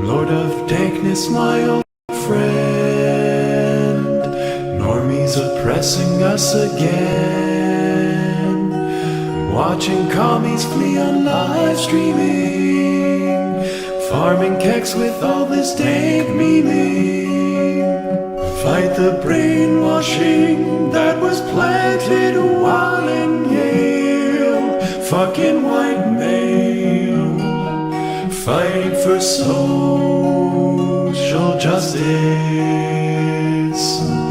Lord of Dankness, my old friend. Normies oppressing us again. Watching commies flee on live streaming. Farming keks with all this dank memeing. Fight the brainwashing that was planted a while in Yale. Fucking white male. Fighting for social justice.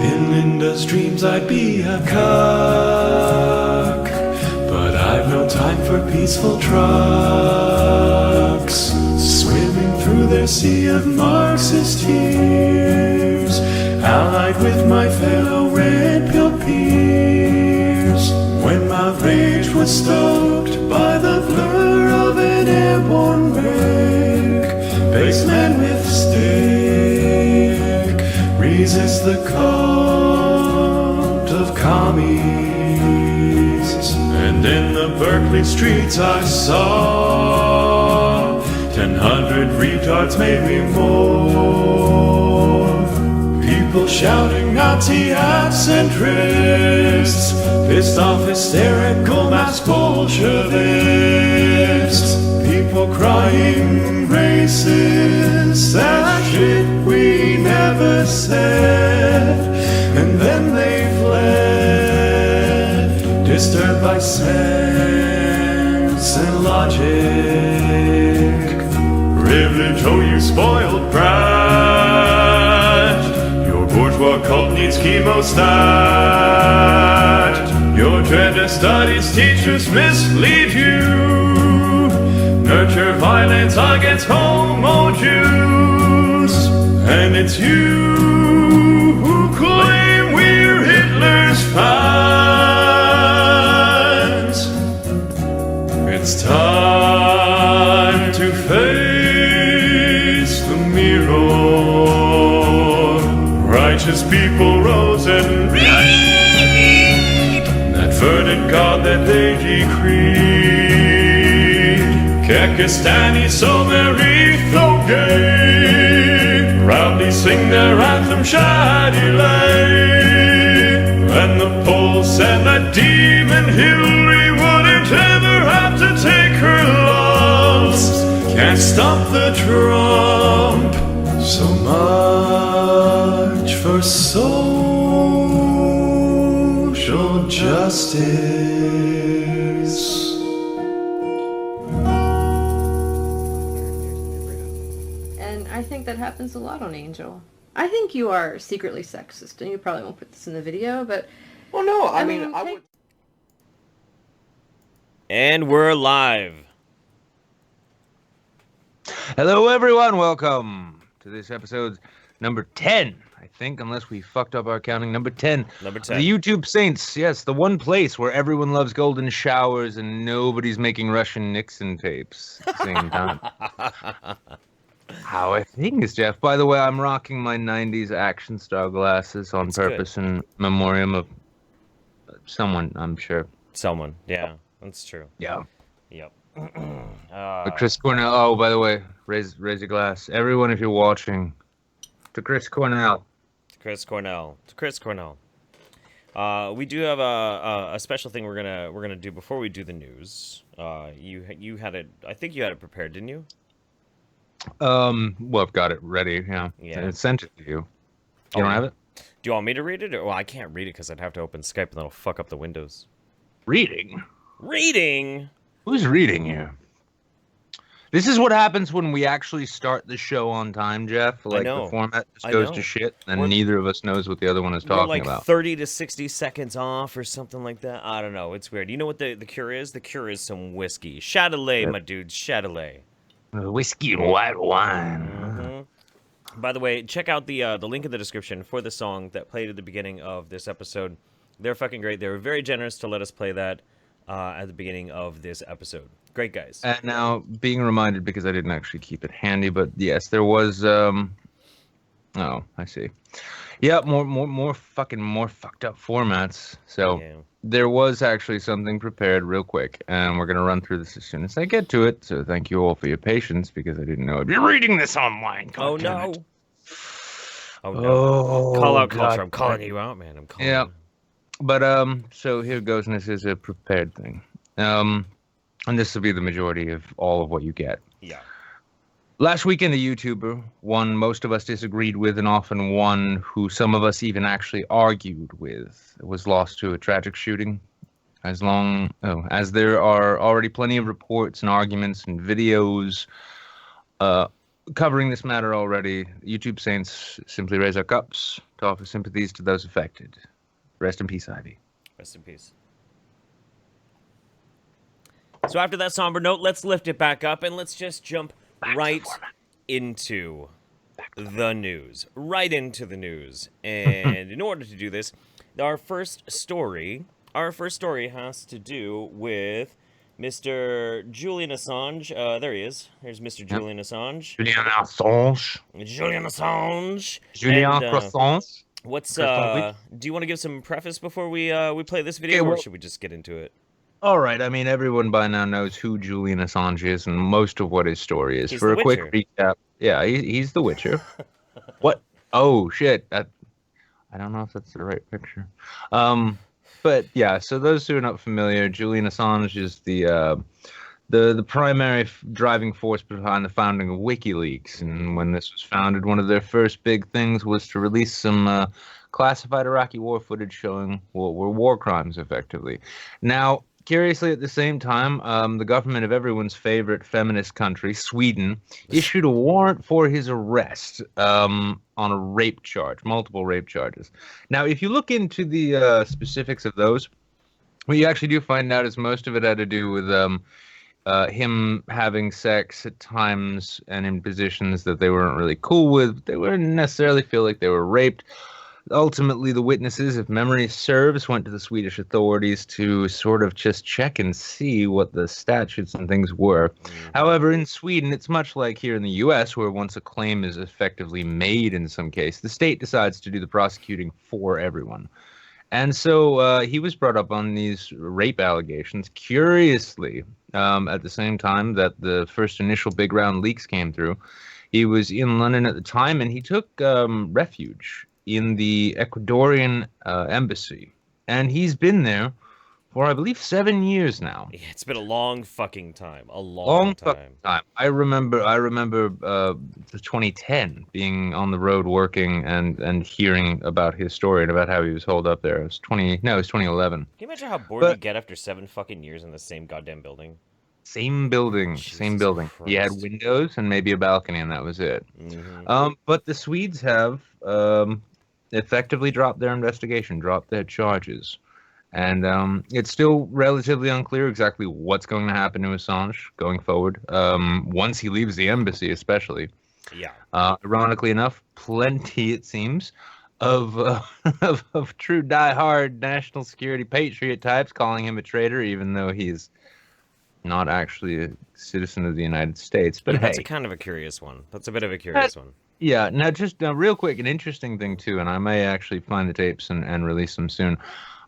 In Linda's dreams I'd be a cuck, but I've no time for peaceful trucks. Swimming through their sea of Marxist tears, allied with my fellow red pill peers. When my rage was stoked by the blur of an airborne wreck, baseman with stick, resist the cult of commies. And in the Berkeley streets I saw 1,000 retards, maybe more. People shouting Nazi at centrists, pissed off hysterical mass Bolshevists. People crying racist, that shit we never said. And then they fled, disturbed by sense and logic. Privilege, oh you spoiled brat. Your bourgeois cult needs chemo stat. Your gender studies teachers mislead you. Nurture violence against homo Jews. And it's you who claim we're Hitler's fans. It's time to face the mirror. Righteous people rose and read that verdict God that they decreed. Kekistani so merry gay, proudly sing their anthem Shady Lane. And the Poles said that demon Hillary wouldn't ever have to take her lumps. Can't stop the Trump. So much for social justice. And I think that happens a lot on Angel. I think you are secretly sexist, and you probably won't put this in the video, but... Well, no, I mean I would... And we're live. Hello, everyone. Welcome to this episode number 10, I think, unless we fucked up our counting. Number 10. Number 10. The YouTube Saints. Yes, the one place where everyone loves golden showers and nobody's making Russian Nixon tapes at the same time. How are things, Jeff? By the way, I'm rocking my 90s action star glasses on purpose in memoriam of someone, I'm sure. Someone, yeah, that's true. Yeah. Yep. Chris Cornell. Oh, by the way, raise your glass. Everyone, if you're watching, to Chris Cornell. To Chris Cornell. To Chris Cornell. We do have a special thing we're gonna do before we do the news. You had it. I think you had it prepared, didn't you? Well, I've got it ready. Yeah. I sent it to you. You don't have it? Do you want me to read it? Well, I can't read it because I'd have to open Skype and that'll fuck up the windows. Reading? Reading? Who's reading here? This is what happens when we actually start the show on time, Jeff. Like, the format just goes to shit, and neither of us knows what the other one is talking about. 30 to 60 seconds off or something like that. I don't know. It's weird. You know what the cure is? The cure is some whiskey. Chatelet, my dudes. Chatelet. Whiskey and white wine. Mm-hmm. By the way, check out the link in the description for the song that played at the beginning of this episode. They're fucking great. They were very generous to let us play that at the beginning of this episode. Great guys. And now, being reminded, because I didn't actually keep it handy, but yes, there was... Oh, I see. Yeah, more fucked up formats. So there was actually something prepared real quick, and we're gonna run through this as soon as I get to it. So thank you all for your patience because I didn't know I'd be reading this online. God damn it. Oh no! Call out God. culture. I'm calling you out, man. I'm calling. Yeah. You. But so here goes, and this is a prepared thing. And this will be the majority of all of what you get. Yeah. Last weekend, a YouTuber, one most of us disagreed with, and often one who some of us even actually argued with, was lost to a tragic shooting. As there are already plenty of reports and arguments and videos covering this matter already, YouTube Saints simply raise our cups to offer sympathies to those affected. Rest in peace, Ivy. Rest in peace. So after that somber note, let's lift it back up and let's just jump right into the news. Right into the news. And in order to do this, our first story has to do with Mr. Julian Assange. There he is. There's Mr. Julian Assange. Julian Assange. Julian Assange. Julian Croissants. What's do you want to give some preface before we play this video, or should we just get into it? All right. I mean, everyone by now knows who Julian Assange is and most of what his story is. He's For the a quick Witcher. recap, yeah, he's the Witcher. What? Oh shit! I don't know if that's the right picture. But yeah. So those who are not familiar, Julian Assange is the primary driving force behind the founding of WikiLeaks. And when this was founded, one of their first big things was to release some classified Iraqi war footage showing what were war crimes, effectively. Now, curiously, at the same time, the government of everyone's favorite feminist country, Sweden, issued a warrant for his arrest on a rape charge, multiple rape charges. Now, if you look into the specifics of those, what you actually do find out is most of it had to do with him having sex at times and in positions that they weren't really cool with. They wouldn't necessarily feel like they were raped. Ultimately, the witnesses, if memory serves, went to the Swedish authorities to sort of just check and see what the statutes and things were. However, in Sweden, it's much like here in the U.S., where once a claim is effectively made in some case, the state decides to do the prosecuting for everyone. And so he was brought up on these rape allegations. Curiously, at the same time that the first initial big round leaks came through, he was in London at the time, and he took refuge in the Ecuadorian embassy. And he's been there for, I believe, 7 years now. Yeah, it's been a long fucking time. A long time. I remember the 2010 being on the road working and hearing about his story and about how he was holed up there. It was 2011. Can you imagine how bored you get after 7 fucking years in the same goddamn building? Same building. Christ. He had windows and maybe a balcony, and that was it. But the Swedes have effectively dropped their investigation, dropped their charges. And it's still relatively unclear exactly what's going to happen to Assange going forward, once he leaves the embassy especially. Yeah. Ironically enough, plenty, it seems, of true die-hard national security patriot types calling him a traitor, even though he's not actually a citizen of the United States. But That's kind of a curious one. That's a bit of a curious one. Yeah. Now, just real quick, an interesting thing, too, and I may actually find the tapes and release them soon.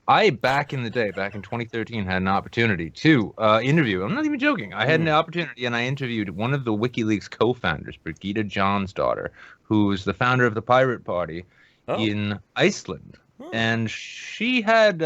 I, back in the day, back in 2013, had an opportunity to interview. I'm not even joking. I had an opportunity, and I interviewed one of the WikiLeaks co-founders, Brigitte John's daughter, who is the founder of the Pirate Party in Iceland. And she had...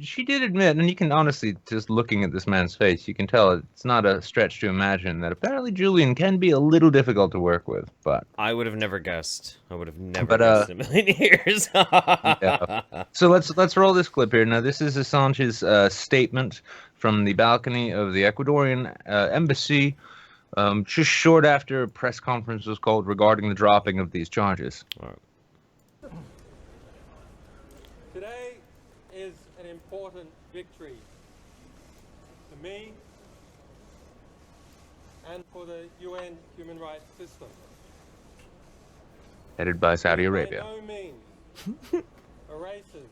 she did admit, and you can honestly, just looking at this man's face, you can tell it's not a stretch to imagine that apparently Julian can be a little difficult to work with. But I would have never guessed. I would have never guessed in a million years. Yeah. So let's roll this clip here. Now, this is Assange's statement from the balcony of the Ecuadorian embassy, just short after a press conference was called regarding the dropping of these charges. All right. Today is an important victory for me and for the UN human rights system. Headed by Saudi Arabia. By no means erases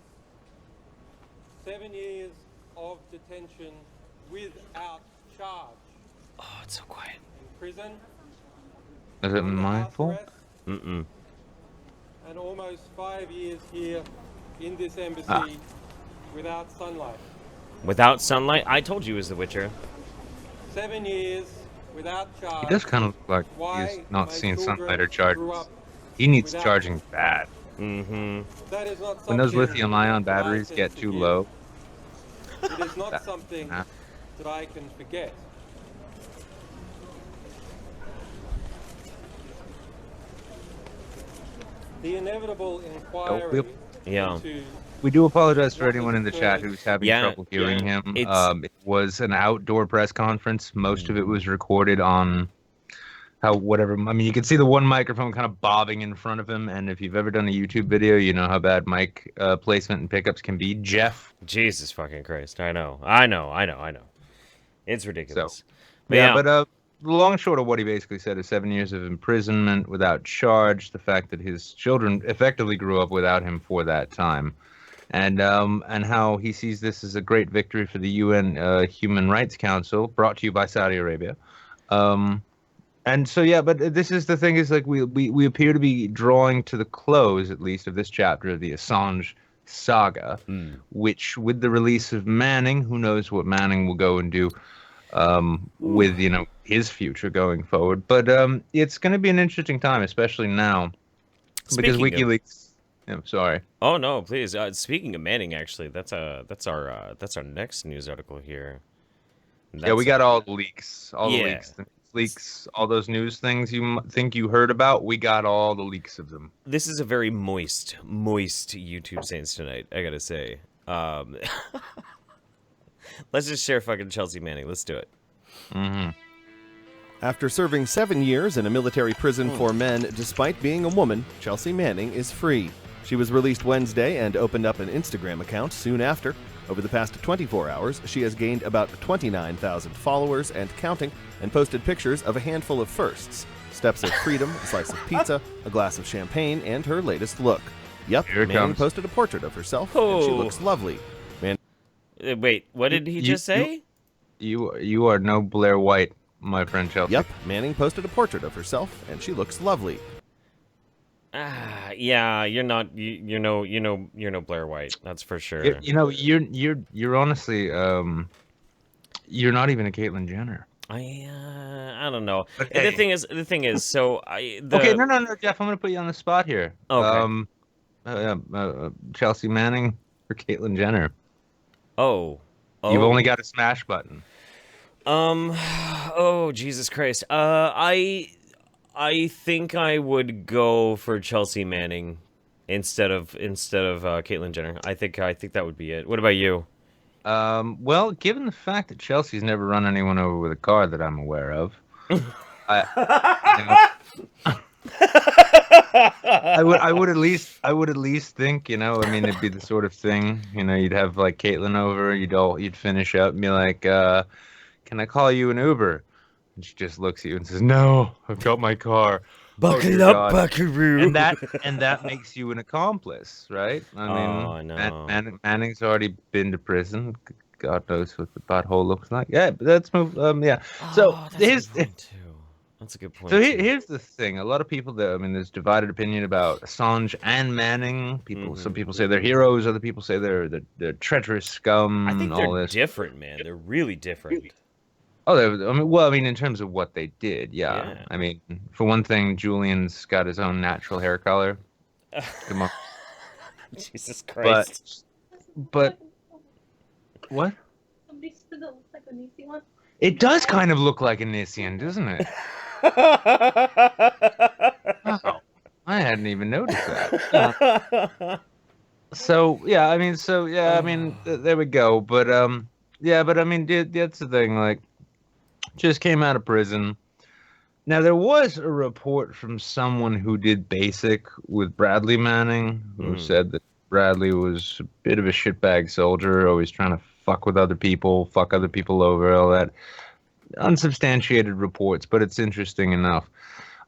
7 years of detention without charge. Oh, it's so quiet. In prison. Is it my fault? And and almost 5 years here in this embassy without sunlight. Without sunlight? I told you he was the Witcher. 7 years without charge. He does kind of look like he's not seeing sunlight or charges. He needs charging bad. Mm-hmm. That is not When those something lithium-ion that I batteries can get too forgive. low, It is not something that I can forget. The inevitable inquiry Yeah. into we do apologize for anyone in the chat who's having Yeah, trouble hearing yeah. him. It's- It was an outdoor press conference. Most of it was recorded on whatever. I mean, you can see the one microphone kind of bobbing in front of him. And if you've ever done a YouTube video, you know how bad mic placement and pickups can be. Jeff. Jesus fucking Christ. I know. It's ridiculous. But the long and short of what he basically said is 7 years of imprisonment without charge. The fact that his children effectively grew up without him for that time. And how he sees this as a great victory for the UN Human Rights Council, brought to you by Saudi Arabia. And so, yeah, but this is the thing is like we appear to be drawing to the close, at least, of this chapter of the Assange saga, which with the release of Manning, who knows what Manning will go and do with, you know, his future going forward. But it's going to be an interesting time, especially now, because WikiLeaks. I'm sorry. Oh no, please. Speaking of Manning, actually, that's our next news article here. Yeah, we got all the leaks, the leaks, all those news things you think you heard about. We got all the leaks of them. This is a very moist YouTube Saints tonight, I gotta say. Let's just share fucking Chelsea Manning. Let's do it. Mm-hmm. After serving 7 years in a military prison for men, despite being a woman, Chelsea Manning is free. She was released Wednesday and opened up an Instagram account soon after. Over the past 24 hours, she has gained about 29,000 followers and counting, and posted pictures of a handful of firsts: steps of freedom, a slice of pizza, a glass of champagne, and her latest look. Yep, Here it Manning comes. posted a portrait of herself, and she looks lovely. Wait, what did he just say? You are no Blair White, my friend Chelsea. Yep, Manning posted a portrait of herself, and she looks lovely. Yeah, you're not. You're no Blair White. That's for sure. You're honestly you're not even a Caitlyn Jenner. I don't know. Okay. The thing is, so Okay, no, Jeff, I'm gonna put you on the spot here. Okay. Chelsea Manning or Caitlyn Jenner? Oh. You've only got a smash button. Oh, Jesus Christ. I think I would go for Chelsea Manning instead of Caitlyn Jenner. I think that would be it. What about you? Well, given the fact that Chelsea's never run anyone over with a car that I'm aware of, I would at least think, you know, I mean, it'd be the sort of thing, you know, you'd have like Caitlyn over, you'd finish up and be like, can I call you an Uber? And she just looks at you and says, "No, I've got my car." Buckle up, Buckaroo. And that makes you an accomplice, right? I mean, Manning's already been to prison. God knows what the butthole looks like. Yeah, but let's move. Yeah. So that's a good point. So here's the thing: a lot of people, there's divided opinion about Assange and Manning. Some people say they're heroes. Other people say they're treacherous scum. I think all they're this. different, man. They're really different. Oh, in terms of what they did, yeah. I mean, for one thing, Julian's got his own natural hair color. Come on. Jesus Christ. But what? Somebody said that looks like a Nisi one. It does kind of look like a Nissian, doesn't it? Oh, I hadn't even noticed that. There we go. But that's the thing. Like, just came out of prison. Now, there was a report from someone who did basic with Bradley Manning, who said that Bradley was a bit of a shitbag soldier, always trying to fuck with other people, fuck other people over, all that. Unsubstantiated reports, but it's interesting enough.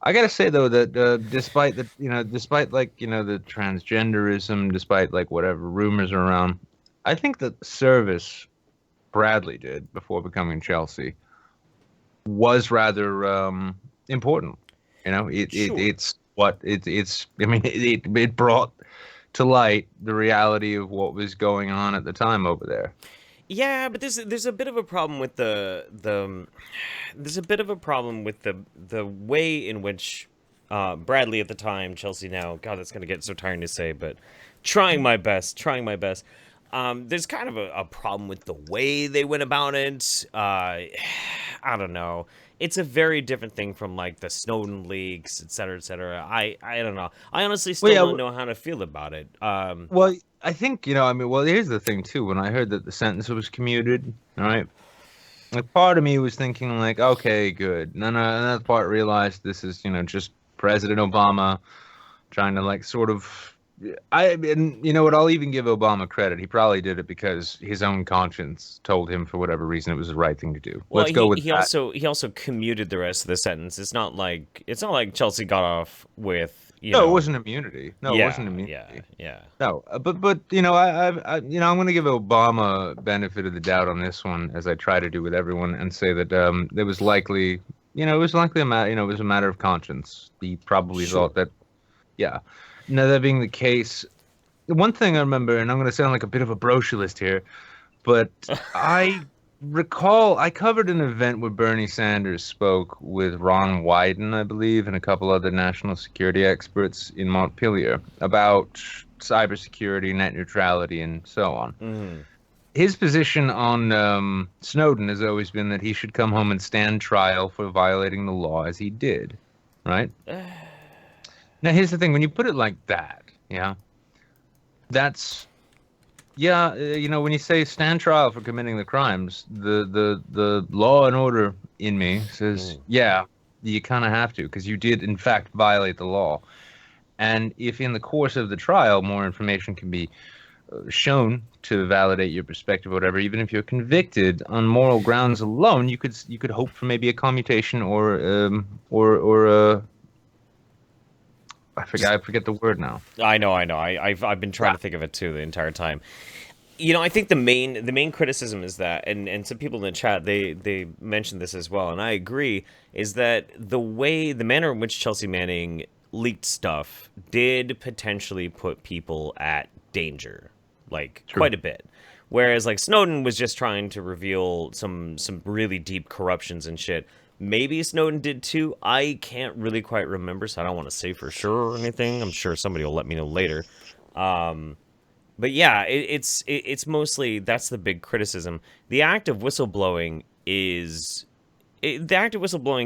I gotta say though that despite the transgenderism, despite like whatever rumors are around, I think the service Bradley did before becoming Chelsea was rather important. You know, it's what it's. I mean, it brought to light the reality of what was going on at the time over there. Yeah, but there's a bit of a problem with there's a bit of a problem with the way in which Bradley at the time, Chelsea now. God, that's gonna get so tiring to say, but trying my best. There's kind of a problem with the way they went about it. I don't know. It's a very different thing from like the Snowden leaks, et cetera, et cetera. I don't know. I honestly still don't know how to feel about it. Well, I think, I mean, well, here's the thing too. When I heard that the sentence was commuted, all right, like part of me was thinking like, okay, good. And then another part realized this is, just President Obama trying to like sort of. And you know what? I'll even give Obama credit. He probably did it because his own conscience told him, for whatever reason, it was the right thing to do. Well, Let's go with that. He also commuted the rest of the sentence. It's not like Chelsea got off with it wasn't immunity. No, it wasn't immunity. Yeah. No, but I'm going to give Obama benefit of the doubt on this one, as I try to do with everyone, and say that there was likely, it was likely a matter, it was a matter of conscience. He probably thought that, yeah. Now, that being the case, one thing I remember, and I'm going to sound like a bit of a brochurist here, but I recall I covered an event where Bernie Sanders spoke with Ron Wyden, I believe, and a couple other national security experts in Montpelier about cybersecurity, net neutrality, and so on. Mm-hmm. His position on Snowden has always been that he should come home and stand trial for violating the law, as he did, right? Now, here's the thing. When you put it like that, that's, when you say stand trial for committing the crimes, the law and order in me says, you kind of have to, because you did, in fact, violate the law. And if in the course of the trial, more information can be shown to validate your perspective or whatever, even if you're convicted on moral grounds alone, you could hope for maybe a commutation or I forget the word now. I know. I've been trying to think of it too the entire time. I think the main criticism is that, and some people in the chat they mentioned this as well, and I agree, is that the manner in which Chelsea Manning leaked stuff did potentially put people at danger, like quite a bit. Whereas like Snowden was just trying to reveal some really deep corruptions and shit. Maybe Snowden did too. I can't really quite remember, so I don't want to say for sure or anything. I'm sure somebody will let me know later. But yeah, it's mostly, that's the big criticism. The act of whistleblowing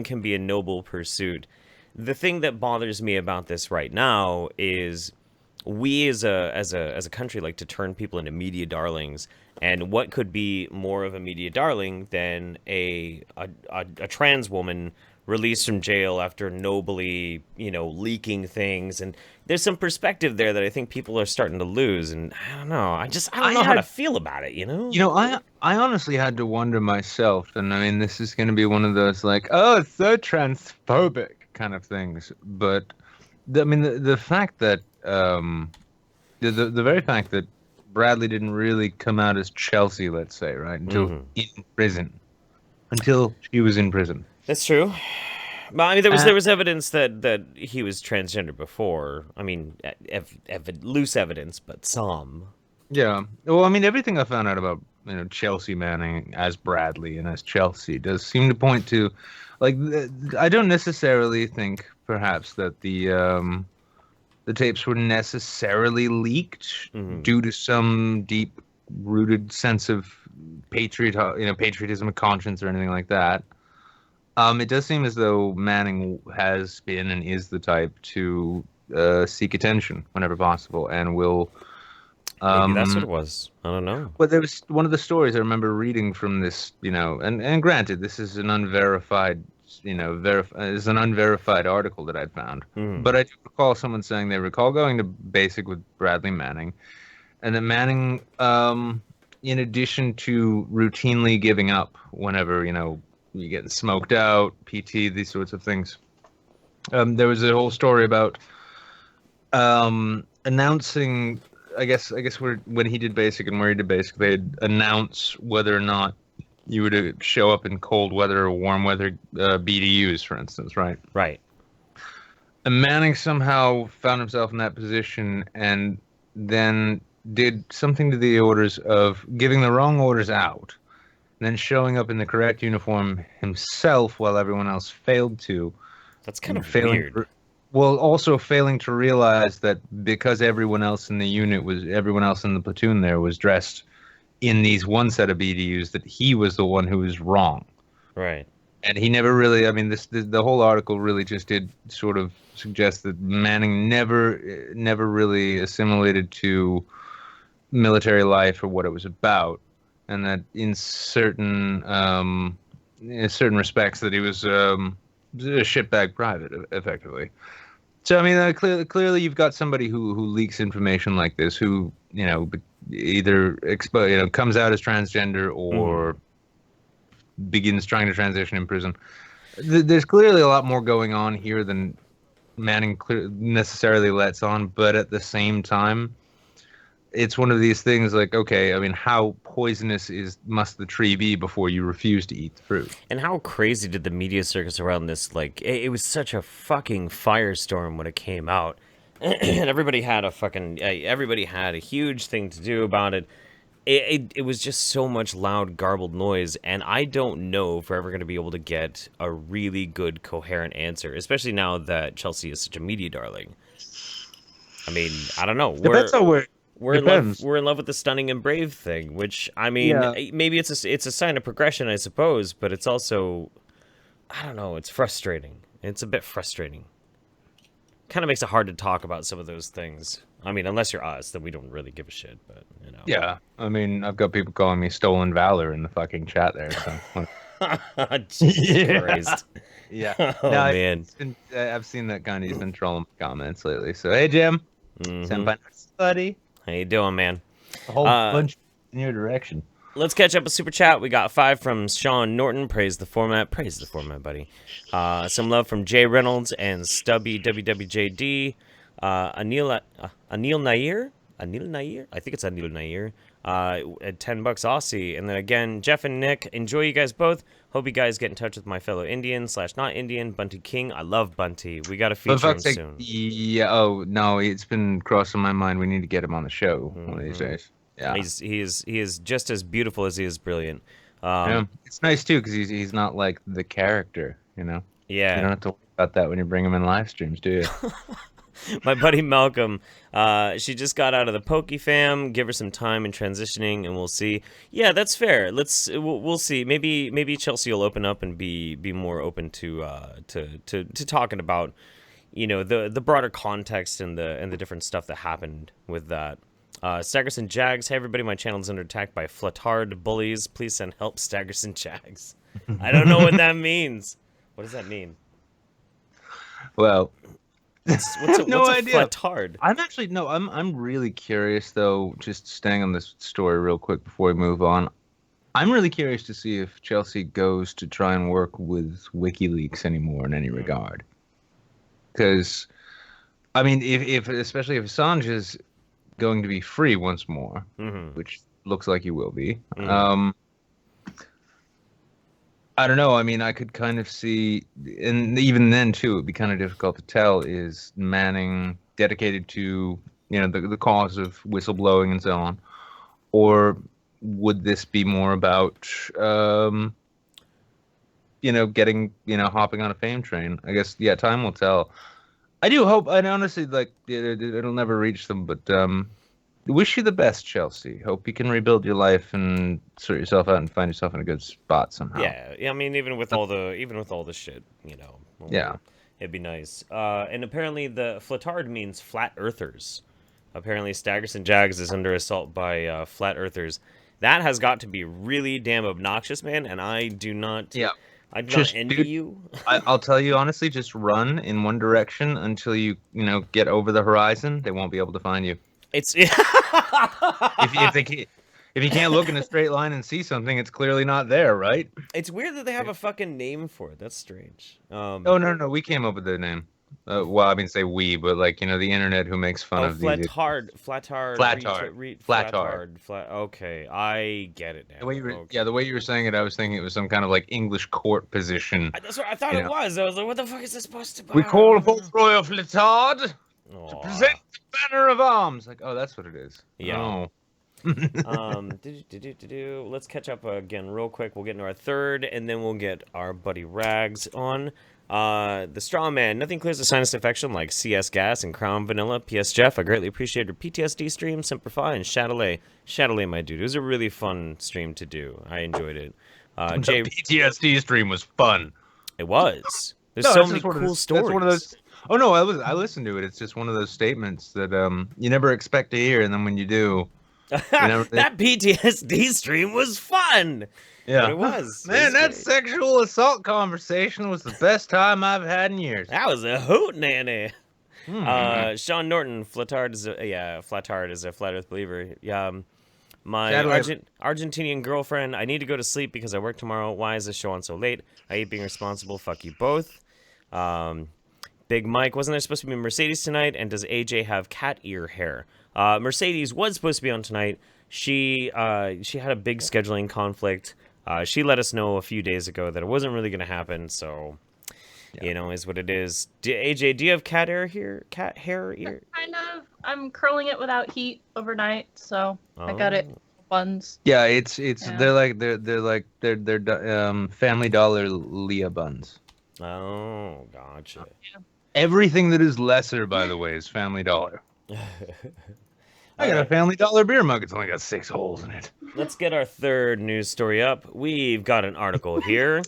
can be a noble pursuit. The thing that bothers me about this right now is we as a country like to turn people into media darlings. And what could be more of a media darling than a trans woman released from jail after nobly, leaking things? And there's some perspective there that I think people are starting to lose. And I don't know. I don't know how to feel about it, I honestly had to wonder myself. And I mean, this is going to be one of those like, oh, it's so transphobic kind of things. But the fact that the very fact that Bradley didn't really come out as Chelsea, let's say, right? Until in prison. Until she was in prison. That's true. But I mean, there was evidence that he was transgender before. I mean, loose evidence, but some. Yeah. Well, I mean, everything I found out about Chelsea Manning as Bradley and as Chelsea does seem to point to, like, I don't necessarily think, perhaps, that the tapes were necessarily leaked due to some deep-rooted sense of patriotism of conscience or anything like that. It does seem as though Manning has been and is the type to seek attention whenever possible, and will. Maybe that's what it was. I don't know. Well, there was one of the stories I remember reading from this, and granted, this is an unverified. Is an unverified article that I'd found. But I do recall someone saying they recall going to basic with Bradley Manning, and that Manning, in addition to routinely giving up whenever, you're getting smoked out, PT, these sorts of things, there was a whole story about announcing, I guess when he did basic and where he did basic, they'd announce whether or not you would show up in cold weather or warm weather BDUs, for instance, right? Right. And Manning somehow found himself in that position and then did something to the orders of giving the wrong orders out, and then showing up in the correct uniform himself while everyone else failed to. That's kind of failing weird. Well, also failing to realize that because everyone else in the platoon there was dressed in these one set of BDUs, that he was the one who was wrong. Right. And he never really, I mean, the whole article really just did sort of suggest that Manning never really assimilated to military life or what it was about, and that in certain respects that he was a shitbag private, effectively. So I mean, clearly you've got somebody who leaks information like this, who either comes out as transgender or begins trying to transition in prison. There's clearly a lot more going on here than Manning necessarily lets on, but at the same time, it's one of these things like, okay, I mean, how poisonous must the tree be before you refuse to eat the fruit? And how crazy did the media circus around this, like, it was such a fucking firestorm when it came out. And everybody had a huge thing to do about it. It was just so much loud, garbled noise, and I don't know if we're ever going to be able to get a really good, coherent answer, especially now that Chelsea is such a media darling. I mean, I don't know. We're in love with the stunning and brave thing, which, I mean, maybe it's a sign of progression, I suppose, but it's also, I don't know, it's frustrating. It's a bit frustrating. Kind of makes it hard to talk about some of those things. I mean, unless you're us, then we don't really give a shit, but, you know. Yeah, I mean, I've got people calling me stolen valor in the fucking chat there. So. Jesus Christ. Yeah. Oh, no, man. I've seen that kind of, he's been trolling comments lately. So, hey, Jim. Senpai, buddy. How you doing, man? A whole bunch in your direction. Let's catch up with Super Chat. We got 5 from Sean Norton. Praise the format. Praise the format, buddy. Some love from Jay Reynolds and Stubby WWJD. Anil Nair? Anil Nair? I think it's Anil Nair. At $10 Aussie. And then again, Jeff and Nick. Enjoy you guys both. Hope you guys get in touch with my fellow Indian / not Indian, Bunty King. I love Bunty. We got to feature him soon. Yeah, oh, no, it's been crossing my mind. We need to get him on the show one of these days. Yeah. He is just as beautiful as he is brilliant. Yeah. It's nice, too, because he's not like the character, you know? Yeah. You don't have to worry about that when you bring him in live streams, do you? My buddy Malcolm, she just got out of the Pokey fam. Give her some time in transitioning, and we'll see. Yeah, that's fair. We'll see. Maybe Chelsea will open up and be more open to talking about, you know, the broader context and the different stuff that happened with that. Staggerson Jags, hey everybody, my channel is under attack by Flatard bullies. Please send help, Staggerson Jags. I don't know what that means. What does that mean? Well. What's a flatard? I'm really curious though, just staying on this story real quick before we move on. I'm really curious to see if Chelsea goes to try and work with WikiLeaks anymore in any regard. Because, I mean, especially if Assange is going to be free once more, which looks like he will be, I don't know. I mean, I could kind of see, and even then too, it'd be kind of difficult to tell. Is Manning dedicated to, you know, the cause of whistleblowing and so on, or would this be more about, you know, hopping on a fame train? I guess, yeah, time will tell. I do hope. I honestly like it'll never reach them, but wish you the best, Chelsea. Hope you can rebuild your life and sort yourself out and find yourself in a good spot somehow. Yeah. I mean, even with all the shit, you know. Yeah. It'd be nice. And apparently, the flatard means flat earthers. Apparently, Staggerson Jags is under assault by flat earthers. That has got to be really damn obnoxious, man. And I do not. Yeah. I do not envy you. I'll tell you honestly, just run in one direction until you get over the horizon. They won't be able to find you. It's if you can't look in a straight line and see something, it's clearly not there, right? It's weird that they have a fucking name for it. That's strange. No, we came up with the name. Well, I mean, say we, but like, the internet who makes fun of these. Flatard. Okay, I get it now. The way you were saying it, I was thinking it was some kind of like English court position. That's what I thought it was. I was like, what the fuck is this supposed to be? We call upon Royal Flatard to Aw. present the banner of arms. Like, oh, that's what it is. Yeah. Oh. Let's catch up again real quick. We'll get into our third, and then we'll get our buddy Rags on. The straw man. Nothing clears a sinus infection like CS gas and Crown Vanilla. P.S. Jeff, I greatly appreciate your PTSD stream, Simplify, and Shadowlay. Shadowlay, my dude. It was a really fun stream to do. I enjoyed it. The PTSD stream was fun. It was. There's so many cool stories. That's one of those. Oh no, I listened to it. It's just one of those statements that you never expect to hear, and then when you do, that PTSD stream was fun. Yeah, but it was. Man, that sexual assault conversation was the best time I've had in years. That was a hoot nanny. Sean Norton, Flatard is a flat Earth believer. Yeah, my Argentinian girlfriend. I need to go to sleep because I work tomorrow. Why is this show on so late? I hate being responsible. Fuck you both. Big Mike, wasn't there supposed to be Mercedes tonight? And does AJ have cat ear hair? Mercedes was supposed to be on tonight. She had a big scheduling conflict. She let us know a few days ago that it wasn't really going to happen, so, is what it is. AJ, do you have cat hair here? Cat hair ear? Kind of. I'm curling it without heat overnight, so I got it buns. Yeah, they're Family Dollar Leah buns. Oh, gotcha. Yeah. Everything that is lesser, by the way, is Family Dollar. I got a Family Dollar beer mug. It's only got 6 holes in it. Let's get our third news story up. We've got an article here.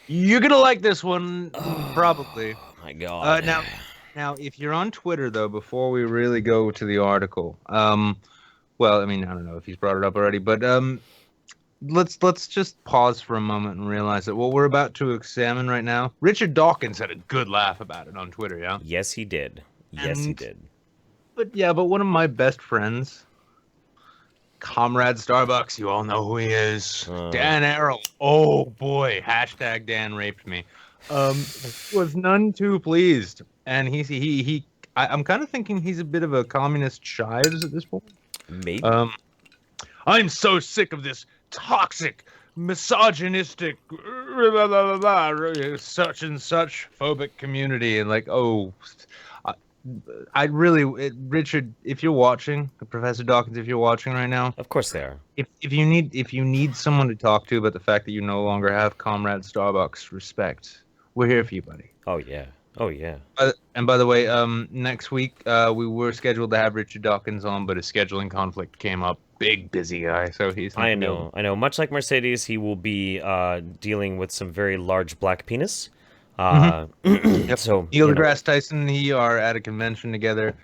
You're gonna like this one, probably. Oh my god. Now, if you're on Twitter, though, before we really go to the article, well, I mean, I don't know if he's brought it up already, but let's just pause for a moment and realize that what we're about to examine right now, Richard Dawkins had a good laugh about it on Twitter, yeah? Yes, he did. He did. But one of my best friends, Comrade Starbucks, you all know who he is. Dan Arrow. Oh boy, hashtag Dan raped me. Was none too pleased, and I'm kind of thinking he's a bit of a communist chives at this point. Maybe. I'm so sick of this toxic, misogynistic, such and such phobic community, and like, Richard, if you're watching, Professor Dawkins, if you're watching right now, of course they are. If you need someone to talk to about the fact that you no longer have Comrade Starbucks respect, we're here for you, buddy. Oh yeah. And by the way, next week we were scheduled to have Richard Dawkins on, but a scheduling conflict came up. Big busy guy, so he's. I know. Much like Mercedes, he will be dealing with some very large black penis. Yep. So Neil deGrasse Tyson, he are at a convention together.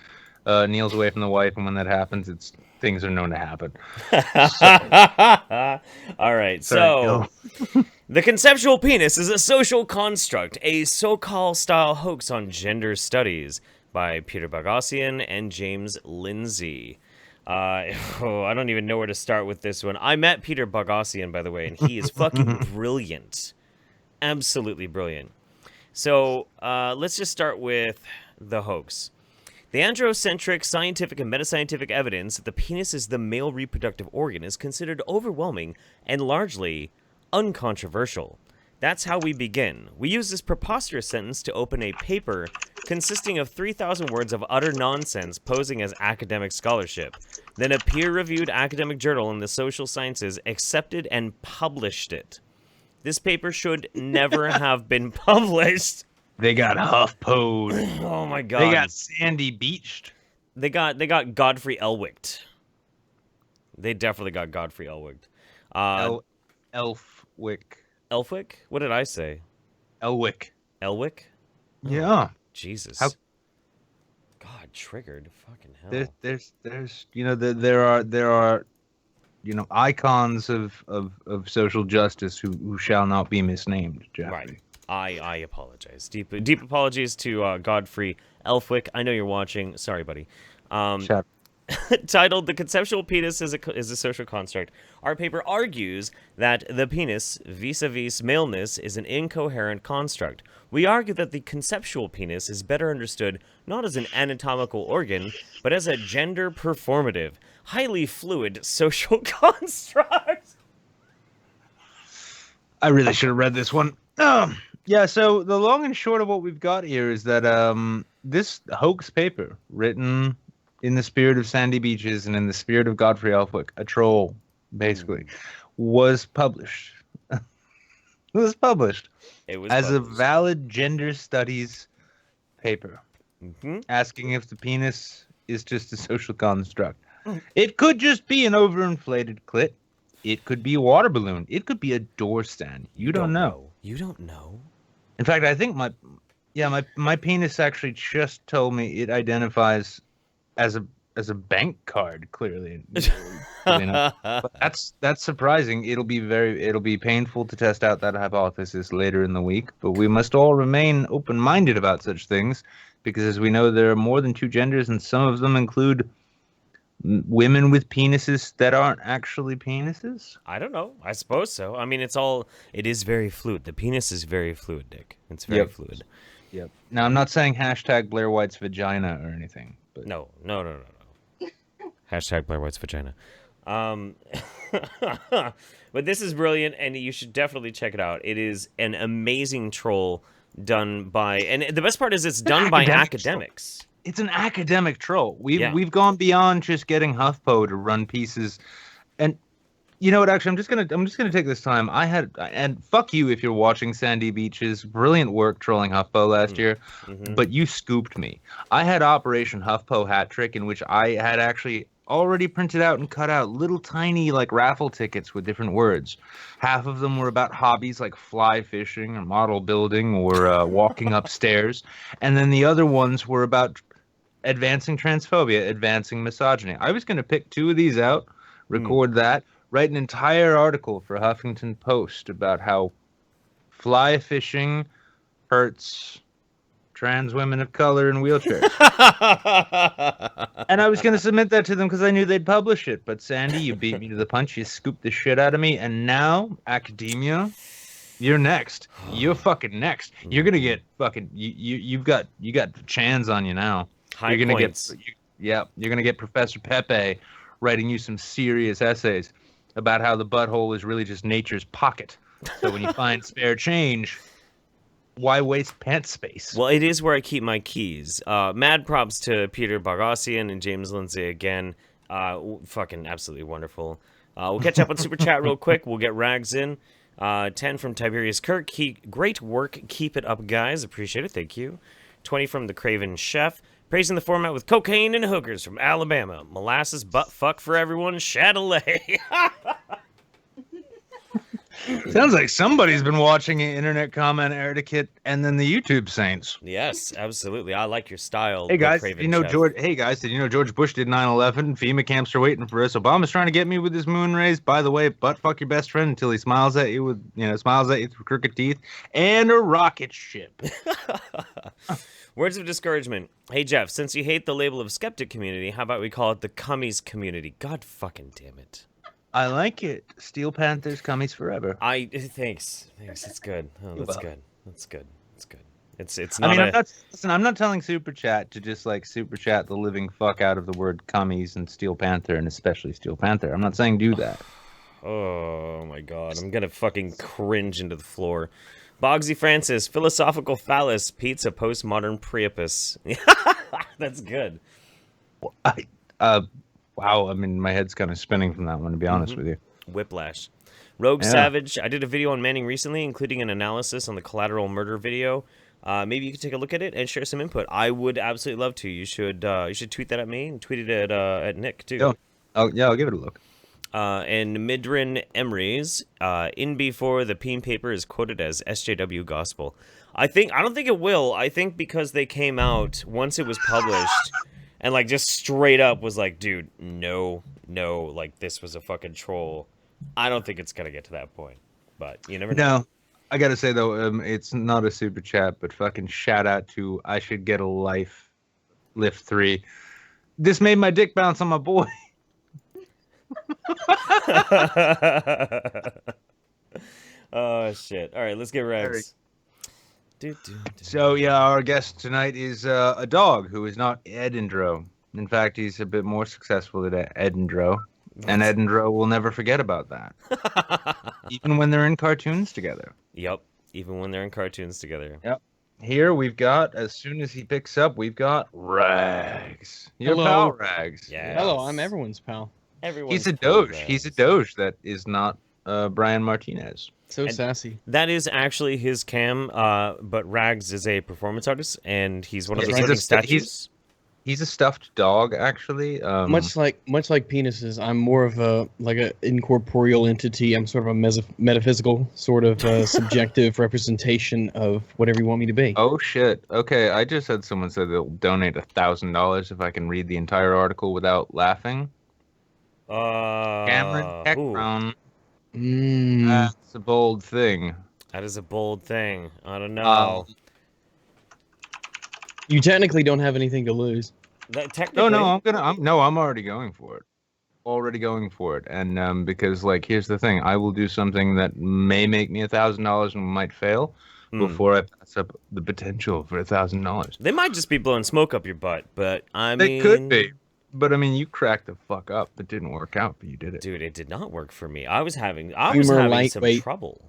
Neil's away from the wife, and when that happens, things are known to happen. All right, so the conceptual penis is a social construct, a so-called style hoax on gender studies by Peter Boghossian and James Lindsay. I don't even know where to start with this one. I met Peter Boghossian, by the way, and he is fucking brilliant. Absolutely brilliant. So let's just start with the hoax. The androcentric scientific and metascientific evidence that the penis is the male reproductive organ is considered overwhelming and largely uncontroversial. That's how we begin. We use this preposterous sentence to open a paper consisting of 3,000 words of utter nonsense posing as academic scholarship. Then a peer-reviewed academic journal in the social sciences accepted and published it. This paper should never have been published. They got HuffPo'd. Oh my god. They got Sandy Beached. They got Godfrey Elwicked. They definitely got Godfrey Elwicked. Elfwick. Elfwick? What did I say? Elwick. Elwick? Yeah. Jesus. God, triggered. Fucking hell. There's there are icons of social justice who shall not be misnamed, Jeffrey. Right. I apologize. Deep apologies to Godfrey Elfwick. I know you're watching. Sorry, buddy. Shut titled "The Conceptual Penis is a Social Construct," our paper argues that the penis, vis-a-vis maleness, is an incoherent construct. We argue that the conceptual penis is better understood not as an anatomical organ, but as a gender performative, highly fluid social construct. I really should have read this one. Yeah, so the long and short of what we've got here is that this hoax paper, written in the spirit of Sandy Beaches and in the spirit of Godfrey Elphick, a troll, basically, was published. It was published as a valid gender studies paper, asking if the penis is just a social construct. It could just be an overinflated clit. It could be a water balloon. It could be a door stand. You don't know. You don't know. In fact, I think my penis actually just told me it identifies as a bank card. Clearly, but that's surprising. It'll be painful to test out that hypothesis later in the week. But we must all remain open-minded about such things, because as we know, there are more than two genders, and some of them include women with penises that aren't actually penises. I don't know. I suppose so. I mean, it is very fluid. The penis is very fluid, Dick. It's very fluid. Yep. Now, I'm not saying hashtag Blair White's vagina or anything. But... No. Hashtag Blair White's vagina. But this is brilliant, and you should definitely check it out. It is an amazing troll done by, and the best part is it's done by academics. It's an academic troll. We've gone beyond just getting HuffPo to run pieces, and you know what? Actually, I'm just gonna take this time. And fuck you if you're watching Sandy Beach's brilliant work trolling HuffPo last year, but you scooped me. I had Operation HuffPo Hat Trick, in which I had actually already printed out and cut out little tiny like raffle tickets with different words. Half of them were about hobbies like fly fishing or model building or walking upstairs, and then the other ones were about advancing transphobia, advancing misogyny. I was going to pick two of these out, record that, write an entire article for Huffington Post about how fly fishing hurts trans women of color in wheelchairs. And I was going to submit that to them because I knew they'd publish it. But Sandy, you beat me to the punch. You scooped the shit out of me. And now, academia, you're next. You're fucking next. You're going to get fucking... You got Chans on you now. You're gonna get Professor Pepe writing you some serious essays about how the butthole is really just nature's pocket. So when you find spare change, why waste pants space? Well, it is where I keep my keys. Mad props to Peter Boghossian and James Lindsay again. Fucking absolutely wonderful. We'll catch up on Super Chat real quick. We'll get Rags in. 10 from Tiberius Kirk. Great work. Keep it up, guys. Appreciate it. Thank you. 20 from the Craven Chef. Praising the format with cocaine and hookers from Alabama. Molasses butt fuck for everyone. Chatelet. Sounds like somebody's been watching Internet Comment Etiquette and then the YouTube Saints. Yes, absolutely. I like your style. Hey guys, did you know George Bush did 9/11? FEMA camps are waiting for us. Obama's trying to get me with his moon rays. By the way, butt fuck your best friend until he smiles at you with through crooked teeth and a rocket ship. Words of discouragement. Hey Jeff, since you hate the label of skeptic community, how about we call it the cummies community? God fucking damn it. I like it. Steel Panthers, cummies forever. Thanks. It's good. Oh, that's good. That's good. It's good. It's not. I mean, I'm not telling Super Chat to just like Super Chat the living fuck out of the word cummies and Steel Panther and especially Steel Panther. I'm not saying do that. Oh my god, I'm gonna fucking cringe into the floor. Bogsy Francis, philosophical phallus, pizza, postmodern Priapus. That's good. Wow, I mean, my head's kind of spinning from that one, to be honest with you. Whiplash. Rogue Savage, I did a video on Manning recently, including an analysis on the collateral murder video. Maybe you could take a look at it and share some input. I would absolutely love to. You should tweet that at me and tweet it at Nick, too. I'll give it a look. And Midrin Emery's in before the Peen paper is quoted as SJW gospel. I don't think it will. I think because they came out once it was published and like just straight up was like, dude, no, like this was a fucking troll. I don't think it's gonna get to that point, but you never know. No, I gotta say though, it's not a super chat, but fucking shout out to I Should Get a Life, Lift 3. This made my dick bounce on my boy. Oh shit! All right, let's get Rex. So yeah, our guest tonight is a dog who is not Edindro. In fact, he's a bit more successful than Edindro, and Edindro will never forget about that, even when they're in cartoons together. Yep, even when they're in cartoons together. Yep. Here we've got, as soon as he picks up, we've got Rags. Your Hello. pal, Rags. Yeah. Hello, I'm everyone's pal. He's a Doge. He's a Doge that is not Brian Martinez. So sassy. That is actually his cam, but Rags is a performance artist, and he's one of Yeah, those living statues. He's a stuffed dog, actually. Much like penises, I'm more of a incorporeal entity. I'm sort of a metaphysical, sort of subjective representation of whatever you want me to be. Oh shit! Okay, I just had someone say they'll donate $1,000 if I can read the entire article without laughing. Cameron Ekron. That's a bold thing. That is a bold thing. I don't know. You technically don't have anything to lose. Technically, I'm already going for it. Already going for it, and because here's the thing, I will do something that may make me $1,000 and might fail before I pass up the potential for $1,000. They might just be blowing smoke up your butt, but They could be. But I mean, you cracked the fuck up. It didn't work out, but you did it. Dude, it did not work for me. I was having some trouble.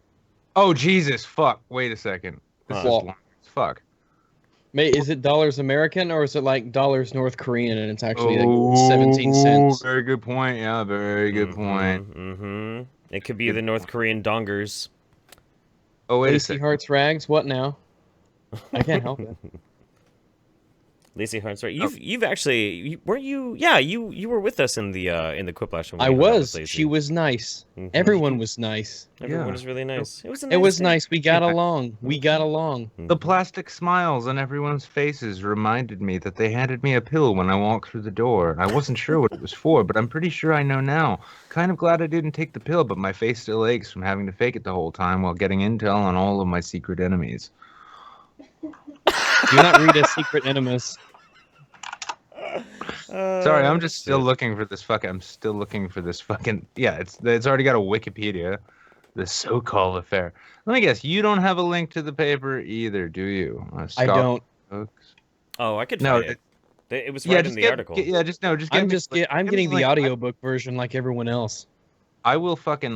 Oh Jesus, fuck! Wait a second. This is long as fuck. Is it dollars American or is it like dollars North Korean and it's actually 17 cents? Very good point. Yeah, very good point. Mm-hmm. It could be the North Korean dongers. Oh wait a Lacey second. Hart's Rags. What now? I can't help it. Lacey Hart's right. You've actually weren't you? Yeah, you were with us in the Quiplash. When I was. She was nice. Mhm. Everyone was nice. Everyone was really nice. It was. It was nice. We got along. We got along. The plastic smiles on everyone's faces reminded me that they handed me a pill when I walked through the door. I wasn't sure what it was for, but I'm pretty sure I know now. Kind of glad I didn't take the pill, but my face still aches from having to fake it the whole time while getting intel on all of my secret enemies. Do not read as secret enemies. Sorry, I'm just still looking for this fucking. I'm still looking for this fucking. Yeah, it's already got a Wikipedia. The so-called affair. Let me guess. You don't have a link to the paper either, do you? I don't. Books? Oh, I could find it. It was right in the article. I'm getting the audiobook version like everyone else. I will fucking.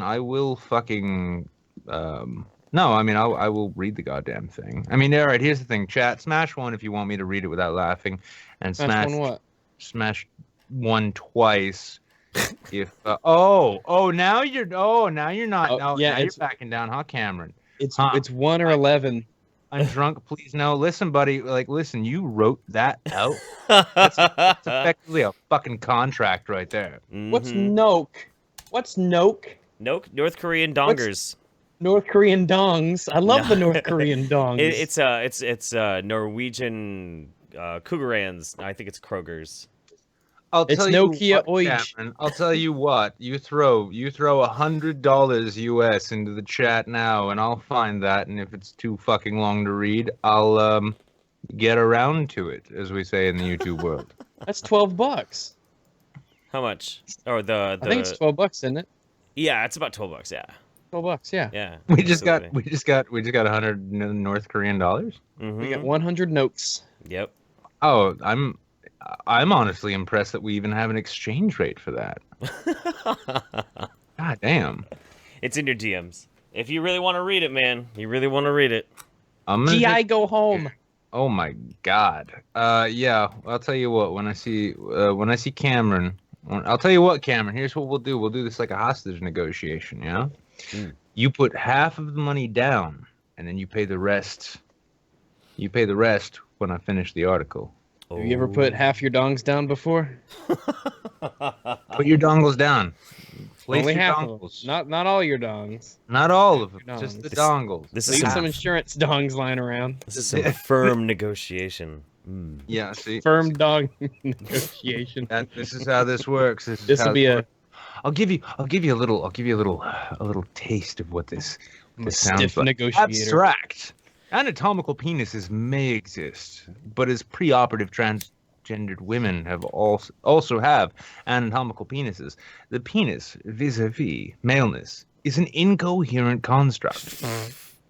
No, I mean, I will read the goddamn thing. I mean, all right, here's the thing. Chat, smash one if you want me to read it without laughing. And Smash one what? Smash one twice. If now you're not. You're backing down, huh, Cameron? It's 1 or 11. I'm drunk, please no. Listen, buddy, listen, you wrote that out. That's effectively a fucking contract right there. Mm-hmm. What's Noke? What's Noke? Noke, North Korean dongers. North Korean dongs. I love the North Korean dongs. It's Norwegian Cougarans. I think it's Kroger's. It's Nokia Oij. Cameron, I'll tell you what. You throw $100 US into the chat now, and I'll find that. And if it's too fucking long to read, I'll get around to it, as we say in the YouTube world. That's $12. How much? Or the I think it's $12, isn't it? Yeah, it's about $12. Yeah. $12, yeah. Yeah. We just got 100 North Korean dollars. Mm-hmm. We got 100 notes. Yep. Oh, I'm honestly impressed that we even have an exchange rate for that. God damn. It's in your DMs. If you really want to read it, man, you really want to read it. GI go home. Oh my God. Yeah. I'll tell you what. When I see Cameron, I'll tell you what, Cameron. Here's what we'll do. We'll do this like a hostage negotiation. Yeah. You put half of the money down, and then you pay the rest. You pay the rest when I finish the article. Have you ever put half your dongs down before? Put your dongles down. Place Only your half dongles. of them. Not all your dongs. Not all of them. Your Just the dongs. dongles. This is Leave some insurance dongs lying around. This is some firm negotiation. Yeah. See. Firm dong negotiation. This is how this works. This will be a. I'll give you a little taste of what this sounds stiff like. negotiator. Abstract. Anatomical penises may exist, but as preoperative cisgendered women have also have anatomical penises. The penis, vis-a-vis maleness, is an incoherent construct.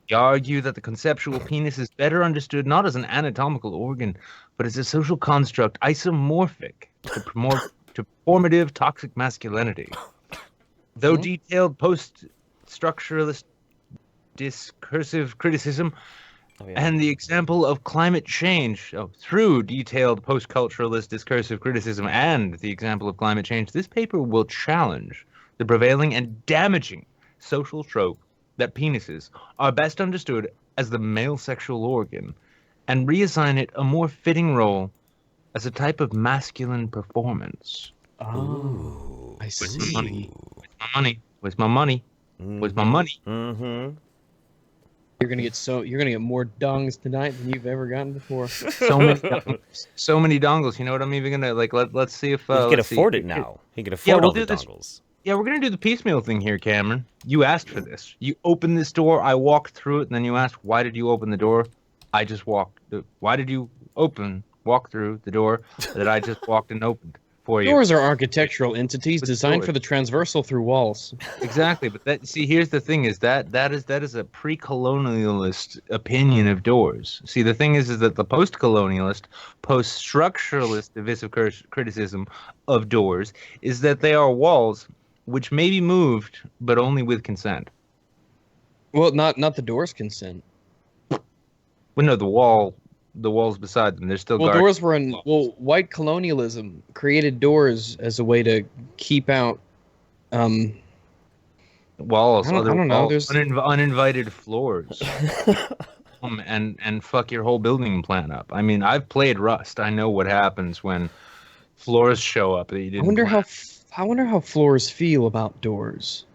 We argue that the conceptual penis is better understood not as an anatomical organ, but as a social construct isomorphic to performative toxic masculinity. Though detailed post-structuralist discursive criticism and the example of climate change, through detailed post-culturalist discursive criticism and the example of climate change, this paper will challenge the prevailing and damaging social trope that penises are best understood as the male sexual organ and reassign it a more fitting role as a type of masculine performance. Oh, I see. Where's my money? Where's my money? Where's my money? Mm-hmm. You're gonna get more dongs tonight than you've ever gotten before. So many dongles. You know what I'm even gonna like? Let's see if he can afford it now. He can afford all the dongles. Yeah, we're gonna do the piecemeal thing here, Cameron. You asked for this. You opened this door. I walked through it, and then you asked, "Why did you open the door?" I just walked. Why did you walk through the door that I just walked and opened for you? Doors are architectural entities designed for the transversal through walls. Exactly, but here's the thing: is that is a pre-colonialist opinion of doors. See, the thing is that the post-colonialist, post-structuralist divisive criticism of doors is that they are walls which may be moved, but only with consent. Well, not the door's consent. Well, no, the walls beside them. They're still guarded. Doors were in. Well, white colonialism created doors as a way to keep out. Walls. I don't know. There's uninvited floors. And fuck your whole building plan up. I mean, I've played Rust. I know what happens when floors show up that you didn't. I wonder how floors feel about doors.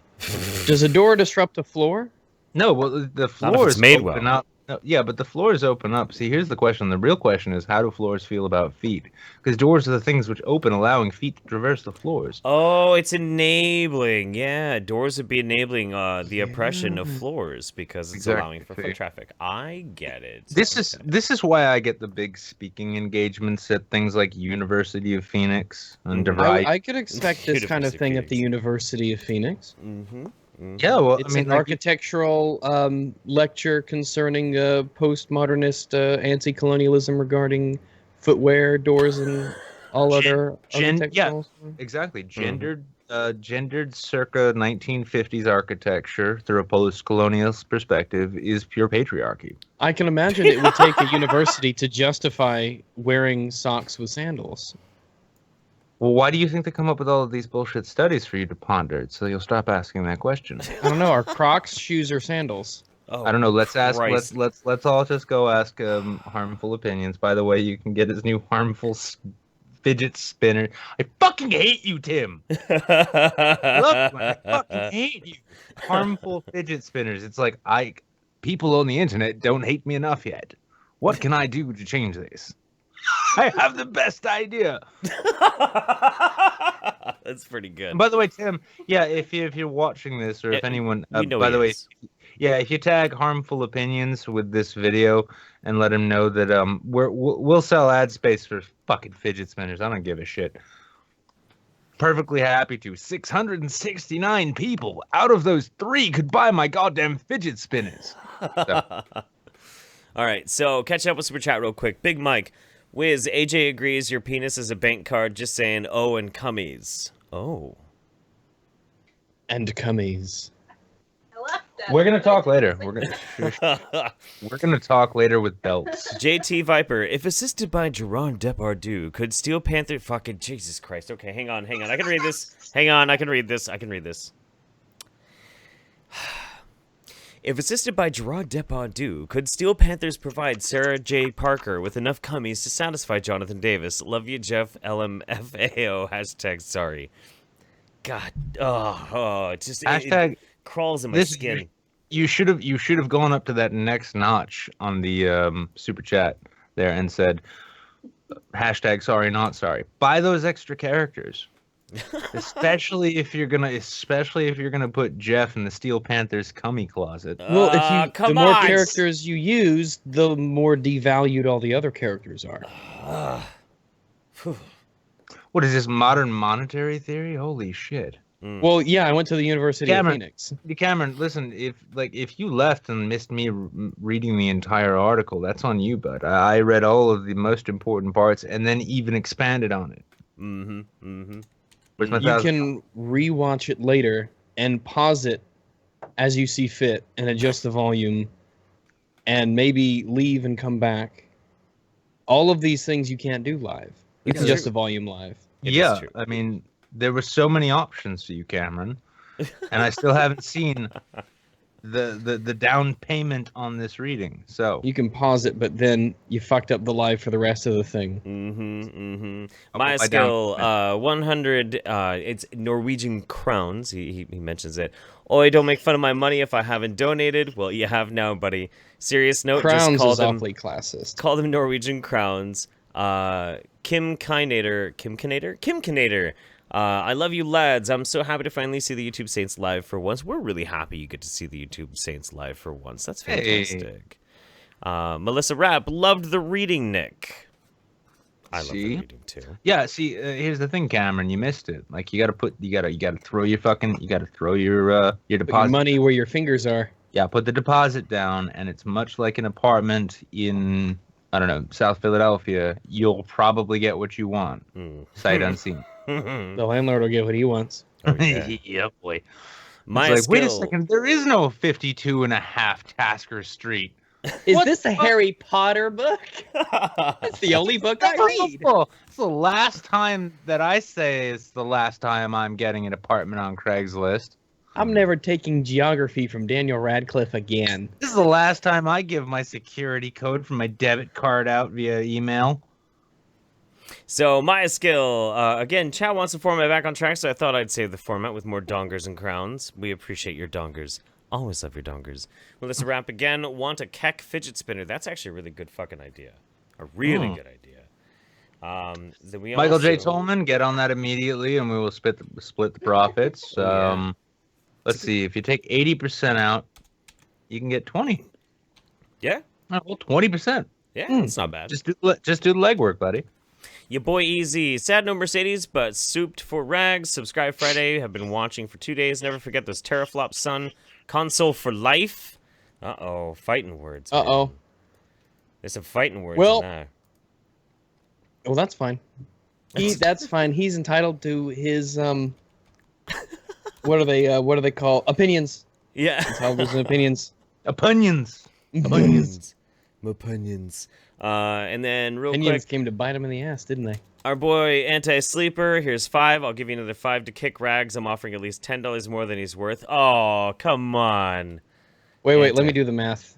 Does a door disrupt a floor? No. Well, the floors made open well. up. No, yeah, but the floors open up. See, here's the question. The real question is, how do floors feel about feet? Because doors are the things which open, allowing feet to traverse the floors. Oh, it's enabling. Yeah, doors would be enabling the oppression of floors because it's allowing for foot traffic. I get it. This is why I get the big speaking engagements at things like University of Phoenix and DeVry. I could expect this kind of thing at the University of Phoenix. Mm-hmm. Yeah, well, it's an architectural lecture concerning postmodernist anti-colonialism regarding footwear, doors, and all other architectural. Yeah, exactly. Gendered circa 1950s architecture through a post-colonial perspective is pure patriarchy. I can imagine it would take a university to justify wearing socks with sandals. Well, why do you think they come up with all of these bullshit studies for you to ponder? So you'll stop asking that question. I don't know. Are Crocs shoes or sandals? Oh, I don't know. Let's ask. Christ. Let's all just go ask Harmful Opinions. By the way, you can get his new Harmful fidget spinner. I fucking hate you, Tim. Look, I fucking hate you. Harmful fidget spinners. It's like people on the internet don't hate me enough yet. What can I do to change this? I have the best idea. That's pretty good. And by the way, Tim, yeah, if you're watching this, or if anyone, by the way, yeah, if you tag Harmful Opinions with this video and let him know that we'll sell ad space for fucking fidget spinners. I don't give a shit. Perfectly happy to. 669 people out of those 3 could buy my goddamn fidget spinners. So. All right, so catching up with Super Chat real quick. Big Mike. Wiz, AJ agrees your penis is a bank card, just saying oh and cummies. Oh. And cummies. We're gonna talk later. We're gonna talk later with belts. JT Viper, if assisted by Gerard Depardieu, could Steel Panther fucking Jesus Christ. Okay, hang on. I can read this. Hang on, I can read this. If assisted by Gerard Depardieu, could Steel Panthers provide Sarah J. Parker with enough cummies to satisfy Jonathan Davis? Love you, Jeff. LMFAO. Hashtag sorry. God. It just it crawls in my skin. You should have gone up to that next notch on the super chat there and said hashtag sorry not sorry. Buy those extra characters. especially if you're gonna put Jeff in the Steel Panthers cummy closet. Well, the more characters you use, the more devalued all the other characters are. What is this, modern monetary theory? Holy shit. Well, yeah, I went to the University of Phoenix. Cameron, listen, if you left and missed me reading the entire article, that's on you, bud. I read all of the most important parts and then even expanded on it. Where's my You can rewatch it later and pause it as you see fit and adjust the volume and maybe leave and come back. All of these things you can't do live. You can adjust the volume live. Yeah, I mean, there were so many options for you, Cameron, and I still haven't seen the down payment on this reading. So you can pause it, but then you fucked up the live for the rest of the thing. My skill, 100. It's Norwegian crowns. He mentions it. Oi, don't make fun of my money if I haven't donated. Well, you have now, buddy. Serious note. Crowns just call is them awfully classist. Call them Norwegian crowns. Kim Kinator. I love you, lads. I'm so happy to finally see the YouTube Saints live for once. We're really happy you get to see the YouTube Saints live for once. That's fantastic. Melissa Rapp loved the reading, Nick. I love the reading too. Yeah, see, here's the thing, Cameron. You missed it. Like, you gotta throw your deposit money where your fingers are. Yeah, put the deposit down, and it's much like an apartment in, I don't know, South Philadelphia. You'll probably get what you want, sight unseen. The landlord will get what he wants. Oh, yeah. Yeah, boy. My like, skill... wait a second, there is no 52.5 Tasker Street. Is this a Harry Potter book? It's the only book I read. It's the last time that I say it's the last time I'm getting an apartment on Craigslist. I'm never taking geography from Daniel Radcliffe again. This is the last time I give my security code from my debit card out via email. So, my skill, again, chat wants the format back on track, so I thought I'd save the format with more dongers and crowns. We appreciate your dongers. Always love your dongers. Melissa Rapp again, want a Keck fidget spinner. That's actually a really good fucking idea. A really good idea. Then we Michael J. Tolman, get on that immediately, and we will split the profits. Let's see, if you take 80% out, you can get 20. Yeah? Well, 20%. Yeah, that's not bad. Just do the legwork, buddy. Your boy Easy. Sad no Mercedes, but souped for rags. Subscribe Friday. Have been watching for 2 days. Never forget those teraflops, son. Console for life. Uh-oh. Fighting words. Uh-oh. There's some fighting words well, in that. Well, that's fine. That's fine. He's entitled to his, what are they called? Opinions. Yeah. Entitled to his opinions. Opinions. Opinions. And then real Opinions quick, came to bite him in the ass, didn't they? our boy Anti-Sleeper, here's 5. I'll give you another 5 to kick rags. I'm offering at least $10 more than he's worth. Oh, come on. Wait, let me do the math.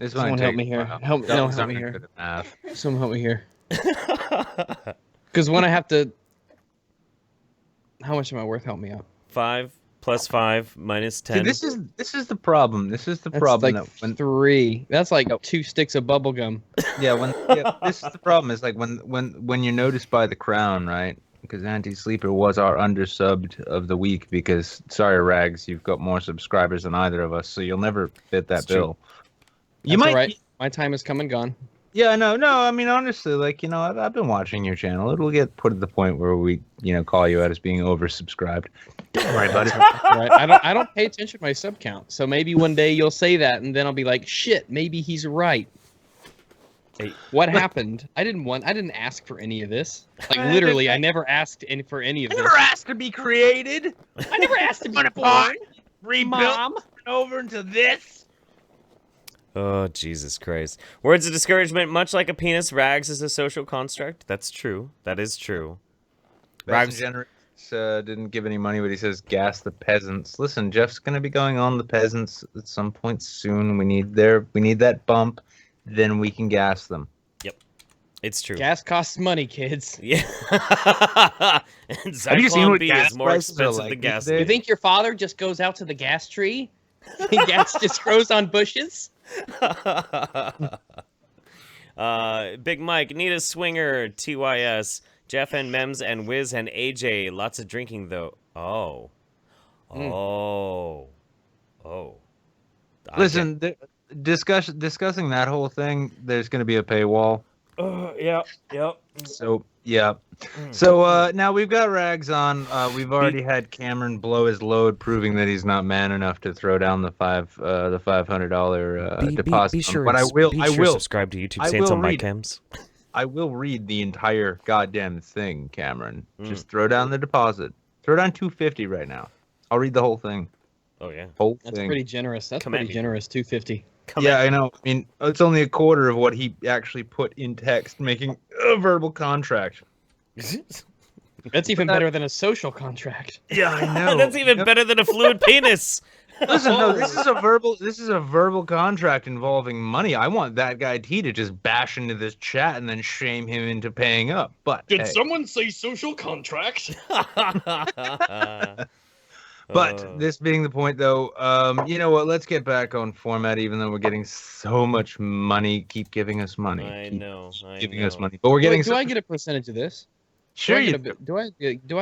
Someone help me here. Help me here. Someone help me here. Because when I have to... How much am I worth? Help me out. 5 plus 5 minus 10. See, this is the problem. This is the problem. That's like 3. That's like 2 sticks of bubble gum. Yeah, this is the problem. Is like when you're noticed by the crown, right? Because Anti-Sleeper was our undersubbed of the week. Because sorry, Rags, you've got more subscribers than either of us, so you'll never fit that bill. You might. Right. My time has come and gone. Yeah, no. I mean, honestly, like, you know, I've been watching your channel. It'll get put at the point where we, you know, call you out as being oversubscribed. All right, buddy. Right. I don't pay attention to my sub count. So maybe one day you'll say that, and then I'll be like, shit, maybe he's right. Hey. What happened? I didn't ask for any of this. Like, literally, I never asked for any of this. I never asked to be created. I never asked to be born. Rebuilt over into this. Oh, Jesus Christ. Words of discouragement, much like a penis, Rags is a social construct. That's true. That is true. Rags didn't give any money, but he says gas the peasants. Listen, Jeff's going to be going on the peasants at some point soon. We need that bump, then we can gas them. Yep. It's true. Gas costs money, kids. Yeah. And have you seen what gas is more prices expensive are like than gas. You think your father just goes out to the gas tree? Gas just grows on bushes? Big Mike, need a swinger, TYS, Jeff and Mems and Wiz and AJ. Lots of drinking though. Oh. Listen, discussing that whole thing, there's going to be a paywall. Yep. So yeah. So now we've got Rags on. We've already had Cameron blow his load, proving that he's not man enough to throw down the $500 deposit. Be sure, but I will subscribe to YouTube I Saints will on my read- cams. I will read the entire goddamn thing, Cameron. Just throw down the deposit. Throw down $250 right now. I'll read the whole thing. Oh yeah. Whole That's thing. pretty generous. That's pretty generous. $250. Yeah, I know. I mean, it's only a quarter of what he actually put in text, making a verbal contract. That's even better than a social contract. Yeah, I know. That's even better than a fluid penis. Listen, no, this is a verbal contract involving money. I want that guy T to just bash into this chat and then shame him into paying up. But Did hey. someone say social contract? But this being the point, though, you know what? Let's get back on format. Even though we're getting so much money, keep giving us money. I Keep know. giving us money. But we're getting. Do I get a percentage of this? Sure, you do I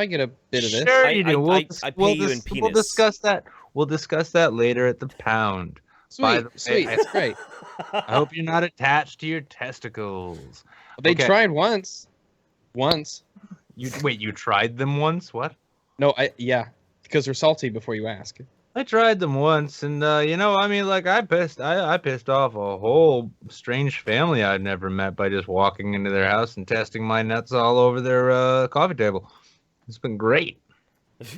get a bit of this? Sure, you do. I pay you in penis. We'll discuss that. We'll discuss that later at the pound. Sweet, sweet. That's great. I hope you're not attached to your testicles. They tried once. You tried them once? What? No, yeah, because they're salty before you ask. I tried them once, and you know, I mean, like I pissed off a whole strange family I'd never met by just walking into their house and testing my nuts all over their coffee table. It's been great.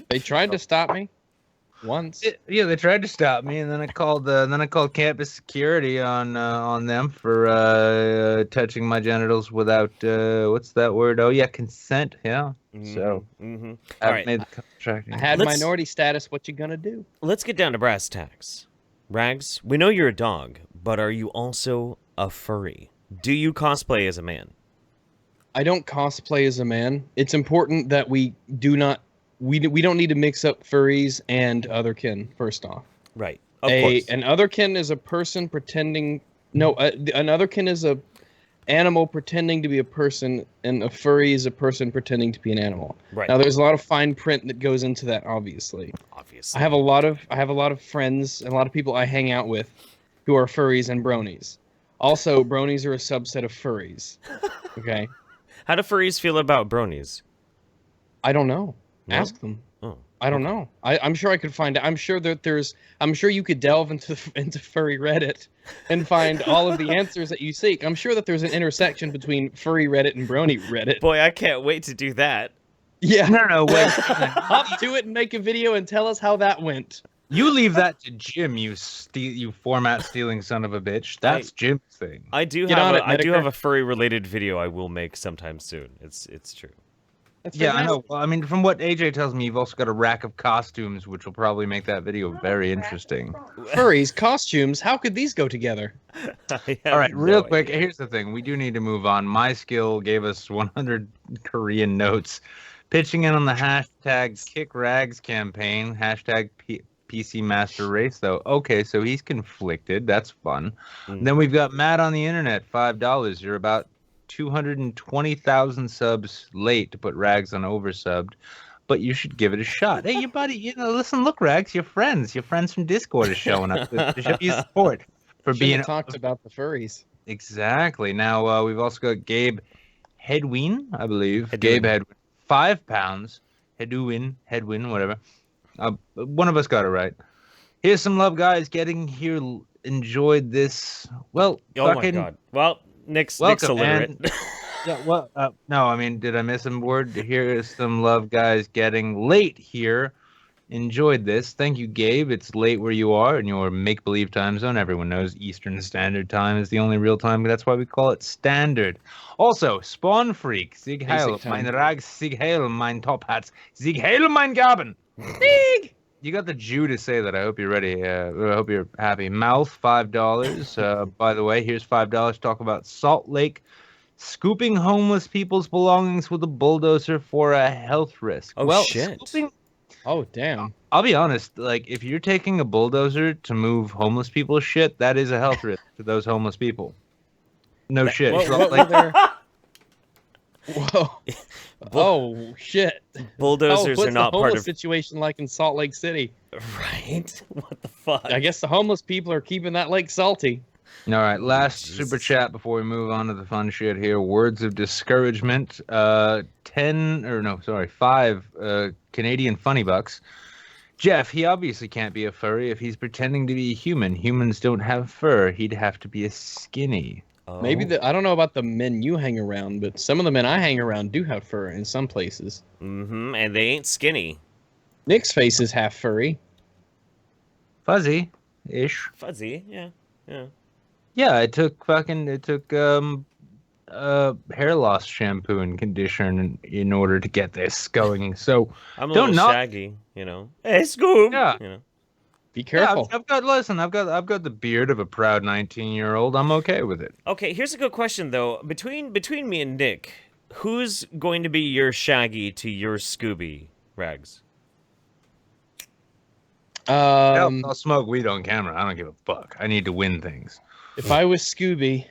They tried to stop me once. Yeah, they tried to stop me, and then I called campus security on them for touching my genitals without what's that word? Oh yeah, consent. Yeah. So All right. made the contract. I had minority status. What you gonna do? Let's get down to brass tacks. Rags, we know you're a dog, but are you also a furry? Do you cosplay as a man? I don't cosplay as a man. It's important that we do not. We don't need to mix up furries and otherkin. First off, right? Of course. An otherkin is a person pretending. No, an otherkin is a animal pretending to be a person, and a furry is a person pretending to be an animal. Right. Now, there's a lot of fine print that goes into that. Obviously. I have a lot of friends and a lot of people I hang out with who are furries and bronies. Also, bronies are a subset of furries. Okay. How do furries feel about bronies? I don't know. No? Ask them. Oh. I don't know. I'm sure I could find out. I'm sure you could delve into furry Reddit and find all of the answers that you seek. I'm sure that there's an intersection between furry Reddit and brony Reddit. Boy, I can't wait to do that. Yeah. No, wait. Hop to it and make a video and tell us how that went. You leave that to Jim, you format stealing son of a bitch. That's Jim's thing. I do have a furry related video I will make sometime soon. It's true. Yeah, I know. Well, I mean, from what AJ tells me, you've also got a rack of costumes, which will probably make that video very interesting. Furries, costumes, how could these go together? All right, real quick, here's the thing. We do need to move on. My Skill gave us 100 Korean notes. Pitching in on the hashtag #KickRags campaign, hashtag PC Master Race, though. Okay, so he's conflicted. That's fun. Then we've got Matt on the internet, $5. You're about 220,000 subs late to put Rags on oversubbed, but you should give it a shot. Hey, your buddy, listen, look, Rags, your friends from Discord is showing up to show you support for being talked about the furries. Exactly. Now we've also got Gabe Hedwin, I believe. Gabe Hedwin, £5. Hedwin, whatever. One of us got it right. Here's some love, guys. Getting here, enjoyed this. Well, my God. Well. Nick's illiterate. Yeah, well, no, I mean, did I miss a word? Here is some love, guys. Getting late here. Enjoyed this. Thank you, Gabe. It's late where you are in your make-believe time zone. Everyone knows Eastern Standard Time is the only real time. That's why we call it standard. Also, Spawn Freak. Sig Heil. Mein Rags. Sig Heil. Mein Top Hats. Sig Heil. Mein Gaben. Sig! You got the Jew to say that. I hope you're ready. I hope you're happy. Mouth, $5. By the way, here's $5 to talk about Salt Lake scooping homeless people's belongings with a bulldozer for a health risk. Oh, shit. Oh, damn. I'll be honest. Like, if you're taking a bulldozer to move homeless people's shit, that is a health risk to those homeless people. No shit. Whoa. Oh, shit. Bulldozers are not part of... situation like in Salt Lake City? Right? What the fuck? I guess the homeless people are keeping that lake salty. All right, last Jesus. super chat before we move on to the fun shit here. Words of discouragement. 5 Canadian funny bucks. Jeff, he obviously can't be a furry if he's pretending to be a human. Humans don't have fur. He'd have to be a skinny. Oh. Maybe I don't know about the men you hang around, but some of the men I hang around do have fur in some places. Mm-hmm, and they ain't skinny. Nick's face is half furry. Fuzzy-ish. Fuzzy, yeah. Yeah, it took hair loss shampoo and conditioner in order to get this going. So I'm a little shaggy, you know. Hey, Scoob! Yeah. You know. Be careful. Yeah, I've got the beard of a proud 19-year-old. I'm okay with it. Okay, here's a good question, though. Between me and Nick, who's going to be your Shaggy to your Scooby, Rags? I'll smoke weed on camera. I don't give a fuck. I need to win things. If I was Scooby,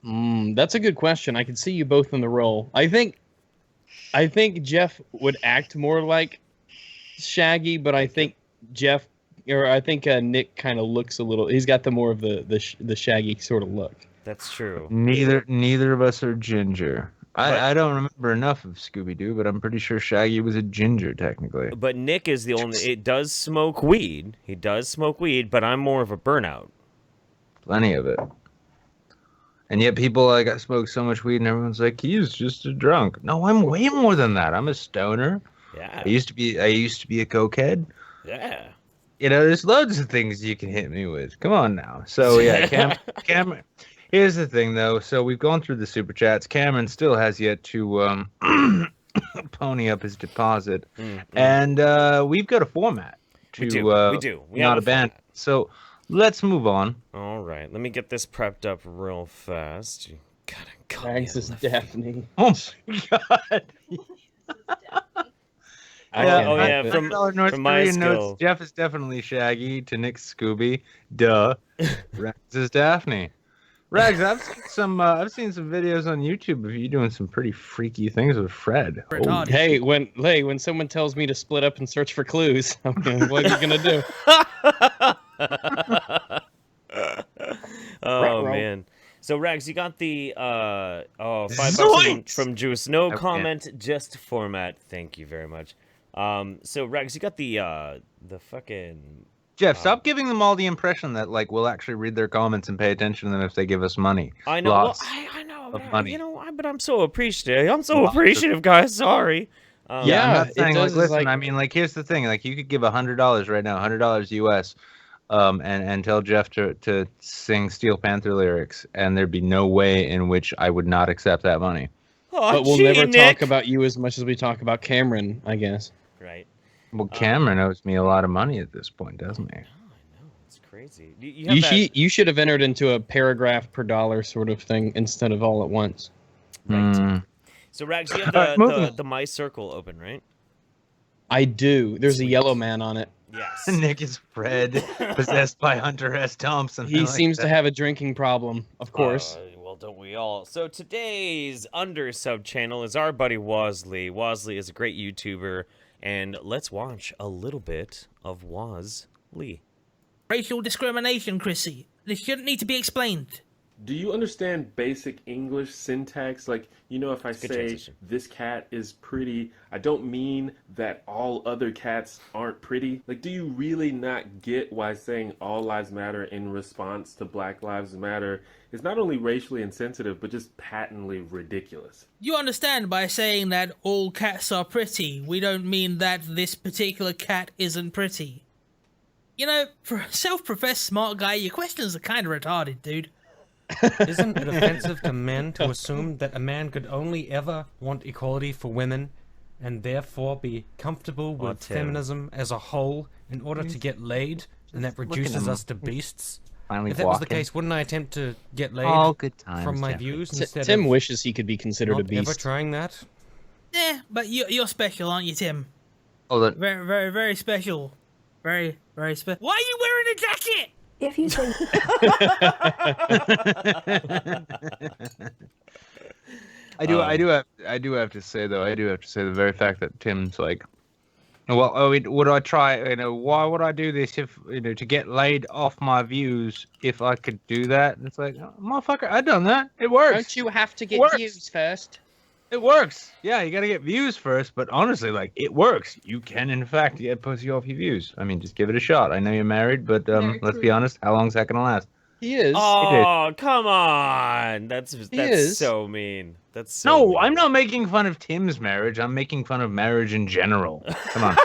that's a good question. I could see you both in the role. I think Jeff would act more like Shaggy, but I think Nick kind of looks a little. He's got the more of the Shaggy sort of look. That's true. Neither of us are ginger. I don't remember enough of Scooby-Doo, but I'm pretty sure Shaggy was a ginger, technically. But Nick is the only... It does smoke weed. He does smoke weed, but I'm more of a burnout. Plenty of it. And yet people like, I smoke so much weed, and everyone's like, he's just a drunk. No, I'm way more than that. I'm a stoner. Yeah. I used to be a cokehead. Yeah. You know, there's loads of things you can hit me with. Come on now. So yeah, Cameron. Here's the thing, though. So we've gone through the super chats. Cameron still has yet to pony up his deposit, and we've got a format to we do. We not have a abandon. format. So let's move on. All right, let me get this prepped up real fast. You gotta call me Rags is Daphne. Oh my god. From my Korean skill. notes, Jeff is definitely Shaggy to Nick Scooby. Duh. Rags is Daphne. Rags, I've seen some videos on YouTube of you doing some pretty freaky things with Fred. Oh. Hey, when someone tells me to split up and search for clues, what are you gonna do? Oh man. So Rags, you got the $5 from Juice. No comment, just format. Thank you very much. So Rags, you got the fucking Jeff, stop giving them all the impression that like we'll actually read their comments and pay attention to them if they give us money. I know. Lots I know. of money. You know, but I'm so appreciative. I'm so appreciative, guys. Sorry. Yeah, I'm not saying like listen. I mean, like here's the thing. Like you could give $100 right now, $100 US, and tell Jeff to sing Steel Panther lyrics, and there'd be no way in which I would not accept that money. Oh, but we'll never talk about you as much as we talk about Cameron, I guess. Right. Well, Cameron owes me a lot of money at this point, doesn't he? I know. It's crazy. You should have entered into a paragraph per dollar sort of thing instead of all at once. Right. So, Rags, you have the My Circle open, right? I do. There's a yellow man on it. Yes. Nick is Fred, possessed by Hunter S. Thompson. He seems to have a drinking problem, of course. Well, don't we all? So today's under-sub channel is our buddy Woz Lee. Woz Lee is a great YouTuber, and let's watch a little bit of Woz Lee. Racial discrimination, Chrissy. This shouldn't need to be explained. Do you understand basic English syntax? Like, you know, if I say this cat is pretty, I don't mean that all other cats aren't pretty. Like, do you really not get why saying all lives matter in response to Black Lives Matter is not only racially insensitive, but just patently ridiculous? You understand by saying that all cats are pretty, we don't mean that this particular cat isn't pretty. You know, for a self-professed smart guy, your questions are kind of retarded, dude. Isn't it offensive to men to assume that a man could only ever want equality for women and therefore be comfortable with feminism as a whole in order to get laid, and that reduces us to beasts? If that was the case, wouldn't I attempt to get laid from my views instead Tim of wishes he could be considered a beast. ever trying that? Yeah, but you're special, aren't you, Tim? Oh, that... Very, very, very special. Very, very special. Why are you wearing a jacket? If you say I do have to say though, the very fact that Tim's like Well, would I try? Why would I do this if to get laid off my views? If I could do that, and it's like, oh, motherfucker, I done that. It works. Don't you have to get views first? It works. Yeah, you gotta get views first. But honestly, like, it works. You can, in fact, get pussy off your views. I mean, just give it a shot. I know you're married, but let's be honest. How long's that gonna last? He is. Oh, come on. That's so mean. That's so mean. I'm not making fun of Tim's marriage. I'm making fun of marriage in general. Come on.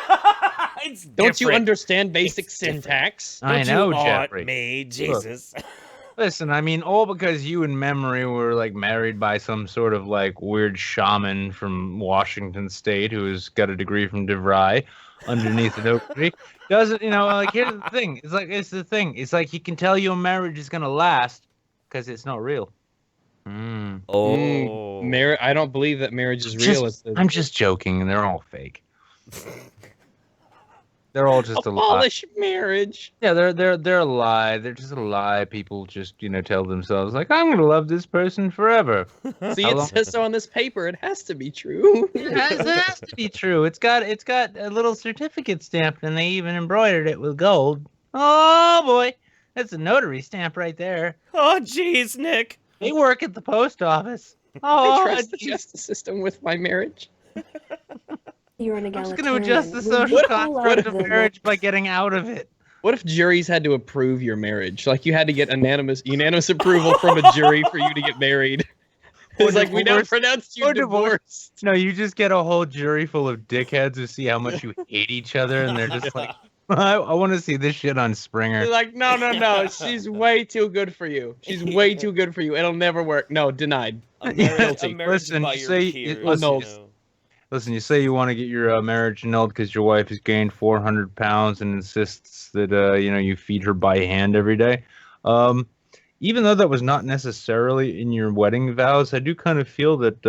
Don't you understand basic syntax? I know, Jeffrey. Me, Jesus. Look, listen, I mean, all because you and Memory were like married by some sort of like weird shaman from Washington State who's got a degree from DeVry underneath an oak tree. Doesn't, like, here's the thing. It's the thing. It's like you can tell your marriage is gonna last because it's not real. Oh, I don't believe that marriage is real. I'm just joking, and they're all fake. They're all just a lie. Abolish marriage. Yeah, they're a lie. They're just a lie. People just tell themselves like, I'm gonna love this person forever. See, it says so on this paper. It has to be true. It has to be true. It's got a little certificate stamped, and they even embroidered it with gold. Oh boy, that's a notary stamp right there. Oh jeez, Nick. They work at the post office. I trust the justice system with my marriage. You're an I'm just egalitarian. going to adjust the social construct of marriage by getting out of it. What if juries had to approve your marriage? Like you had to get unanimous approval from a jury for you to get married. It's like, we now pronounce you divorced. No, you just get a whole jury full of dickheads who see how much you hate each other, and they're just like, I want to see this shit on Springer. They're like, no, she's way too good for you. She's way too good for you. It'll never work. No, denied. Guilty. Listen, Listen, you say you want to get your marriage annulled because your wife has gained 400 pounds and insists that you feed her by hand every day. Even though that was not necessarily in your wedding vows, I do kind of feel that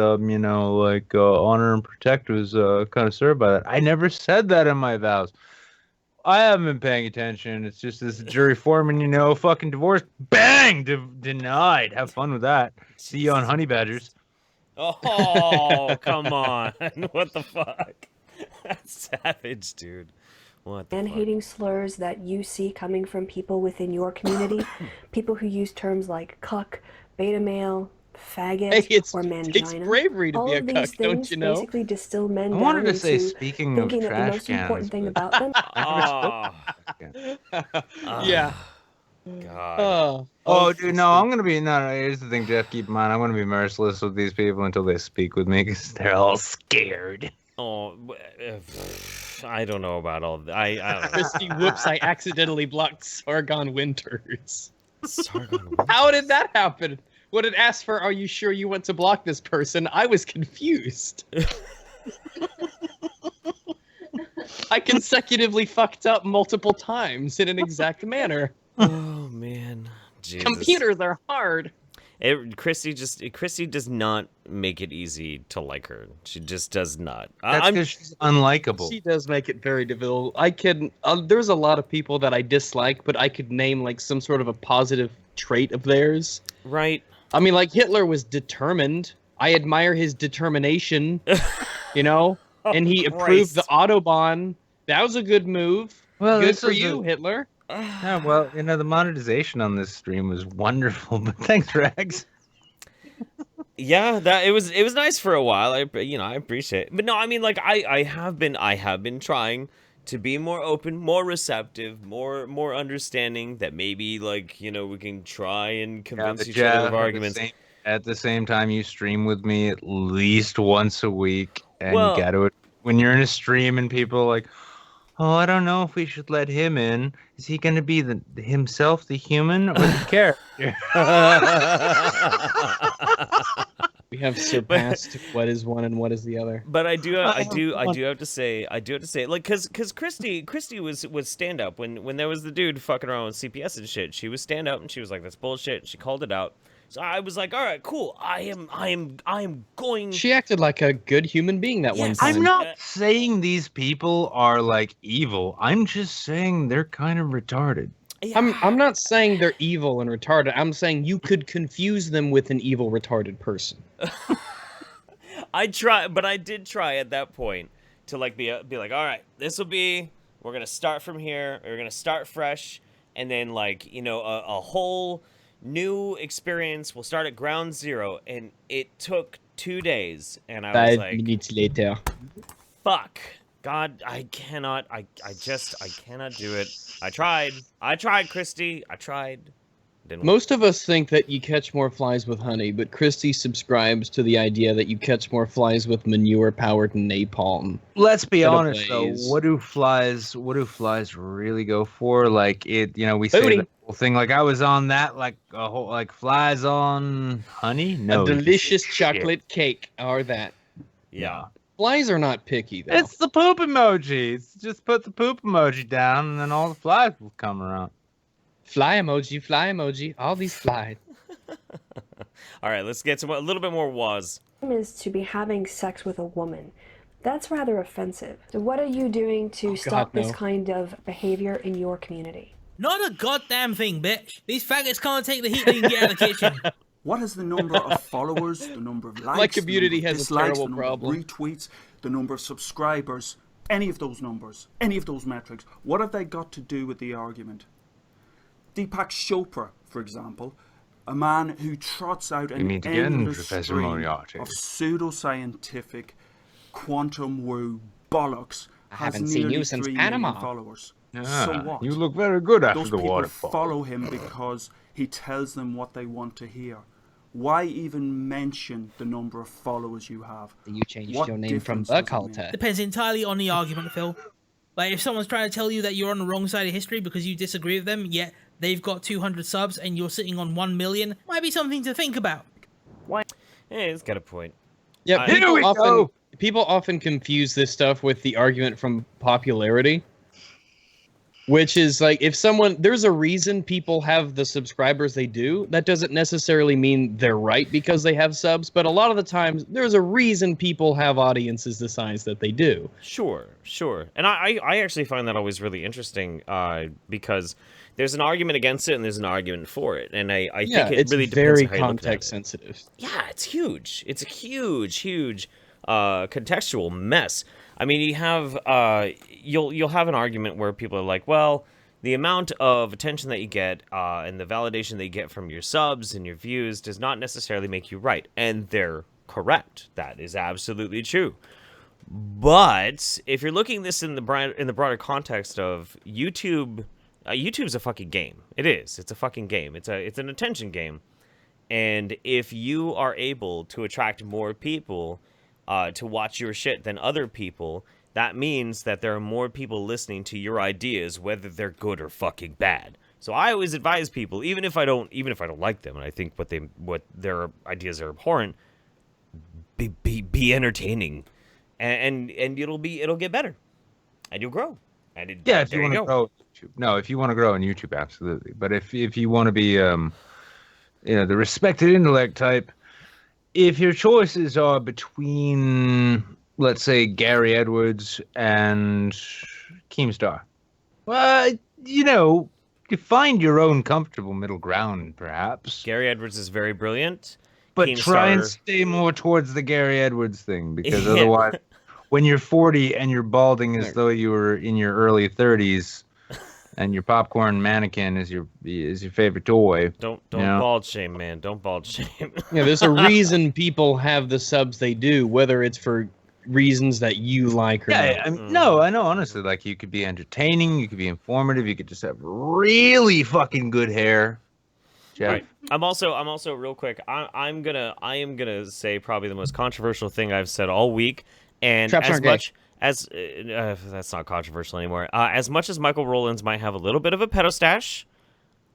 honor and protect was kind of served by that. I never said that in my vows. I haven't been paying attention. It's just this jury foreman, fucking divorce, bang, denied. Have fun with that. See you on Honey Badgers. Oh, come on. What the fuck? That's savage, dude. What the fuck? Man-hating slurs that you see coming from people within your community, people who use terms like cuck, beta male, faggot, or mangina. It's bravery to be a cuck, don't you know? Basically distill men down wanted to into say, speaking of thinking that the trash most important cans, thing but- about them. Yeah. God. Oh, dude, no, I'm going to be... No, here's the thing, Jeff, keep in mind, I'm going to be merciless with these people until they speak with me, because they're all scared. Oh, I don't know about all that. I don't know. Christy, whoops, I accidentally blocked Sargon Winters. Sargon Winters? How did that happen? When it asked for, are you sure you want to block this person, I was confused. I consecutively fucked up multiple times in an exact manner. Oh man, Jesus. Computers are hard. Christy does not make it easy to like her. She just does not. That's because she's unlikable. She does make it very difficult. There's a lot of people that I dislike, but I could name like some sort of a positive trait of theirs. Right. I mean, like Hitler was determined. I admire his determination, and he approved the Autobahn. That was a good move. Well, good for you, Hitler. Yeah, well, the monetization on this stream was wonderful, but thanks, Rags. Yeah, it was nice for a while. I appreciate it. But no, I mean, like I have been trying to be more open, more receptive, more understanding, that maybe like, we can try and convince each other of arguments. At the same time, you stream with me at least once a week, and you got to, when you're in a stream and people are like, oh, I don't know if we should let him in. Is he going to be himself, the human, or the character? We have surpassed what is one and what is the other. But I do have to say, like, because Christy was stand up when there was the dude fucking around with CPS and shit. She was stand up and she was like, that's bullshit. She called it out. So I was like, all right, cool. I am going. She acted like a good human being that one time. I'm not saying these people are like evil. I'm just saying they're kind of retarded. Yeah. I'm not saying they're evil and retarded. I'm saying you could confuse them with an evil, retarded person. I did try at that point to like be like, all right, we're gonna start from here. We're gonna start fresh, and then like a whole new experience. We'll start at ground zero, and it took 2 days, and I was like, 5 minutes later. Fuck. God, I cannot do it. I tried, Christy. I tried. Most of us think that you catch more flies with honey, but Christy subscribes to the idea that you catch more flies with manure-powered napalm. Let's be honest, though. What do flies really go for? Like we say the whole thing. Like I was on that, like a whole, like flies on honey. No, a delicious chocolate cake or that. Yeah. Flies are not picky, though. It's the poop emoji. It's just put the poop emoji down, and then all the flies will come around. Fly emoji, all these flies. All right, let's get to a little bit more Woz. Is to be having sex with a woman. That's rather offensive. So what are you doing to stop this kind of behavior in your community? Not a goddamn thing, bitch. These faggots can't take the heat they can get out of the kitchen. What is the number of followers, the number of likes, my community the number of has a dislikes, terrible the number problem. of retweets, the number of subscribers, any of those numbers, any of those metrics? What have they got to do with the argument? Deepak Chopra, for example, a man who trots out an endless stream of pseudoscientific quantum woo bollocks, has nearly 3 million followers. So what? You look very good after Those the people waterfall. follow him because he tells them what they want to hear. Why even mention the number of followers you have? You changed your name from the culter. Depends entirely on the argument, Phil. Like, if someone's trying to tell you that you're on the wrong side of history because you disagree with them, yet they've got 200 subs and you're sitting on 1 million, might be something to think about. Why? Hey, it's got a point. Yeah, people often confuse this stuff with the argument from popularity. Which is like, if there's a reason people have the subscribers they do, that doesn't necessarily mean they're right because they have subs, but a lot of the times there's a reason people have audiences the size that they do. Sure. And I actually find that always really interesting because there's an argument against it and there's an argument for it. And I think it really depends on how you look at it. It's very context sensitive. Yeah, it's huge. It's a huge contextual mess. I mean, you have you'll have an argument where people are like, well, the amount of attention that you get and the validation that you get from your subs and your views does not necessarily make you right, and they're correct. That is absolutely true. But if you're looking this in the broader context of YouTube, YouTube's a fucking game. It is. It's a fucking game. It's an attention game, and if you are able to attract more people to watch your shit than other people, that means that there are more people listening to your ideas, whether they're good or fucking bad. So I always advise people, even if I don't like them, and I think what their ideas are abhorrent, be entertaining, and it'll get better, and you'll grow. And if you want to grow, YouTube. If you want to grow on YouTube, absolutely. But if you want to be, the respected intellect type. If your choices are between, let's say, Gary Edwards and Keemstar, well, you find your own comfortable middle ground, perhaps. Gary Edwards is very brilliant. But try and stay more towards the Gary Edwards thing, because otherwise, when you're 40 and you're balding as though you were in your early 30s, and your popcorn mannequin is your favorite toy. Don't bald shame, man. Don't bald shame. Yeah, there's a reason people have the subs they do, whether it's for reasons that you like or not. I know, honestly, like, you could be entertaining, you could be informative, you could just have really fucking good hair. Jeff. Right. I'm also real quick. I am gonna say probably the most controversial thing I've said all week, and as that's not controversial anymore. As much as Michael Rowlands might have a little bit of a pedo stash,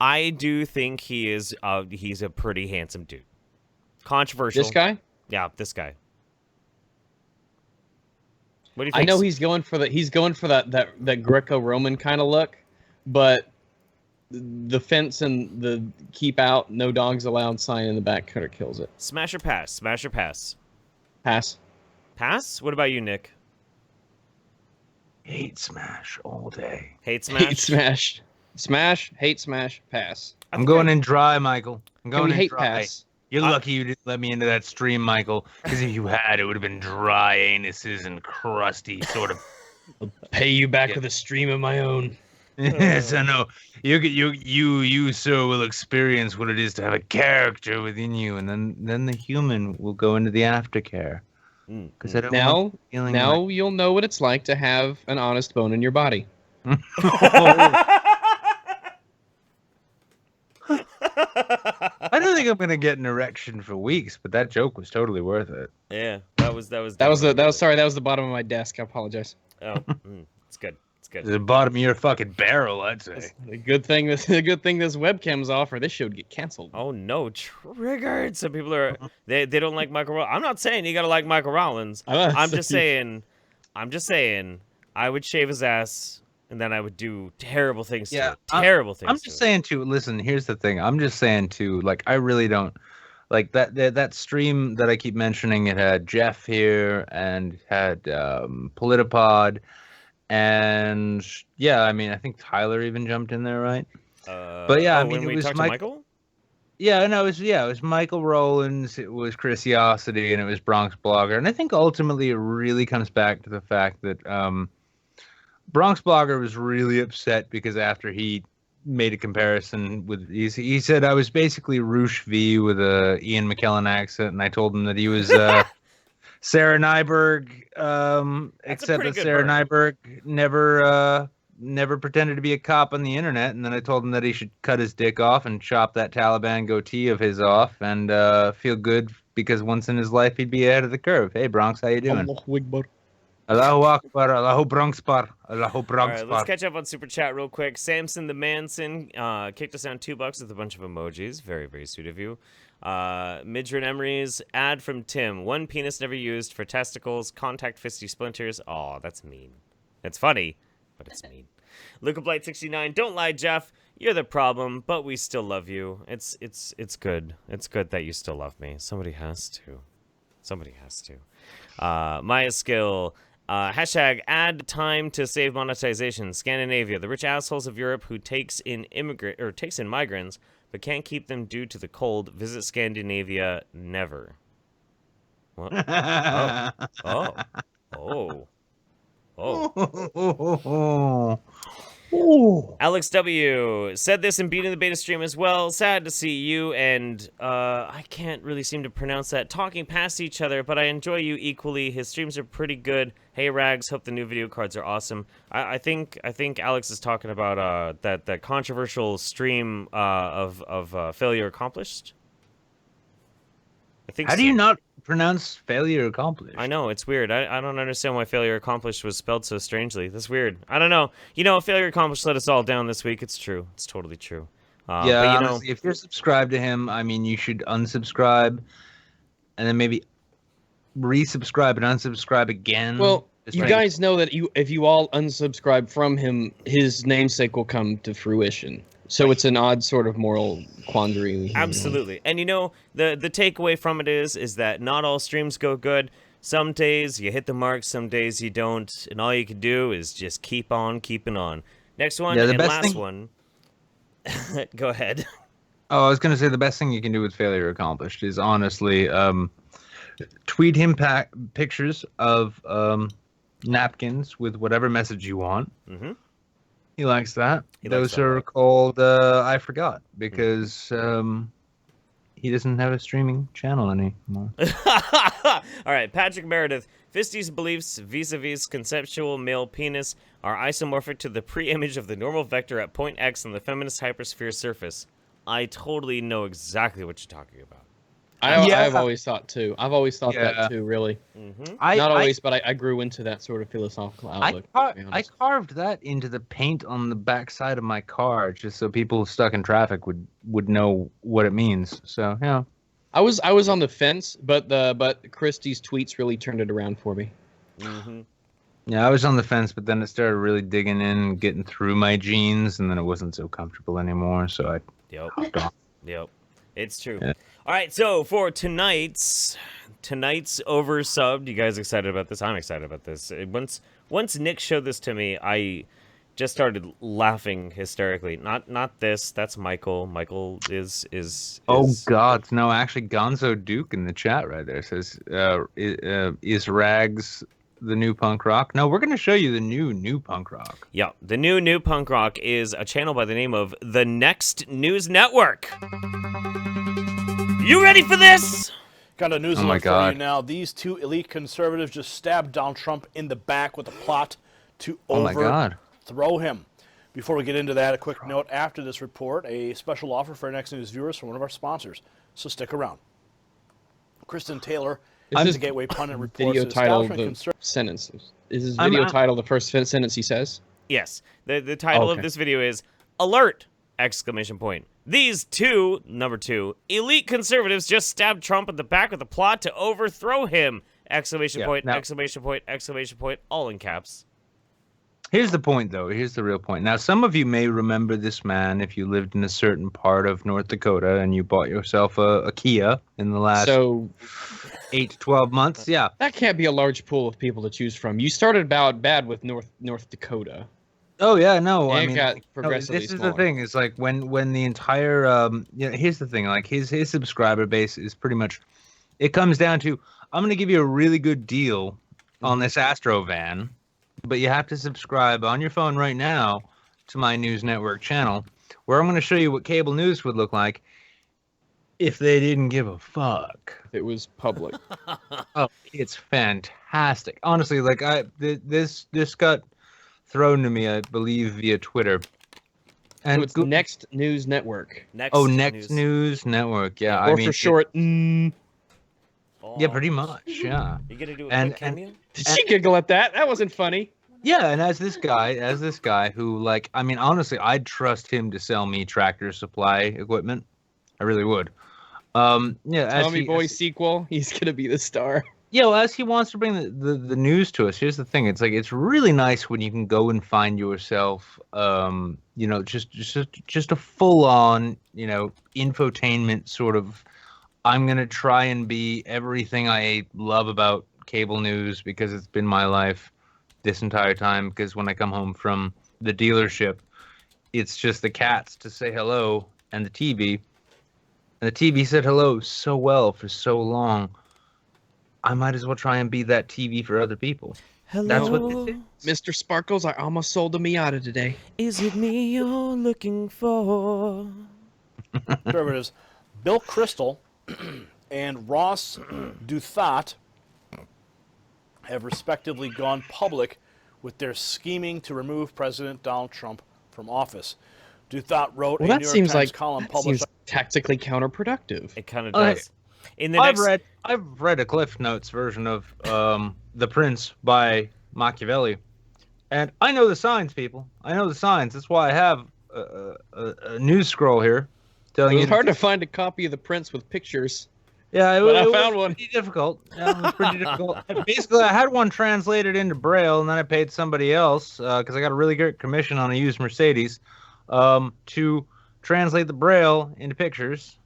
I do think he's a pretty handsome dude. Controversial. This guy? Yeah, this guy. What do you think? I know he's going for that Greco-Roman kind of look, but the fence and the keep out, no dogs allowed sign in the back kind of kills it. Smash or pass? Smash or pass? Pass. Pass? What about you, Nick? Hate smash all day. Hate smash? Hate smash. Smash, hate smash, pass. I'm going in dry, Michael. I'm going in hate dry. pass? You're lucky you didn't let me into that stream, Michael. Because if you had, it would have been dry anuses and crusty sort of. I'll pay you back with a stream of my own. Yes, I know. You, sir, will experience what it is to have a character within you, and then the human will go into the aftercare. Because I don't want feeling now you'll know what it's like to have an honest bone in your body. I don't think I'm gonna get an erection for weeks, but that joke was totally worth it. Yeah, that was the bottom of my desk. I apologize. Oh, it's good. It's good. The bottom of your fucking barrel, I'd say. The good thing this webcam's off, or this show would get canceled. Oh no, triggered. Some people are they don't like Michael Rollins. I'm not saying you gotta like Michael Rollins. I'm just saying I would shave his ass. And then I would do terrible things to it. Terrible things. I'm just saying too. Listen, here's the thing. I'm just saying too. Like, I really don't like that stream that I keep mentioning. It had Jeff here and had Politipod, and yeah, I mean, I think Tyler even jumped in there, right? But yeah, I mean, it was Michael. Yeah, no, it was Michael Rollins, it was Chris Yosity, and it was Bronx Blogger, and I think ultimately it really comes back to the fact that Bronx Blogger was really upset because after he made a comparison with, he said I was basically Roosh V with a Ian McKellen accent, and I told him that he was Sarah Nyberg, except that Sarah Nyberg never pretended to be a cop on the internet, and then I told him that he should cut his dick off and chop that Taliban goatee of his off and feel good because once in his life he'd be ahead of the curve. Hey Bronx, how you doing? Allahu Akbar, Allahu Bronx Bar, Allahu Bronx Bar. All right, let's catch up on Super Chat real quick. Samson the Manson kicked us down $2 with a bunch of emojis. Very, very sweet of you. Midran Emery's ad from Tim. One penis never used for testicles. Contact fisty splinters. Oh, that's mean. It's funny, but it's mean. Luca Blight 69. Don't lie, Jeff. You're the problem, but we still love you. It's good. It's good that you still love me. Somebody has to. Somebody has to. Maya Skill. Hashtag add time to save monetization. Scandinavia, the rich assholes of Europe who takes in migrants but can't keep them due to the cold. Visit Scandinavia never. What? Alex W. said this in Beating the Beta stream as well. Sad to see you and I can't really seem to pronounce that talking past each other, but I enjoy you equally. His streams are pretty good. Hey Rags, hope the new video cards are awesome. I think Alex is talking about that controversial stream of Failure Accomplished. I think. How do you not pronounce Failure Accomplished? I know, it's weird. I don't understand why Failure Accomplished was spelled so strangely. That's weird. I don't know. You know, Failure Accomplished let us all down this week. It's true. It's totally true. Yeah, but, honestly, if you're subscribed to him, I mean, you should unsubscribe and then maybe resubscribe and unsubscribe again. Well, you guys know that if you all unsubscribe from him, his namesake will come to fruition. So it's an odd sort of moral quandary. Absolutely. And you know, the takeaway from it is that not all streams go good. Some days you hit the mark, some days you don't. And all you can do is just keep on keeping on. Next one and last one. Go ahead. Oh, I was going to say the best thing you can do with Failure Accomplished is honestly tweet him pictures of napkins with whatever message you want. Mm-hmm. He likes that. Those are called I Forgot because he doesn't have a streaming channel anymore. All right, Patrick Meredith. Fisty's beliefs vis-a-vis conceptual male penis are isomorphic to the pre-image of the normal vector at point X on the feminist hypersphere surface. I totally know exactly what you're talking about. I've always thought too. I've always thought that too, really. Mm-hmm. Not always, but I grew into that sort of philosophical outlook. I carved that into the paint on the backside of my car just so people stuck in traffic would know what it means. So, yeah. I was on the fence, but Christie's tweets really turned it around for me. Mm-hmm. Yeah, I was on the fence, but then it started really digging in and getting through my jeans, and then it wasn't so comfortable anymore, so I hopped off. Yep. It's true. Yeah. All right, so for tonight's oversubbed, you guys excited about this? I'm excited about this. Once Nick showed this to me, I just started laughing hysterically. Not this. That's Michael. Michael is. Oh God, no! Actually, Gonzo Duke in the chat right there says, "Is Rags the new punk rock?" No, we're gonna show you the new punk rock. Yeah, the new punk rock is a channel by the name of The Next News Network. You ready for this? Got a news alert for you now. These two elite conservatives just stabbed Donald Trump in the back with a plot to overthrow him. Before we get into that, a quick note after this report, a special offer for our Next News viewers from one of our sponsors. So stick around. Kristen Taylor, the Gateway Pundit, reports video that title establishment the sentence. Is his video title the first sentence he says? Yes. The title of this video is Alert! ! These number two, elite conservatives just stabbed Trump in the back with a plot to overthrow him! ! All in caps. Here's the point, though. Here's the real point. Now, some of you may remember this man if you lived in a certain part of North Dakota and you bought yourself a Kia in the last 8 to 12 months. Yeah. That can't be a large pool of people to choose from. You started bad with North Dakota. Oh yeah, no. I mean, got progressively this is smaller. the thing. It's like when the entire here's the thing. Like his subscriber base is pretty much. It comes down to I'm going to give you a really good deal on this Astro van, but you have to subscribe on your phone right now to my news network channel, where I'm going to show you what cable news would look like if they didn't give a fuck. If it was public. Oh, it's fantastic. Honestly, like this got thrown to me, I believe, via Twitter. And so it's Next News Network. Next News Network. Yeah, or for short. Yeah, pretty much. Yeah. You gonna do a quick cameo? Did she giggle at that? That wasn't funny. Yeah, and as this guy who, like, I mean, honestly, I'd trust him to sell me Tractor Supply equipment. I really would. Yeah. Tommy Boy sequel. He's gonna be the star. Yeah, well, as he wants to bring the news to us, here's the thing. It's like it's really nice when you can go and find yourself, just a full-on, infotainment sort of. I'm gonna try and be everything I love about cable news because it's been my life this entire time. Because when I come home from the dealership, it's just the cats to say hello and the TV. And the TV said hello so well for so long. I might as well try and be that TV for other people. Hello. That's what this is. Mr. Sparkles, I almost sold a Miata today. Is it me you're looking for? Conservatives Bill Kristol and Ross Douthat have respectively gone public with their scheming to remove President Donald Trump from office. Douthat wrote a New York Times column published. Seems tactically counterproductive. It kind of does. I've read a Cliff Notes version of The Prince by Machiavelli, and I know the signs, people. I know the signs. That's why I have a news scroll here telling you. It was hard to find a copy of The Prince with pictures. Yeah, I found one. Pretty difficult. Yeah, it was pretty difficult. Basically, I had one translated into Braille, and then I paid somebody else because I got a really good commission on a used Mercedes to translate the Braille into pictures.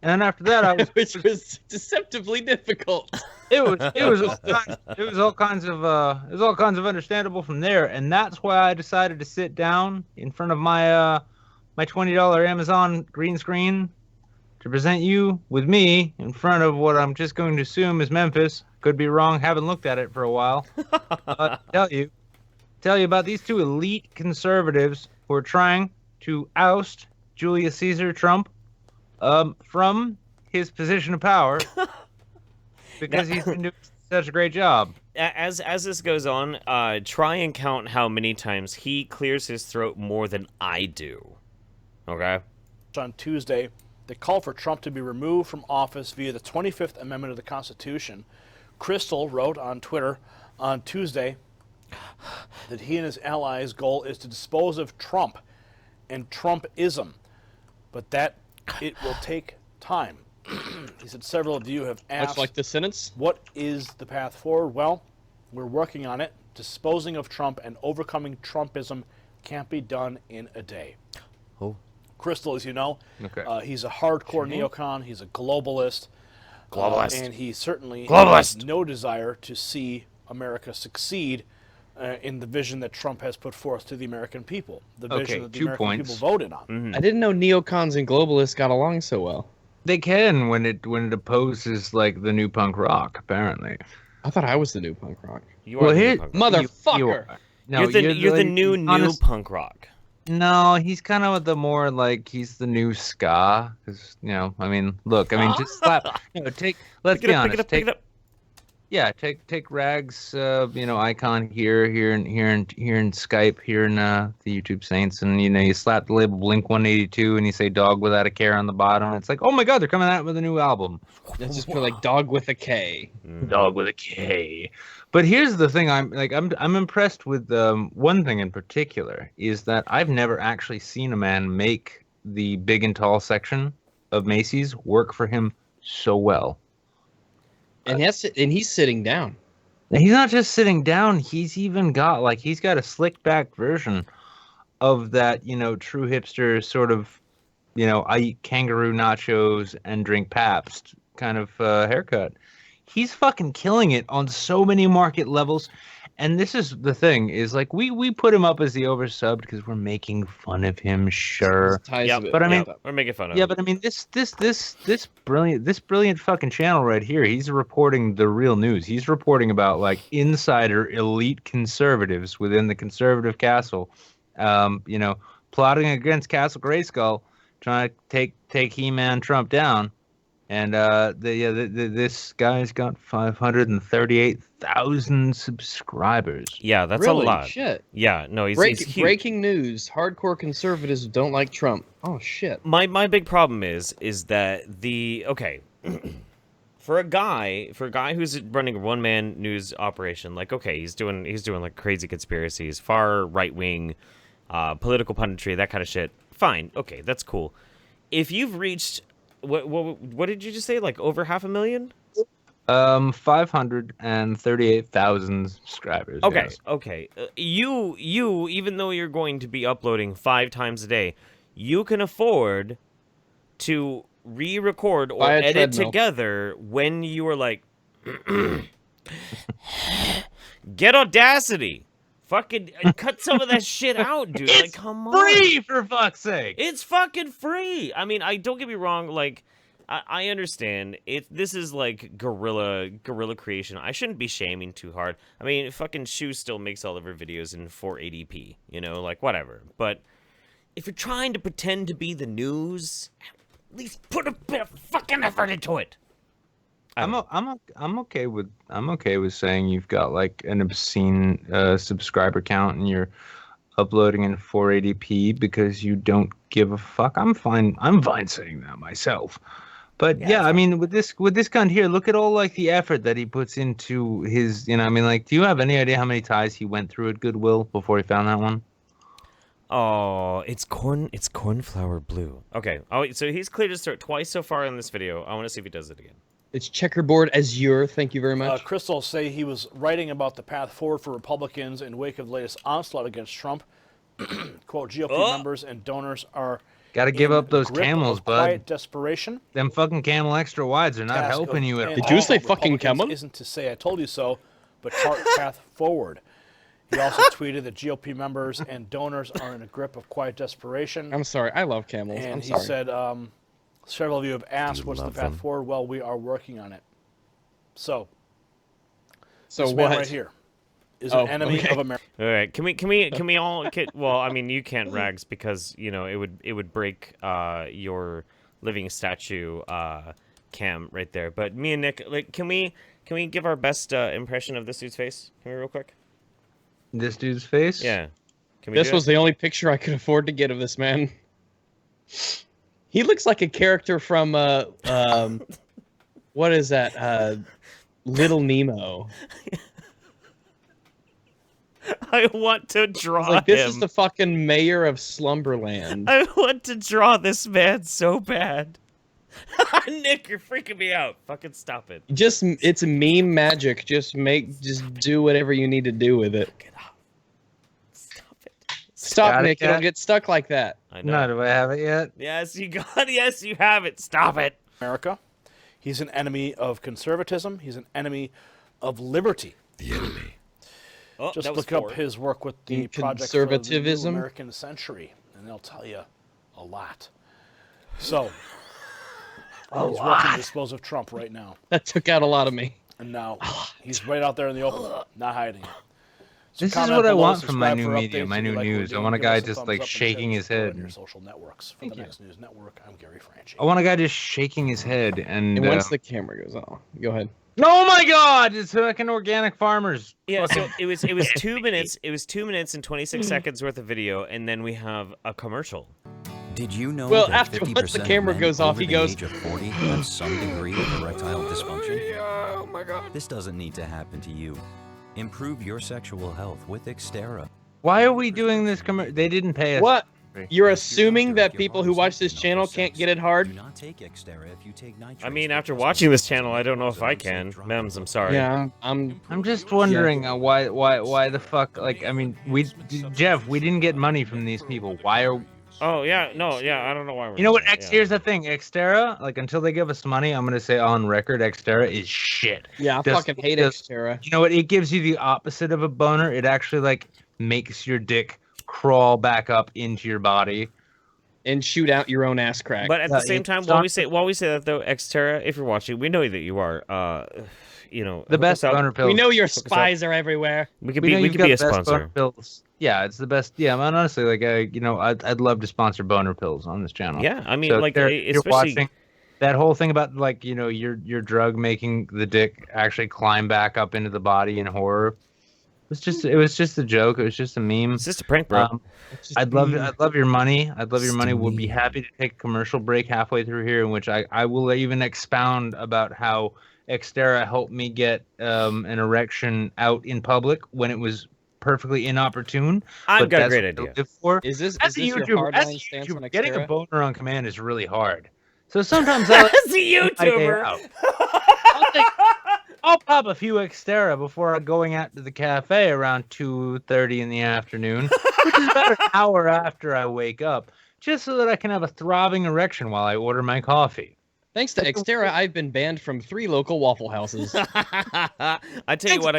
And then after that, which was deceptively difficult. It was all kinds of understandable from there, and that's why I decided to sit down in front of my my $20 Amazon green screen to present you with me in front of what I'm just going to assume is Memphis. Could be wrong. Haven't looked at it for a while. Tell you about these two elite conservatives who are trying to oust Julius Caesar Trump from his position of power because he's been doing such a great job. As this goes on, try and count how many times he clears his throat more than I do. Okay? On Tuesday, they called for Trump to be removed from office via the 25th Amendment of the Constitution. Kristol wrote on Twitter on Tuesday that he and his allies' goal is to dispose of Trump and Trumpism, but that it will take time. He said several of you have asked, much like the sentence, what is the path forward? Well, we're working on it. Disposing of Trump and overcoming Trumpism can't be done in a day. Oh. Kristol, as you know, he's a hardcore neocon. He's a globalist. And he certainly has no desire to see America succeed in the vision that Trump has put forth to the American people, the Okay, vision that the 2 American points. people voted on. I didn't know neocons and globalists got along so well. They can when it opposes like the new punk rock. Apparently, I thought I was the new punk rock. You are the new punk rock. Motherfucker. No, you're the new honest- punk rock. No, he's kind of the more like he's the new ska. Because I mean, look, I mean, just slap. Let's be honest. Pick it up. Yeah, take Rag's icon here in Skype, here in the YouTube Saints, and you slap the label Blink 182 and you say Dog Without a Care on the bottom. It's like, oh my God, they're coming out with a new album. That's just for like Dog with a K. Dog with a K. But here's the thing, I'm impressed with one thing in particular is that I've never actually seen a man make the big and tall section of Macy's work for him so well. And he's sitting down. He's not just sitting down. He's even got he's got a slick back version of that, true hipster sort of, I eat kangaroo nachos and drink Pabst kind of haircut. He's fucking killing it on so many market levels. And this is the thing is we put him up as the oversubbed because we're making fun of him, sure. But I mean, we're making fun of him. Yeah, but I mean this brilliant fucking channel right here, he's reporting the real news. He's reporting about insider elite conservatives within the conservative castle, plotting against Castle Grayskull, trying to take He-Man Trump down. And this guy's got 538,000 subscribers. Yeah, that's really? a lot. Shit. Yeah, no, he's huge. Breaking news: hardcore conservatives don't like Trump. Oh shit. My big problem is that for a guy who's running a one-man news operation, he's doing crazy conspiracies, far right-wing, political punditry, that kind of shit. Fine, okay, that's cool. If you've reached what did you just say? Over 500,000? 538,000 subscribers. Okay, yes. okay. You even though you're going to be uploading 5 times a day, you can afford to re-record or edit together when you are get Audacity. Fucking cut some of that shit out, dude. It's come free, on. for fuck's sake. It's fucking free. I mean, don't get me wrong. I understand this is guerrilla creation. I shouldn't be shaming too hard. I mean, fucking Shu still makes all of her videos in 480p. Whatever. But if you're trying to pretend to be the news, at least put a bit of fucking effort into it. I'm okay with saying you've got an obscene subscriber count and you're uploading in 480p because you don't give a fuck. I'm fine saying that myself. But yeah, I mean with this gun here, look at all the effort that he puts into his do you have any idea how many ties he went through at Goodwill before he found that one? Oh, it's cornflower blue. Okay. Oh, so he's cleared his throat twice so far in this video. I want to see if he does it again. It's checkerboard azure. Thank you very much. Crystal say he was writing about the path forward for Republicans in wake of the latest onslaught against Trump. Quote, GOP members and donors are Gotta give up those camels, bud. Quiet desperation. Them fucking Camel Extra Wides are not helping you at all. Did you say fucking camel? Isn't to say I told you so, but chart path forward. He also tweeted that GOP members and donors are in a grip of quiet desperation. I'm sorry, I love camels. And I'm he sorry. said, several of you have asked, what's the path forward? Well, we are working on it. So this what? man right here is an enemy of America. All right, can we all well, I mean, you can't, Rags, because it would break your living statue cam right there. But me and Nick, can we give our best impression of this dude's face? Can we real quick? This dude's face? Yeah. Can we This was the only picture I could afford to get of this man. He looks like a character from what is that? Little Nemo. I want to draw him. This is the fucking mayor of Slumberland. I want to draw this man so bad. Nick, you're freaking me out. Fucking stop it. It's meme magic. Just do whatever you need to do with it. Stop it. Stop, Nick. You don't get stuck like that. I know. No, do I have it yet? Yes, you got it. Yes, you have it. Stop it. America. He's an enemy of conservatism. He's an enemy of liberty. The enemy. Oh, Just that was look up 4. his work with the Project for the New Conservatism. American Century, and they'll tell you a lot. So, he's working to dispose of Trump right now. That took out a lot of me. And now he's right out there in the open, not hiding it. So This is comment what I below, want from my subscribe new for media, updates my if you new like what we're news. I doing. want a Give guy us just thumbs like up and shaking share his this video head. on your social networks. For the Next News Network, I'm Gary Franchi. I want a guy just shaking his head And once the camera goes on, go ahead. Oh my God! It's fucking organic farmers. Yeah, so it was 2 minutes. It was 2 minutes and 26 seconds worth of video, and then we have a commercial. Did you know Well, that after 50% once the of camera men goes off, over he the goes, age of 40 have some degree of erectile dysfunction? Oh my God. This doesn't need to happen to you. Improve your sexual health with Xterra. Why are we doing this? They didn't pay us. What? You're assuming that people who watch this channel can't get it hard? Do not take Xterra if you take nitrates. I mean, after watching this channel, I don't know if I can. Mems, I'm sorry. Yeah, I'm just wondering why the fuck, like, I mean, Jeff, we didn't get money from these people. Why are? Oh yeah, no, yeah, I don't know why we're. You know what? doing that, Here's the thing, Xterra. Like, until they give us money, I'm gonna say on record, Xterra is shit. Yeah, I fucking hate Xterra. You know what? It gives you the opposite of a boner. It actually like makes your dick crawl back up into your body and shoot out your own ass crack. But at the same time, while we say that though, Xterra, if you're watching, we know that you are. You know, the best boner pills. We know your spies are everywhere. We could be a sponsor. Pills. Yeah, it's the best. Yeah, man, honestly, like, you know, I'd love to sponsor boner pills on this channel. Yeah, I mean, so like, you're especially watching that whole thing about, like, you know, your drug making the dick actually climb back up into the body in horror. It was just a joke. It was just a meme. It's just a prank, bro. I'd love your money. I'd love your money. Would be happy to take a commercial break halfway through here, in which I will even expound about how Xterra helped me get an erection out in public when it was perfectly inopportune. I've got a great idea. Is this As a your YouTuber, hardline stance on getting a Xterra? boner on command is really hard. So sometimes I As a YouTuber, I'll pop a few Xterra before going out to the cafe around 2:30 in the afternoon, which is about an hour after I wake up, just so that I can have a throbbing erection while I order my coffee. Thanks to Xterra, I've been banned from 3 local Waffle Houses. I tell you what,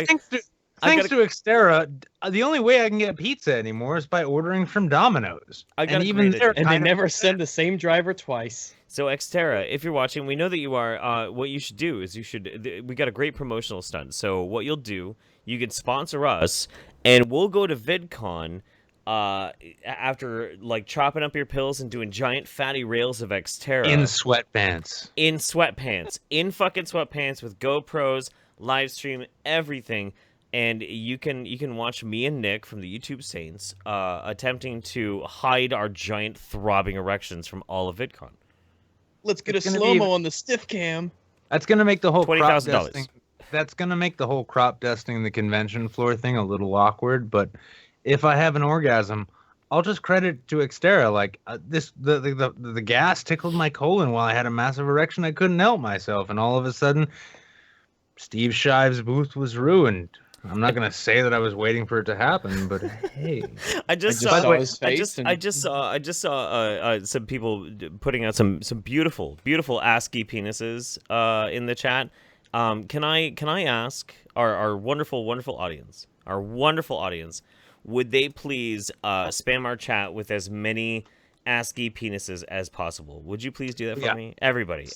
Thanks to Xterra, the only way I can get pizza anymore is by ordering from Domino's. And even there, and they never send the same driver twice. So Xterra, if you're watching, we know that you are. What you should do is we got a great promotional stunt. So what you'll do, you can sponsor us, and we'll go to VidCon after like chopping up your pills and doing giant fatty rails of Xterra in sweatpants. In fucking sweatpants with GoPros, live stream everything. And you can watch me and Nick from the YouTube Saints attempting to hide our giant throbbing erections from all of VidCon. Let's get a slow-mo on the stiff cam. That's gonna make the whole crop $20,000. dusting. That's gonna make the whole crop dusting the convention floor thing a little awkward. But if I have an orgasm, I'll just credit to Xterra. Like the gas tickled my colon while I had a massive erection. I couldn't help myself, and all of a sudden, Steve Shive's booth was ruined. I'm not gonna say that I was waiting for it to happen, but hey, I just saw his face. I just saw some people putting out some beautiful ASCII penises in the chat. Can I ask our wonderful audience, would they please spam our chat with as many ASCII penises as possible? Would you please do that for me? Everybody.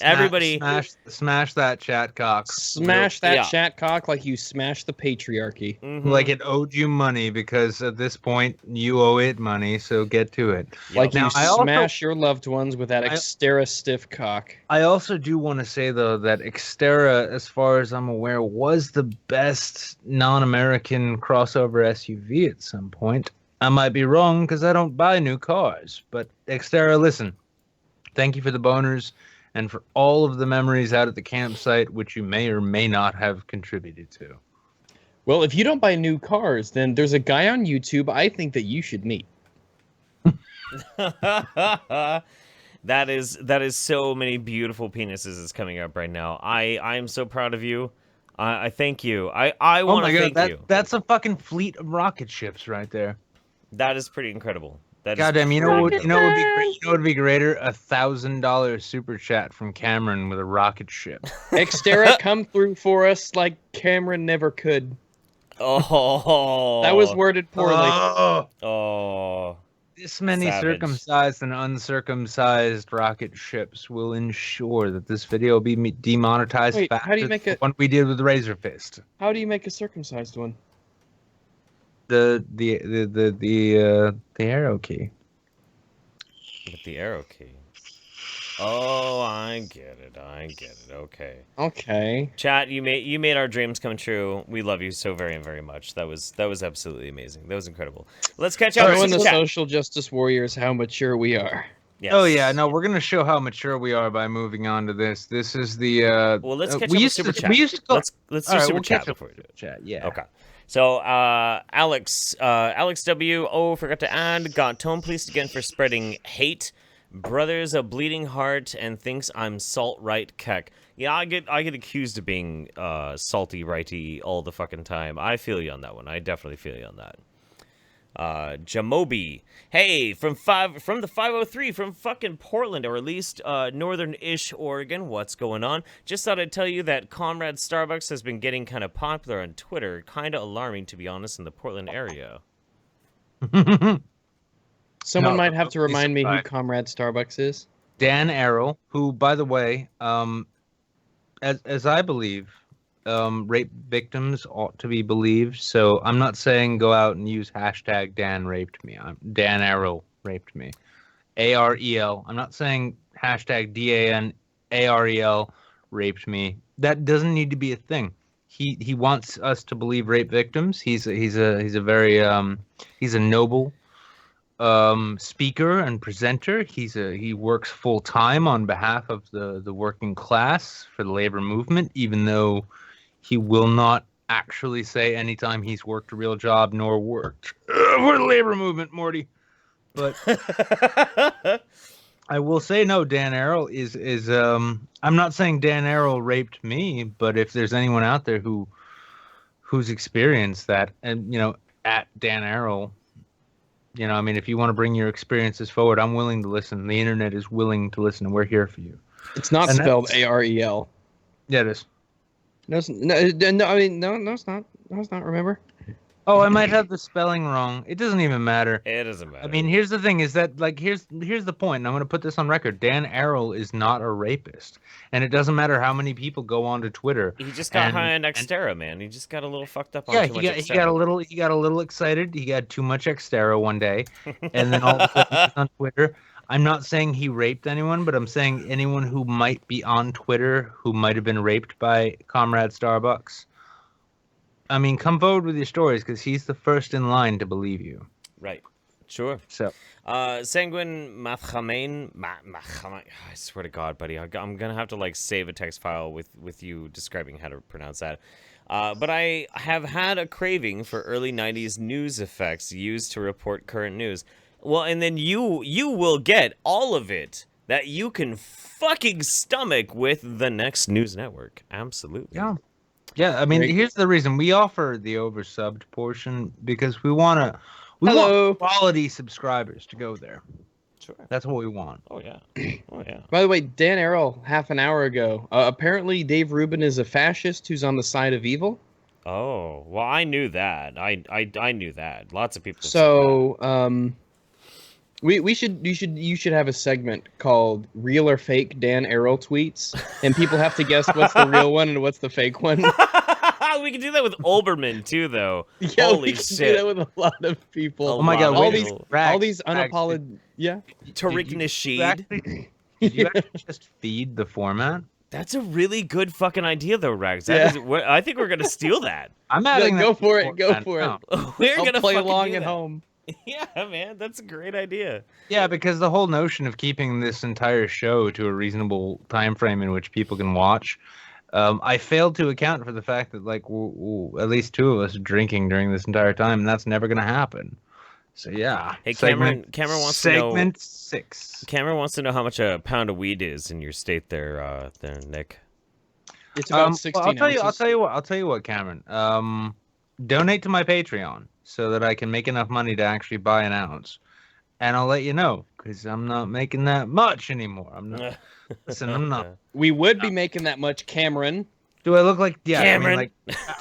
Smash that chat cock. Smash that chat cock like you smashed the patriarchy. Mm-hmm. Like it owed you money, because at this point you owe it money, so get to it. Like now, you smash your loved ones with that Xterra stiff cock. I also do want to say, though, that Xterra, as far as I'm aware, was the best non-American crossover SUV at some point. I might be wrong because I don't buy new cars, but Xterra, listen, thank you for the boners and for all of the memories out at the campsite, which you may or may not have contributed to. Well, if you don't buy new cars, then there's a guy on YouTube I think that you should meet. That is so many beautiful penises is coming up right now. I am so proud of you. I thank you. I want to thank you. That's a fucking fleet of rocket ships right there. That is pretty incredible. Goddamn, you know what would be great? You know what would be greater? $1,000 super chat from Cameron with a rocket ship. Xterra, come through for us like Cameron never could. Oh. That was worded poorly. Oh. This many Savage. circumcised and uncircumcised rocket ships will ensure that this video will be demonetized Wait, faster how do you make than it? the one we did with Razor Fist. How do you make a circumcised one? The arrow key. With the arrow key. Oh, I get it. Okay. Okay. Chat, you made our dreams come true. We love you so very, very much. That was absolutely amazing. That was incredible. Let's catch up. Showing the social justice warriors how mature we are. Yes. Oh yeah, no, we're gonna show how mature we are by moving on to this. This is the well, let's catch we up with used super to, chat. We used to go, let's do right, super we'll chat catch up before we do it. Chat, yeah. Okay. So Alex W. Oh, forgot to add. Got Tone Police again for spreading hate. Brother's a bleeding heart and thinks I'm salt right keck. Yeah, I get accused of being salty righty all the fucking time. I feel you on that one. I definitely feel you on that. Jamobi, hey, from the 503 from fucking Portland, or at least northern-ish Oregon. What's going on? Just thought I'd tell you that Comrade Starbucks has been getting kind of popular on Twitter. Kind of alarming, to be honest, in the Portland area. Someone might have to remind me who Comrade Starbucks is. Dan Arrow, who, by the way, as I believe, rape victims ought to be believed. So I'm not saying go out and use hashtag Dan raped me. Dan Arrow raped me. AREL. I'm not saying hashtag DANAREL raped me. That doesn't need to be a thing. He wants us to believe rape victims. He's a very he's a noble speaker and presenter. He works full time on behalf of the working class for the labor movement, even though he will not actually say anytime he's worked a real job nor worked for the labor movement, Morty. But I will say no. Dan Arrow is I'm not saying Dan Arrow raped me, but if there's anyone out there who's experienced that, and at Dan Arrow. I mean, if you want to bring your experiences forward, I'm willing to listen. The internet is willing to listen, and we're here for you. It's not spelled AREL. Yeah, it is. No, it's not. No, it's not. Remember? Oh, I might have the spelling wrong. It doesn't even matter. It doesn't matter. I mean, here's the thing: is that here's the point. And I'm going to put this on record. Dan Arrow is not a rapist, and it doesn't matter how many people go onto Twitter. He just got high on Xterra, man. He just got a little fucked up on too much Xterra. He got a little excited. He got too much Xterra one day, and then all of a sudden he's on Twitter. I'm not saying he raped anyone, but I'm saying anyone who might be on Twitter who might have been raped by Comrade Starbucks. I mean, come forward with your stories, because he's the first in line to believe you. Right. Sure. So, Sanguine Mathamain, I swear to God, buddy, I'm gonna have to save a text file with you describing how to pronounce that. But I have had a craving for early '90s news effects used to report current news. Well, and then you will get all of it that you can fucking stomach with the next news network. Absolutely. Yeah. Yeah, I mean, here's the reason. We offer the oversubbed portion because we want quality subscribers to go there. Sure. That's what we want. Oh, yeah. Oh, yeah. By the way, Dan Arrow, half an hour ago, apparently Dave Rubin is a fascist who's on the side of evil. Oh, well, I knew that. I knew that. Lots of people. So, you should have a segment called "Real or Fake Dan Arrow Tweets," and people have to guess what's the real one and what's the fake one. We can do that with Olbermann too, though. Yeah, Holy we can shit! do that with a lot of people. Oh my God! all these unapologetic. Yeah. Tariq Nasheed. Did you actually just feed the format? That's a really good fucking idea, though, Rags. I think we're gonna steal that. I'm adding Go for it. Go for it. We're I'll gonna play fucking along do at that. home. Yeah, man, that's a great idea. Yeah, because the whole notion of keeping this entire show to a reasonable time frame in which people can watch, I failed to account for the fact that at least two of us are drinking during this entire time, and that's never going to happen. So yeah. Hey, Cameron wants to know. Segment 6. Cameron wants to know how much a pound of weed is in your state, there, Nick. It's about 16 ounces. I'll tell you what, Cameron. Donate to my Patreon so that I can make enough money to actually buy an ounce, and I'll let you know, because I'm not making that much anymore. I'm not. Listen, I'm not. We would be making that much, Cameron. Do I look like Cameron?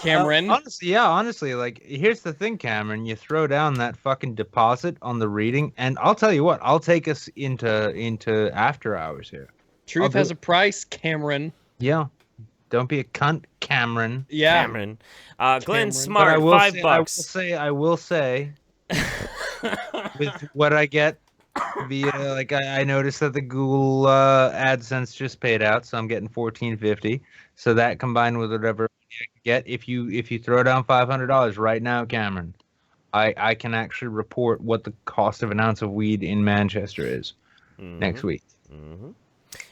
Cameron. Honestly, like here's the thing, Cameron. You throw down that fucking deposit on the reading, and I'll tell you what. I'll take us into after hours here. Truth has a price, Cameron. Yeah. Don't be a cunt, Cameron. Yeah. Cameron. Glenn Smart, $5. I will say, with what I get via, like, I noticed that the Google AdSense just paid out, so I'm getting $14.50. So that combined with whatever I get, if you throw down $500 right now, Cameron, I can actually report what the cost of an ounce of weed in Manchester is next week.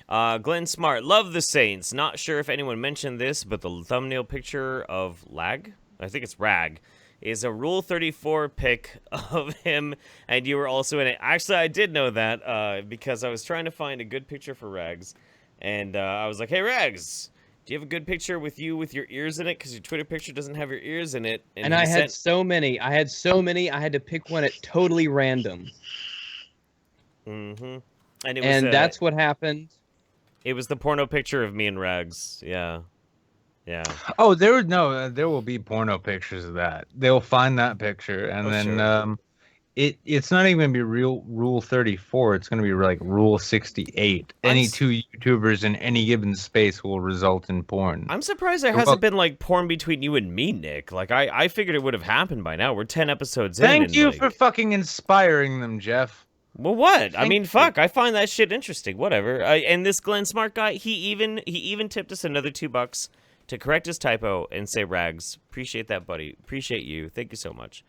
Glenn Smart, love the Saints. Not sure if anyone mentioned this, but the thumbnail picture of Lag, I think it's Rag, is a Rule 34 pic of him, and you were also in it. Actually, I did know that because I was trying to find a good picture for Rags, and I was like, hey, Rags, do you have a good picture with you with your ears in it? Because your Twitter picture doesn't have your ears in it. And I had so many. I had to pick one at totally random. And that's what happened. It was the porno picture of me and Rags. Yeah. Oh, there will be porno pictures of that. They'll find that picture, and then it's not even gonna be Rule 34. It's gonna be like Rule 68. Any two YouTubers in any given space will result in porn. I'm surprised there hasn't been like porn between you and me, Nick. Like I figured it would have happened by now. We're 10 episodes in. Thank you for fucking inspiring them, Jeff. Well, what? I mean, fuck. I find that shit interesting. Whatever. And this Glenn Smart guy, he even tipped us another $2 to correct his typo and say, Rags, appreciate that, buddy. Appreciate you. Thank you so much.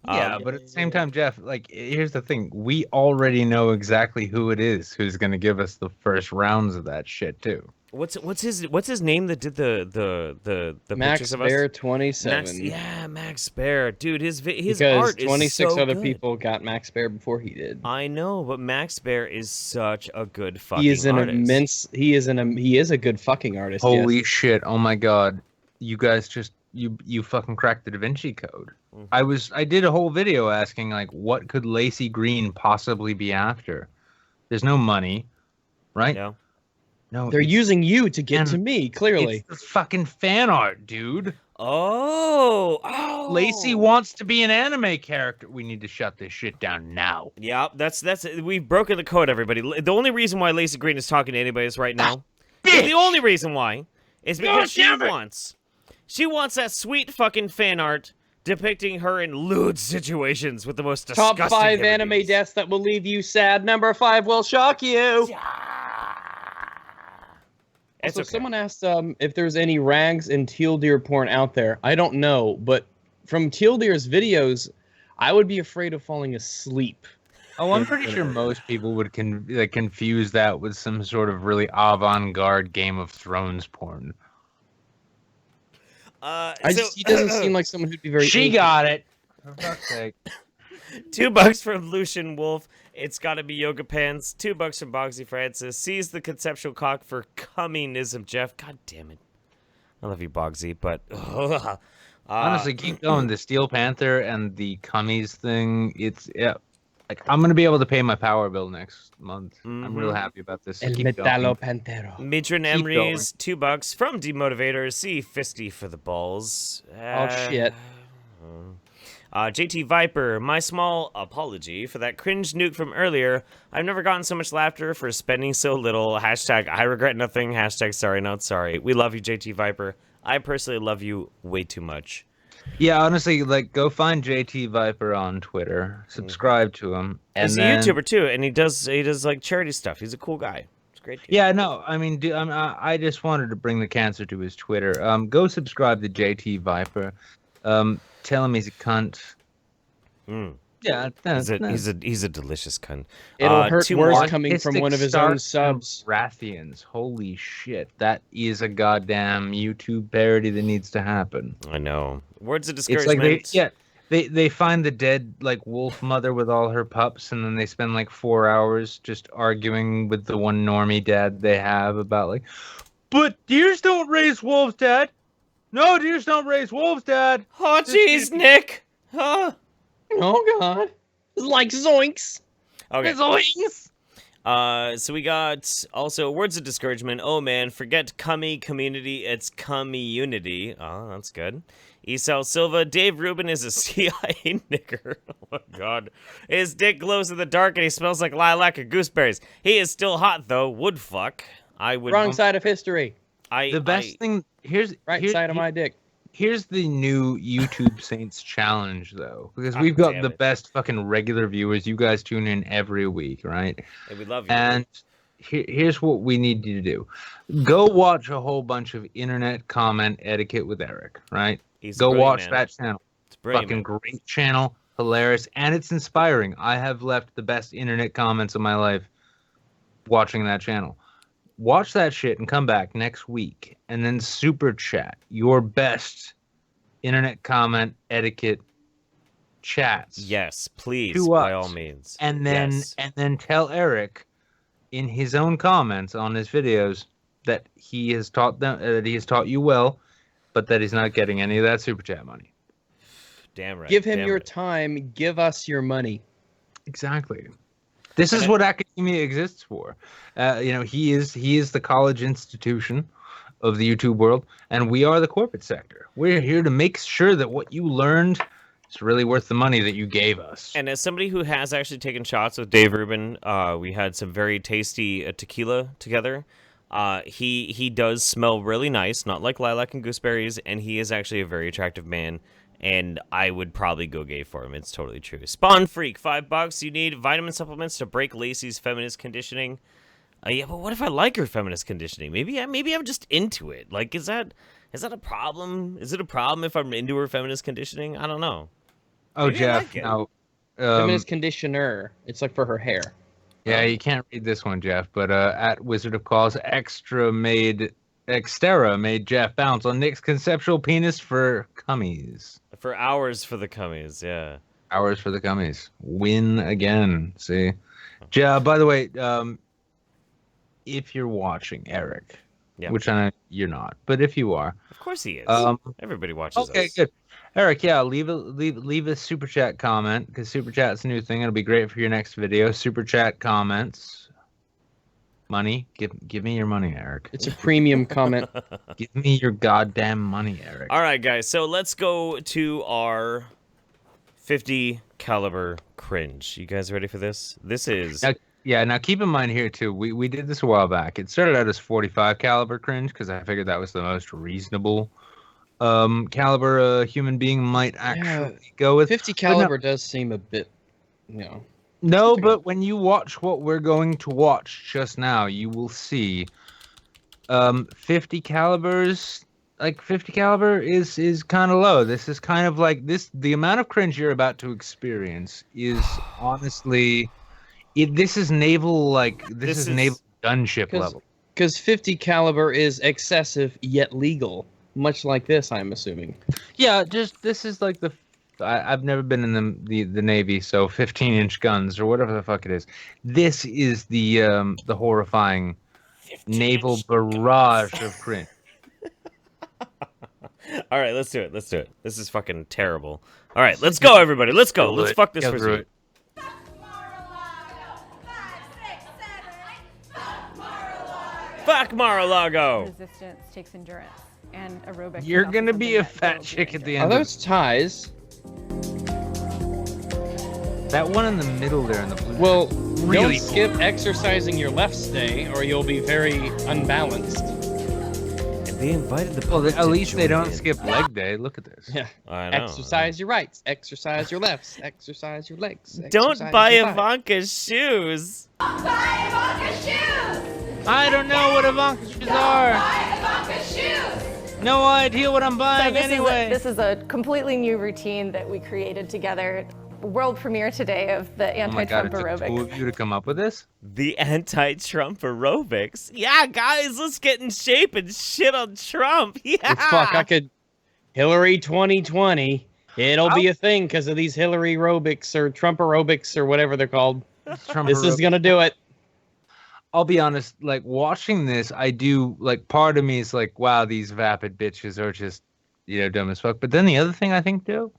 Yeah, but at the same time, Jeff, like, here's the thing. We already know exactly who it is who's going to give us the first rounds of that shit, too. What's his name that did the Max pictures of us? Bear 27. Max Bear, dude. His because art is 26 so other good. people got Max Bear before he did. I know, but Max Bear is such a good fucking He is artist. He is a good fucking artist. Holy yes. shit! Oh my god, you guys just you fucking cracked the Da Vinci Code. I did a whole video asking like, what could Lacey Green possibly be after? There's no money, right? No, they're using you to get to me. Clearly, it's the fucking fan art, dude. Oh, Lacey wants to be an anime character. We need to shut this shit down now. Yeah, that's we've broken the code, everybody. The only reason why Lacey Green is talking to anybody right now, the only reason why, is because she wants that sweet fucking fan art depicting her in lewd situations with the most disgusting Top 5 images. anime deaths that will leave you sad. Number 5 will shock you. Also, someone asked if there's any Rags and Teal Deer porn out there. I don't know, but from Teal Deer's videos, I would be afraid of falling asleep. Oh, I'm pretty sure most people would confuse that with some sort of really avant-garde Game of Thrones porn. He doesn't seem like someone who'd be very... She got it! For fuck's sake. $2 from Lucian Wolf. It's gotta be yoga pants. $2 from Boxy Francis. Sees the conceptual cock for communism, Jeff. God damn it. I love you, Bogsy, but... Honestly, keep going. The Steel Panther and the cummies thing, it's... Yeah, like, I'm gonna be able to pay my power bill next month. I'm real happy about this. El Keep Metalo going. Pantero. Matron Emery's $2 from Demotivator. See Fisty for the balls. Oh, shit. JT Viper, my small apology for that cringe nuke from earlier. I've never gotten so much laughter for spending so little. Hashtag I regret nothing. Hashtag sorry not sorry. We love you, JT Viper. I personally love you way too much. Yeah, honestly, like, go find JT Viper on Twitter. Subscribe to him. And He's a YouTuber too, and he does like charity stuff. He's a cool guy. It's great. Yeah, no, I mean, I just wanted to bring the cancer to his Twitter. Go subscribe to JT Viper. Tell him he's a cunt. Yeah, he's a delicious cunt. It'll hurt worse coming from one of his own subs. Rathians. Holy shit, that is a goddamn YouTube parody that needs to happen. I know. Words of It's discouragement. like they find the dead like wolf mother with all her pups, and then they spend like 4 hours just arguing with the one normie dad they have about like, but deers don't raise wolves, Dad. No, deers don't raise wolves, Dad. Oh, jeez, Nick. Huh? Oh, God. It's like zoinks. Okay. Zoinks. So we got also words of discouragement. Oh man, forget cummy community. It's community. Oh, that's good. Esau Silva, Dave Rubin is a CIA nigger. Oh my god. His dick glows in the dark and he smells like lilac and gooseberries. He is still hot though. Would fuck. I would. Wrong side of history. The best thing here's side of my dick. Here's the new YouTube Saints challenge though, because we've got the best fucking regular viewers. You guys tune in every week, right? Hey, we love you. And here's what we need you to do: go watch a whole bunch of internet comment etiquette with Eric, right? Go watch that channel. It's brilliant, fucking great channel, hilarious, and it's inspiring. I have left the best internet comments of my life watching that channel. Watch that shit and come back next week and then super chat your best internet comment etiquette chats. Yes, please, by all means. And then tell Eric in his own comments on his videos that he has taught them that he has taught you well, but that he's not getting any of that super chat money. Damn right. Give him your time. Give us your money. Exactly. This is what academia exists for. He is the college institution of the YouTube world, and we are the corporate sector. We're here to make sure that what you learned is really worth the money that you gave us. And as somebody who has actually taken shots with Dave Rubin, we had some very tasty tequila together. He does smell really nice, not like lilac and gooseberries, and he is actually a very attractive man. And I would probably go gay for him. It's totally true. Spawn Freak, $5. You need vitamin supplements to break Lacey's feminist conditioning. Yeah, but what if I like her feminist conditioning? Maybe I'm just into it. Like, is that a problem? Is it a problem if I'm into her feminist conditioning? I don't know. Oh, maybe Jeff, now feminist conditioner. It's like for her hair. Yeah, you can't read this one, Jeff. But at Wizard of Claws, Xterra made Jeff bounce on Nick's conceptual penis for cummies. For hours for the cummies, yeah. Hours for the cummies. Win again. See? By the way, if you're watching Eric, which I know you're not, but if you are, of course he is. Everybody watches. Okay, us. Good. Eric, leave a super chat comment because super chat's a new thing. It'll be great for your next video. Super chat comments. Money, give me your money, Eric. It's a premium comment. Give me your goddamn money, Eric. All right, guys. So let's go to our 50 caliber cringe. You guys ready for this? This is now keep in mind here too. We did this a while back. It started out as 45 caliber cringe because I figured that was the most reasonable caliber a human being might actually go with. 50 caliber does seem a bit, No, but when you watch what we're going to watch just now, you will see 50 calibers. Like 50 caliber is kind of low. This is kind of like this. The amount of cringe you're about to experience is honestly, this is naval this is naval gunship level. Because 50 caliber is excessive yet legal, much like this, I'm assuming. Yeah, this is like the. I've never been in the Navy, so 15-inch guns or whatever the fuck it is. This is the horrifying naval barrage of cringe. All right, let's do it. This is fucking terrible. All right, let's go, everybody. Let's go. Let's fuck this for a Fuck Mar-a-Lago. Resistance takes endurance and aerobics. You're gonna be a fat chick at the end. Are those ties? That one in the middle there in the blue. Well, really don't skip exercising your left day, or you'll be very unbalanced. And they invited the. Well, at least they don't skip leg day. Look at this. Yeah. I know. Exercise your rights. Exercise your lefts. Exercise your legs. Don't buy Ivanka's shoes. Don't buy Ivanka's shoes. I don't know what Ivanka's shoes are. Buy Ivanka's shoes. No idea what I'm buying anyway. This is a completely new routine that we created together. World premiere today of the anti-Trump aerobics. It took two of you to come up with this? The anti-Trump aerobics. Yeah, guys, let's get in shape and shit on Trump. Yeah. Well, fuck, I could. Hillary 2020. It'll be a thing because of these Hillary aerobics or Trump aerobics or whatever they're called. This is gonna do it. I'll be honest. Like watching this, I do like. Part of me is like, wow, these vapid bitches are just, dumb as fuck. But then the other thing I think too.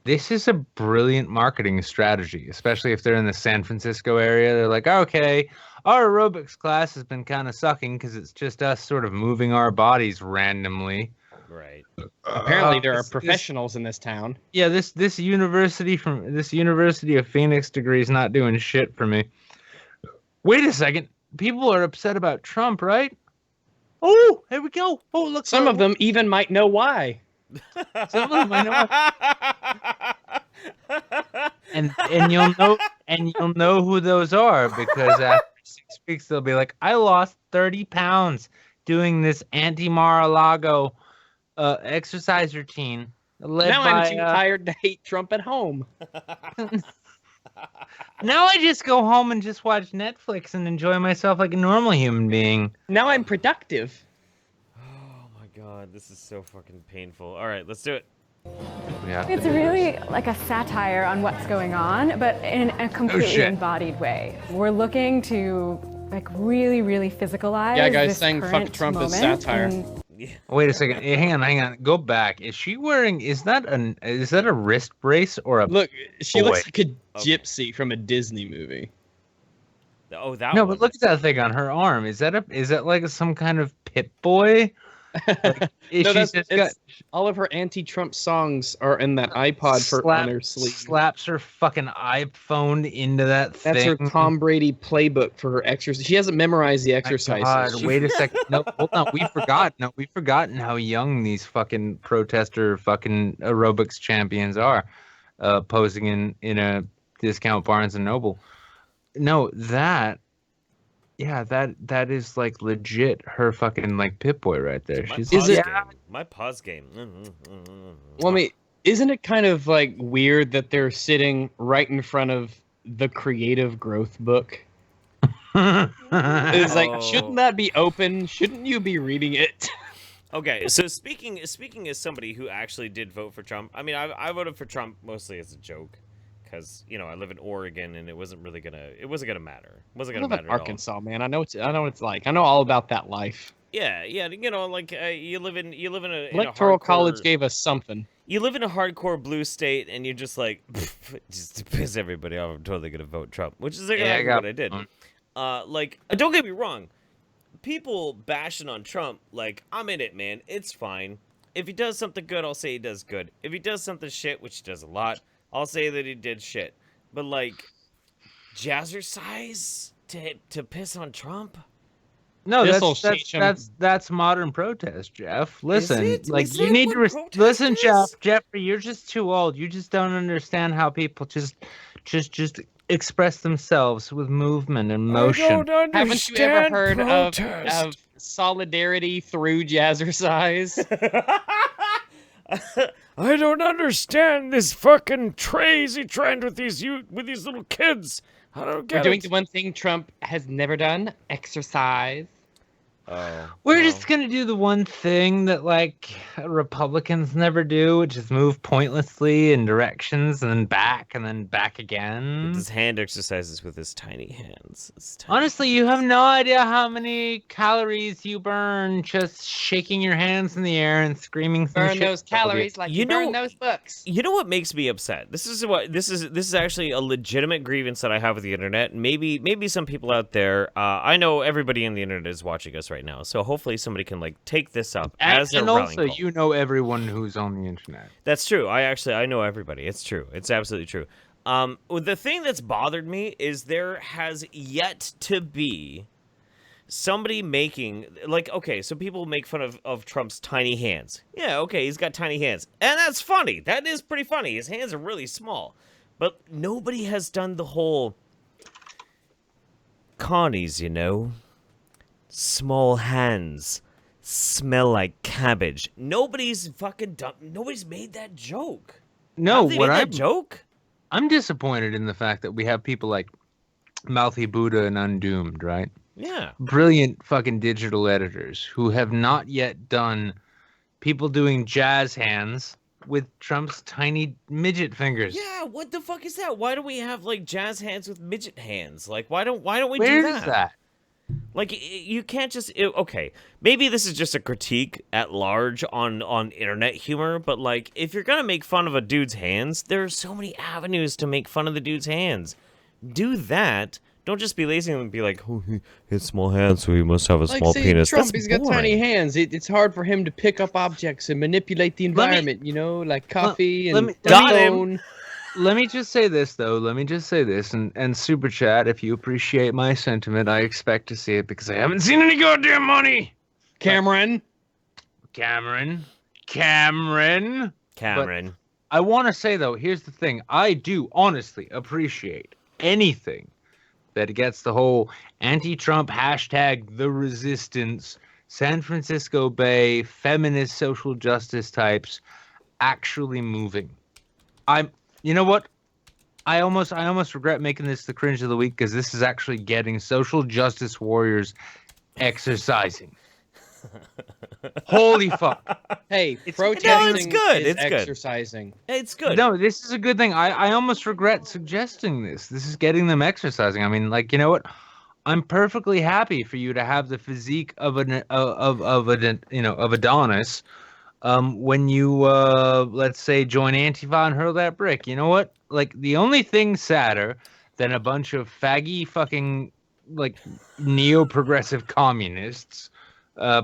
this is a brilliant marketing strategy, especially if they're in the San Francisco area. They're like, okay, our aerobics class has been kind of sucking because it's just us sort of moving our bodies randomly. Right. Apparently, there are professionals in this town. Yeah, this university of Phoenix degree is not doing shit for me. Wait a second. People are upset about Trump, right? Oh, here we go. Oh, look. Some of them even might know why. Some of them might know why. And you'll know who those are, because after 6 weeks they'll be like, I lost 30 pounds doing this anti-Mar-a-Lago exercise routine. Now I'm too tired to hate Trump at home. Now I just go home and just watch Netflix and enjoy myself like a normal human being. Now I'm productive. Oh my god, this is so fucking painful. All right, let's do it. It's really like a satire on what's going on, but in a completely embodied way. We're looking to like really, really physicalize. Yeah, guys this saying current fuck Trump is moment satire. Wait a second. Hang on. Go back. Is she wearing? Is that a wrist brace or a? Look, she looks like a gypsy from a Disney movie. Oh, that. No, one. but look at that thing on her arm. Is that like some kind of Pit Boy? Like, all of her anti-Trump songs are in that iPod on her sleeve. Slaps her fucking iPhone into that thing. That's her Tom Brady playbook for her exercise. She hasn't memorized the exercises. God, wait a second. No, hold on. We've forgotten how young these fucking protester fucking aerobics champions are, posing in a discount Barnes and Noble. No, that is like legit her fucking like Pip Boy right there. My pause game. Well, I mean, isn't it kind of like weird that they're sitting right in front of the creative growth book? It's like, shouldn't that be open? Shouldn't you be reading it? Okay, so speaking as somebody who actually did vote for Trump, I mean, I voted for Trump mostly as a joke. Because I live in Oregon, and it wasn't gonna matter. It wasn't gonna matter. I live in Arkansas, man. I know what it's like. I know all about that life. Yeah. Like you live in Electoral college gave us something. You live in a hardcore blue state, and you're just like, just to piss everybody off, I'm totally gonna vote Trump, which is exactly what I did. Like, don't get me wrong, people bashing on Trump, like, I'm in it, man. It's fine. If he does something good, I'll say he does good. If he does something shit, which he does a lot, I'll say that he did shit. But, like, jazzercise to piss on Trump? No, that's modern protest, Jeff. Listen, like, you need to listen, Jeff. Jeffrey, you're just too old. You just don't understand how people just express themselves with movement and motion. I don't understand. Haven't you ever heard of solidarity through jazzercise? I don't understand this fucking crazy trend with these little kids. I don't get it. We're doing the one thing Trump has never done: exercise. We're just gonna do the one thing that like Republicans never do, which is move pointlessly in directions and then back again. His hand exercises with his tiny hands. Honestly, you have no idea how many calories you burn just shaking your hands in the air and screaming. Burn those calories like you burn those books. You know what makes me upset? This is actually a legitimate grievance that I have with the internet. Maybe some people out there. I know everybody on the internet is watching us right now, so hopefully somebody can like take this up as a rallying call. And also, you know everyone who's on the internet. That's true. I know everybody. It's true. It's absolutely true. The thing that's bothered me is there has yet to be somebody making like, okay, so people make fun of Trump's tiny hands. Yeah, okay, he's got tiny hands, and that's funny. That is pretty funny. His hands are really small, but nobody has done the whole Connie's, small hands smell like cabbage. Nobody's made that joke. No, joke? I'm disappointed in the fact that we have people like Mouthy Buddha and Undoomed, right? Yeah. Brilliant fucking digital editors who have not yet done people doing jazz hands with Trump's tiny midget fingers. Yeah, what the fuck is that? Why do we have like jazz hands with midget hands? Like, why don't we Where do that? is that? Like, you can't just... Okay, maybe this is just a critique at large on internet humor, but, like, if you're gonna make fun of a dude's hands, there are so many avenues to make fun of the dude's hands. Do that. Don't just be lazy and be like, oh, he has small hands, so he must have a small penis. Trump, That's he's got boring. tiny hands. It's hard for him to pick up objects and manipulate the environment, like coffee and stone. Let me just say this, though. Let me just say this, and Super Chat, if you appreciate my sentiment, I expect to see it because I haven't seen any goddamn money. Cameron. But I want to say, though, here's the thing. I do honestly appreciate anything that gets the whole anti-Trump hashtag the resistance, San Francisco Bay, feminist social justice types actually moving. You know what? I almost regret making this the cringe of the week because this is actually getting social justice warriors exercising. Holy fuck! Hey, protesting is It's good. exercising. It's good. No, this is a good thing. I almost regret suggesting this. This is getting them exercising. I mean, like, you know what? I'm perfectly happy for you to have the physique of Adonis. When you let's say join Antifa and hurl that brick. You know what? Like, the only thing sadder than a bunch of faggy fucking like neo-progressive communists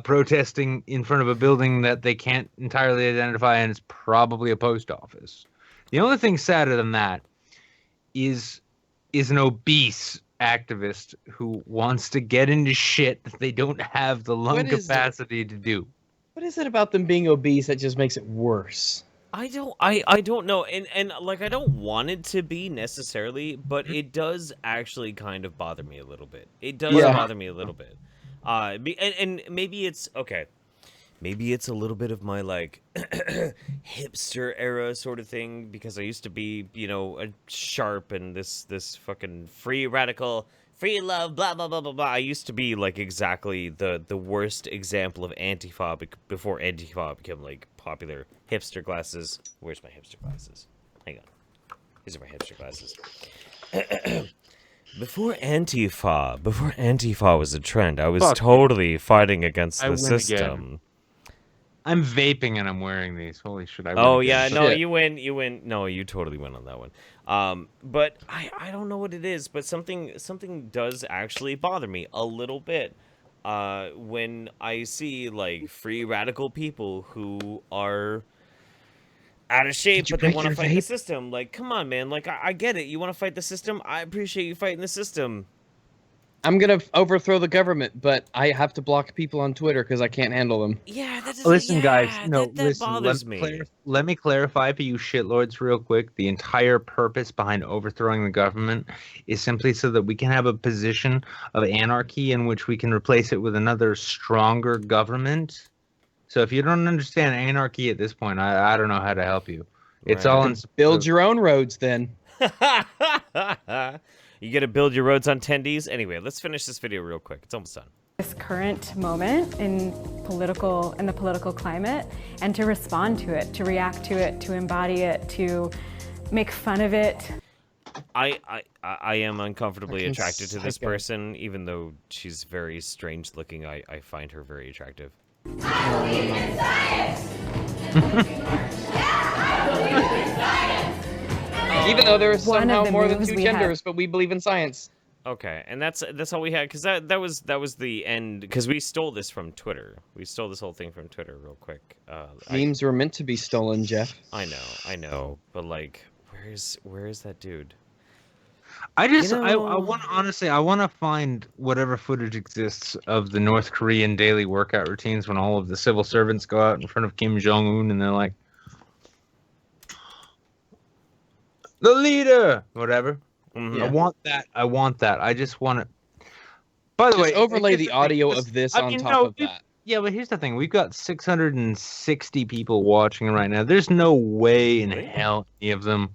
protesting in front of a building that they can't entirely identify, and it's probably a post office. The only thing sadder than that is an obese activist who wants to get into shit that they don't have the lung capacity to do. What is it about them being obese that just makes it worse? I don't know, and like, I don't want it to be necessarily, but it does actually kind of bother me a little bit. It does bother me a little bit. And maybe it's okay. Maybe it's a little bit of my like hipster era sort of thing, because I used to be, a sharp and this fucking free radical, free love, blah blah blah blah blah. I used to be like exactly the worst example of Antifa before Antifa became like popular. Hipster glasses. Where's my hipster glasses? Hang on. These are my hipster glasses. Before Antifa was a trend, I was totally fighting against the system. Again. I'm vaping and I'm wearing these. Holy shit! You win. No, you totally win on that one. But I don't know what it is, but something does actually bother me a little bit. When I see like free radical people who are out of shape, but they want to fight the system. Like, come on, man. Like, I get it. You want to fight the system? I appreciate you fighting the system. I'm gonna overthrow the government, but I have to block people on Twitter because I can't handle them. Yeah, that doesn't. Listen, guys. No, that listen. bothers me. Let me clarify for you shitlords real quick. The entire purpose behind overthrowing the government is simply so that we can have a position of anarchy in which we can replace it with another stronger government. So if you don't understand anarchy at this point, I don't know how to help you. It's all in build your own roads then. You gotta build your roads on tendies. Anyway, let's finish this video real quick. It's almost done. This current moment in the political climate, and to respond to it, to react to it, to embody it, to make fun of it. I am uncomfortably attracted to this person, even though she's very strange looking. I find her very attractive. I believe in science! I believe in science! Even though there's somehow more than two genders, but we believe in science. Okay, and that's all we had, because that was the end, because we stole this from Twitter. We stole this whole thing from Twitter real quick. Memes were meant to be stolen, Jeff. I know, but like, where is that dude? I want to find whatever footage exists of the North Korean daily workout routines when all of the civil servants go out in front of Kim Jong-un and they're like, the leader, whatever. Mm-hmm. I want that. I just want it. By the way, overlay the audio of this on top of that. Yeah, but here's the thing. We've got 660 people watching right now. There's no way in hell any of them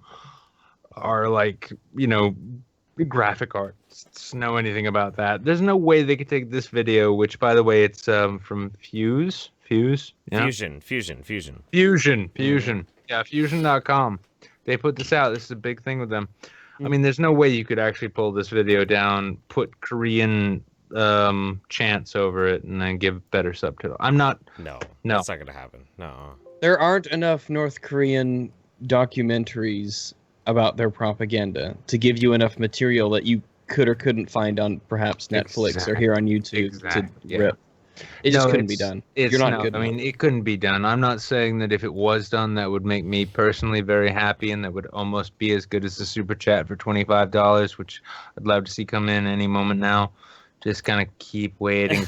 are like, graphic artists know anything about that. There's no way they could take this video, which, by the way, it's from Fuse. Yeah? Fusion. Yeah, fusion.com. They put this out. This is a big thing with them. I mean, there's no way you could actually pull this video down, put Korean chants over it and then give better subtitle. I'm not. No, no, that's not gonna happen. No. There aren't enough North Korean documentaries about their propaganda to give you enough material that you could or couldn't find on perhaps Netflix or here on YouTube to rip. It just couldn't be done. You're not good. I mean, it couldn't be done. I'm not saying that if it was done, that would make me personally very happy, and that would almost be as good as the super chat for $25, which I'd love to see come in any moment now. Just kind of keep waiting.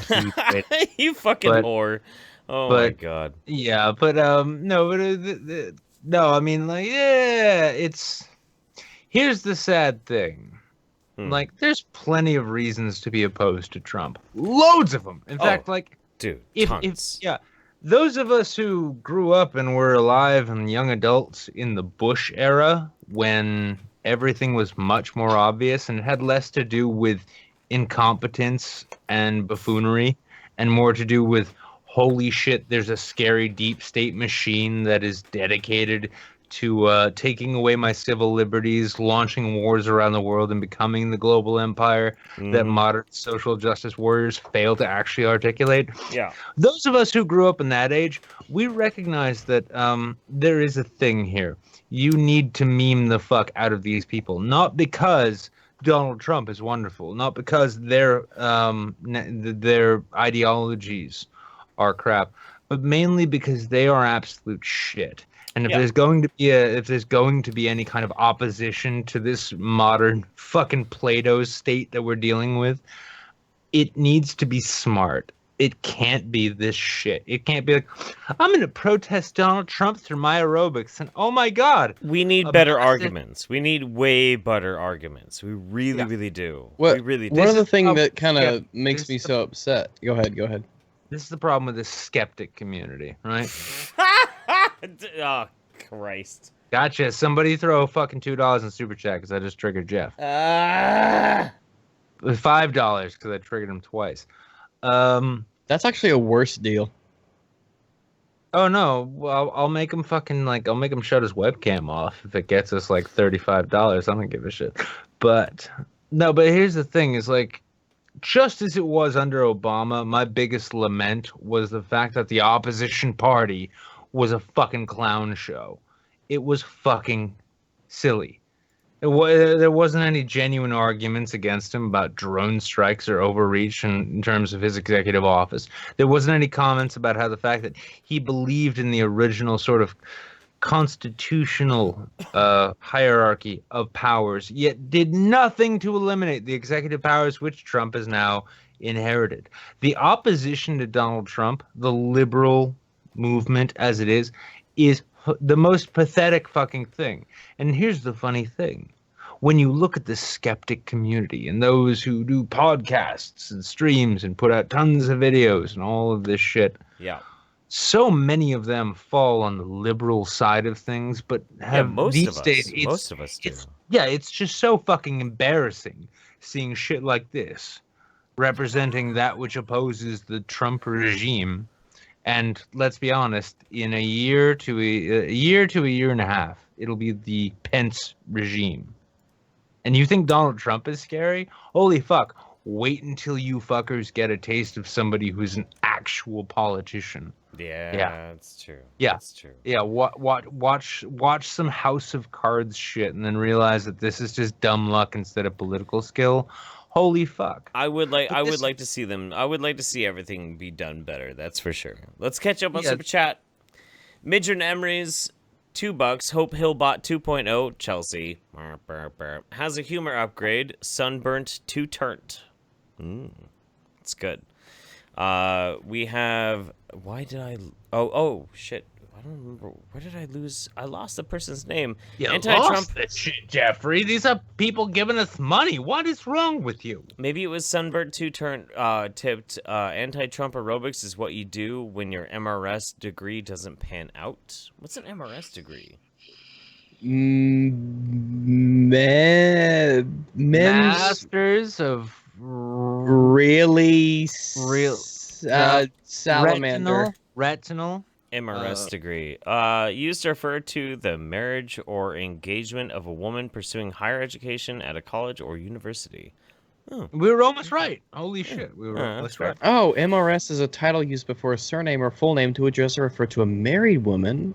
You fucking whore. Oh my god. Yeah, but no, I mean, like, yeah, it's. Here's the sad thing. Like, there's plenty of reasons to be opposed to Trump. Loads of them. In fact, like, dude, tons. Those of us who grew up and were alive and young adults in the Bush era, when everything was much more obvious and it had less to do with incompetence and buffoonery and more to do with, holy shit, there's a scary deep state machine that is dedicated to taking away my civil liberties, launching wars around the world, and becoming the global empire that modern social justice warriors fail to actually articulate. Yeah. Those of us who grew up in that age, we recognize that there is a thing here. You need to meme the fuck out of these people, not because Donald Trump is wonderful, not because their ideologies are crap, but mainly because they are absolute shit. And if there's going to be any kind of opposition to this modern fucking Play-Doh state that we're dealing with, it needs to be smart. It can't be this shit. It can't be like, I'm going to protest Donald Trump through my aerobics, and oh my god. We need better arguments. We need way better arguments. We really, really do. We really do. One of the things that kind of makes me so upset. Go ahead. This is the problem with the skeptic community, right? Oh, Christ. Gotcha. Somebody throw fucking $2 in Super Chat because I just triggered Jeff. $5 because I triggered him twice. That's actually a worse deal. Oh no, well, I'll make him fucking I'll make him shut his webcam off if it gets us like $35. I don't give a shit. But here's the thing: is like, just as it was under Obama, my biggest lament was the fact that the opposition party was a fucking clown show. It was fucking silly. There wasn't any genuine arguments against him about drone strikes or overreach in terms of his executive office. There wasn't any comments about how the fact that he believed in the original sort of constitutional hierarchy of powers, yet did nothing to eliminate the executive powers which Trump has now inherited. The opposition to Donald Trump, the liberal movement as it is the most pathetic fucking thing. And here's the funny thing. When you look at the skeptic community and those who do podcasts and streams and put out tons of videos and all of this shit, so many of them fall on the liberal side of things, but have most of us do. It's just so fucking embarrassing seeing shit like this representing that which opposes the Trump regime. And let's be honest, in a year to a year and a half, it'll be the Pence regime. And you think Donald Trump is scary? Holy fuck. Wait until you fuckers get a taste of somebody who's an actual politician. Yeah, that's true. Yeah, that's true. Yeah, watch some House of Cards shit and then realize that this is just dumb luck instead of political skill. Holy fuck. I would like to see them. I would like to see everything be done better. That's for sure. Let's catch up on Super Chat. Midgeon Emery's $2. Hope Hillbot 2.0. Chelsea has a humor upgrade. Sunburnt to turnt. It's good. We have. Why did I? Oh shit. I don't remember. Where did I lose? I lost the person's name. You lost that shit, Jeffrey. These are people giving us money. What is wrong with you? Maybe it was Sunburnt 2 tipped. Anti-Trump aerobics is what you do when your MRS degree doesn't pan out. What's an MRS degree? Masters of really salamander. Retinal. MRS degree. Used to refer to the marriage or engagement of a woman pursuing higher education at a college or university. We were almost right. Holy shit, we were almost right. Oh, MRS is a title used before a surname or full name to address or refer to a married woman.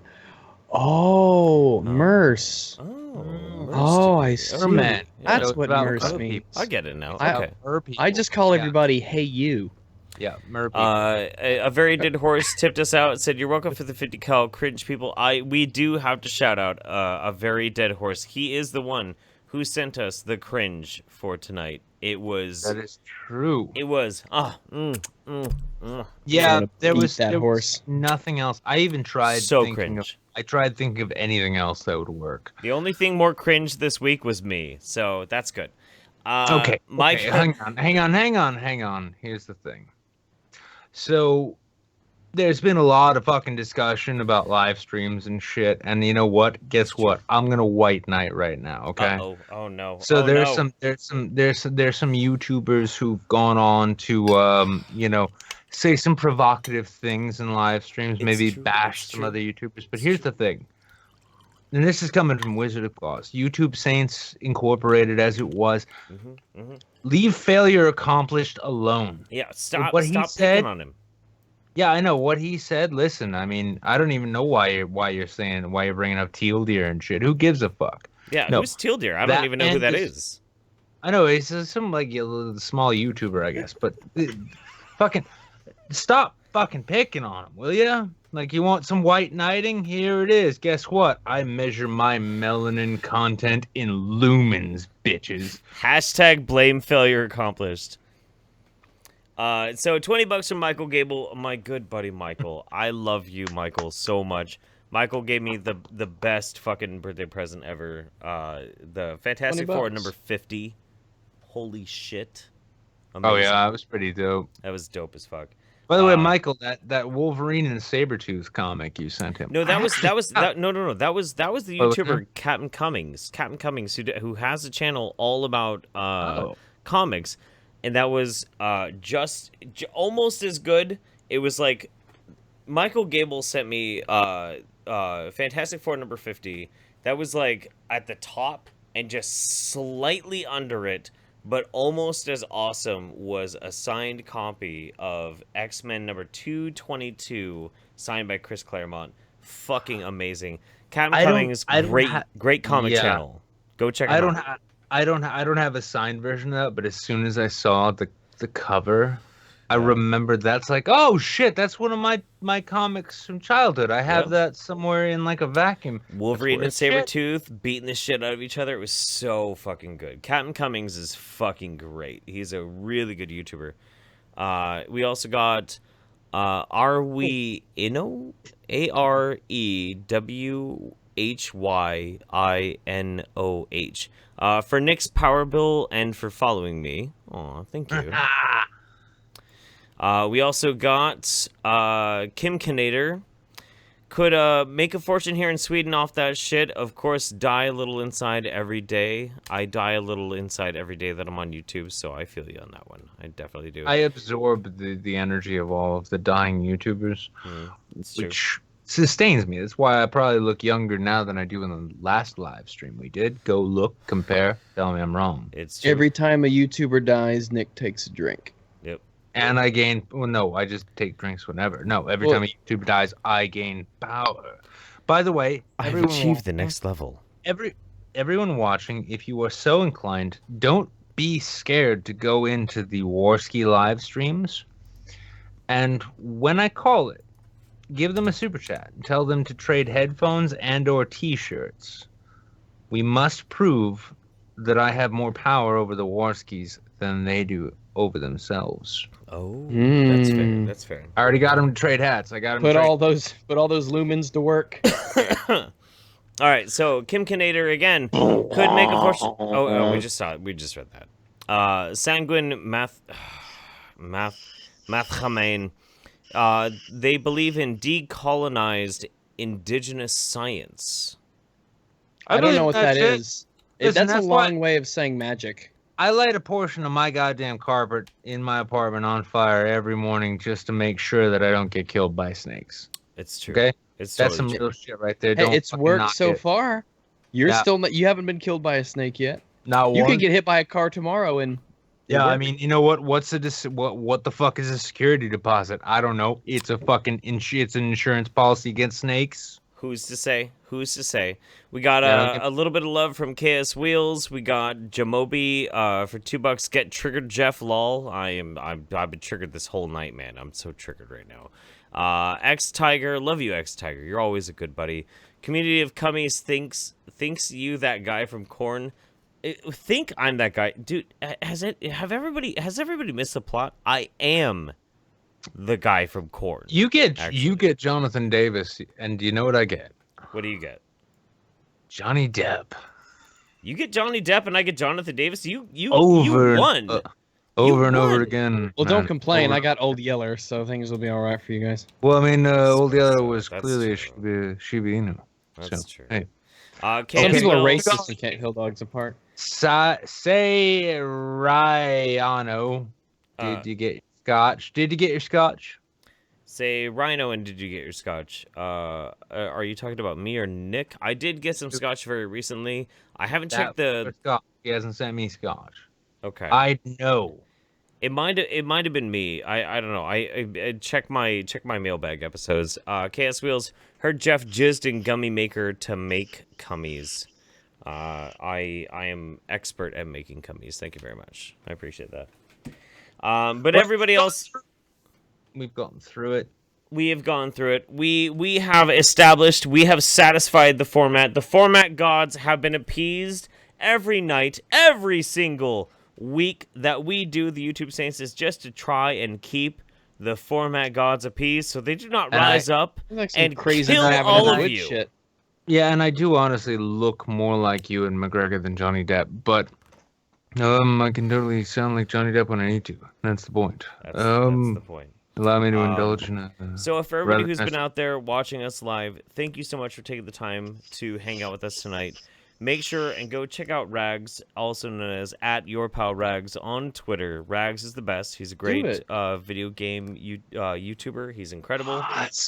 Oh, Merce. Oh, I see. Man. That's what Merce means. I get it now. I, Okay. I just call everybody, hey, you. Yeah, a very dead horse tipped us out and said, "You're welcome for the 50 cal cringe people." We do have to shout out a very dead horse. He is the one who sent us the cringe for tonight. It was. That is true. It was. Yeah, there was horse. Nothing else. I even tried. I tried thinking of anything else that would work. The only thing more cringe this week was me, so that's good. Okay, Mike. Hang on. Here's the thing. So, there's been a lot of fucking discussion about live streams and shit, and you know what? Guess what? I'm gonna white knight right now. Okay. Oh no. So there's some YouTubers who've gone on to say some provocative things in live streams, maybe bash some other YouTubers. But here's the thing. And this is coming from Wizard of Oz. YouTube Saints Incorporated, as it was. Leave failure accomplished alone. Yeah, stop picking on him. Yeah, I know what he said. Listen, I mean, I don't even know why you're bringing up Teal Deer and shit. Who gives a fuck? Yeah, who's Teal Deer? I don't even know who that is. I know he's some like a small YouTuber, I guess. But fucking stop fucking picking on him, will ya? Like, you want some white knighting? Here it is. Guess what? I measure my melanin content in lumens, bitches. # blame failure accomplished. So $20 from Michael Gable, my good buddy Michael. I love you, Michael, so much. Michael gave me the best fucking birthday present ever. The Fantastic Four number 50. Holy shit. Amazing. Oh yeah, that was pretty dope. That was dope as fuck. By the way, Michael, that Wolverine and Sabretooth comic you sent him. No, that was the YouTuber Captain Cummings. Captain Cummings, who has a channel all about comics, and that was just almost as good. It was like Michael Gable sent me Fantastic Four number 50. That was like at the top, and just slightly under it, but almost as awesome, was a signed copy of X-Men number 222, signed by Chris Claremont. Fucking amazing. Captain Cummings, great comic channel. Go check it out. I don't have a signed version of that, but as soon as I saw the cover, I remembered that's like, oh shit, that's one of my comics from childhood. I have that somewhere in like a vacuum. Wolverine and Sabretooth beating the shit out of each other. It was so fucking good. Captain Cummings is fucking great. He's a really good YouTuber. We also got Are We Inno? AREWHYINOH. For Nick's Power Bill and for following me. Aw, thank you. We also got Kim Kanader. Could make a fortune here in Sweden off that shit. Of course, die a little inside every day. I die a little inside every day that I'm on YouTube, so I feel you on that one. I definitely do. I absorb the energy of all of the dying YouTubers, which sustains me. That's why I probably look younger now than I do in the last live stream we did. Go look, compare, tell me I'm wrong. It's true. Every time a YouTuber dies, Nick takes a drink. Yep. And I gain. Well, no, I just take drinks whenever. No, every time a YouTuber dies, I gain power. By the way, I've achieved the next level. Everyone watching, if you are so inclined, don't be scared to go into the Warski live streams. And when I call it, give them a super chat and tell them to trade headphones and/or T-shirts. We must prove that I have more power over the Warskis than they do over themselves. Oh, that's fair. That's fair. I already got them to trade hats. I got them. Put all those lumens to work. All right, so Kim Kanader again could make a fortune. Oh, we just saw it. We just read that. Sanguine Mathchamein. They believe in decolonized indigenous science. I don't know what that is. That's a long way of saying magic. I light a portion of my goddamn carpet in my apartment on fire every morning just to make sure that I don't get killed by snakes. It's true. Okay? It's That's totally some true. real shit right there. Hey, it's worked so far. You're still not, you haven't been killed by a snake yet. Not you one. could get hit by a car tomorrow and Yeah, I mean, you know what? What the fuck is a security deposit? I don't know. It's a fucking it's an insurance policy against snakes. Who's to say? Who's to say? We got a little bit of love from KS Wheels. We got Jamobi for $2. Get triggered, Jeff. Lol. I've been triggered this whole night, man. I'm so triggered right now. X Tiger, love you, X Tiger. You're always a good buddy. Community of Cummies thinks you that guy from Korn. Think I'm that guy, dude. Has everybody missed the plot? I am the guy from Korn. You get Jonathan Davis, and do you know what I get? What do you get? Johnny Depp. You get Johnny Depp, and I get Jonathan Davis. You won. Over and over again. Well, don't complain. I got Old Yeller, so things will be all right for you guys. Well, I mean, Old Yeller was clearly a Shiba Inu. That's so, true. Hey. Some people are racist and can't kill dogs apart. Say Rhino. Did you get scotch? Did you get your scotch? Say Rhino, and did you get your scotch? Are you talking about me or Nick? I did get some scotch very recently. I haven't checked the scotch. He hasn't sent me scotch. Okay. I know. It might have been me. I don't know. I check my mailbag episodes. KS Wheels heard Jeff jizzed in gummy maker to make cummies. I am expert at making cummies. Thank you very much. I appreciate that. But everybody else, we've gotten through it. We have gone through it. We have established. We have satisfied the format. The format gods have been appeased every night, every single week that we do the YouTube Saints is just to try and keep the format gods appeased so they do not rise up and kill all of you. Shit. Yeah, and I do honestly look more like you and McGregor than Johnny Depp, but I can totally sound like Johnny Depp when I need to. That's the point. That's the point. Allow me to indulge in a so for everybody who's been out there watching us live, thank you so much for taking the time to hang out with us tonight. Make sure and go check out Rags, also known as @YourPalRags on Twitter. Rags is the best. He's a great video game YouTuber. He's incredible.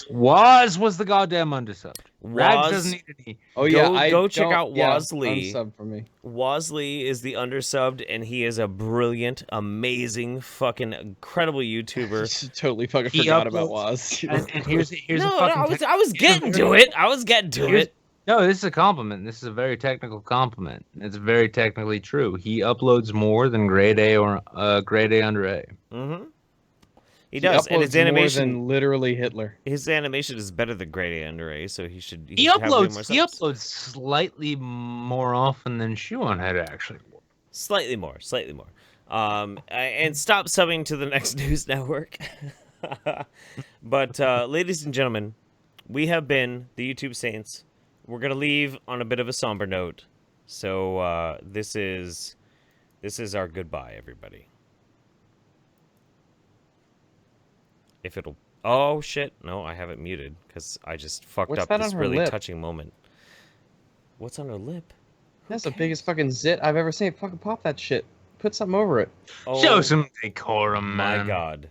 Woz was the goddamn undersubbed. Rags doesn't need any. Oh yeah, go check out Woz Lee. Unsub for me. Woz Lee is the undersubbed, and he is a brilliant, amazing, fucking incredible YouTuber. Totally fucking forgot about Woz. And here's no, I was getting to it. I was getting to it. No, this is a compliment. This is a very technical compliment. It's very technically true. He uploads more than grade A or grade A under A. Mm-hmm. He does, and his animation more than literally Hitler. His animation is better than grade A under A, so he should. He uploads slightly more often than Shoeonhead actually. Slightly more. And stop subbing to the next news network. But ladies and gentlemen, we have been the YouTube Saints. We're gonna leave on a bit of a somber note, so this is our goodbye, everybody. If it'll, oh shit, no, I have it muted because I just fucked up this really touching moment. What's on her lip? That's the biggest fucking zit I've ever seen. Fucking pop that shit. Put something over it. Oh, show some decorum, man. My God,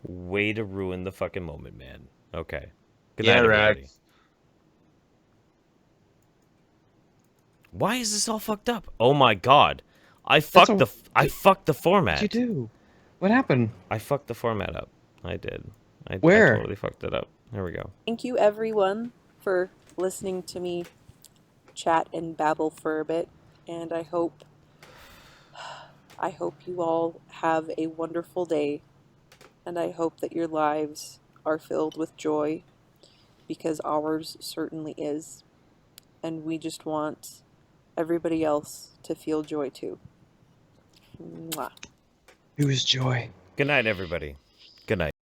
way to ruin the fucking moment, man. Okay, good night, everybody. Right. Why is this all fucked up? Oh my God, I fucked the format. What'd you do? What happened? I fucked the format up. I did. I totally fucked it up. There we go. Thank you everyone for listening to me chat and babble for a bit, and I hope you all have a wonderful day, and I hope that your lives are filled with joy, because ours certainly is, and we just want everybody else to feel joy too. Mwah. It was joy. Good night, everybody. Good night.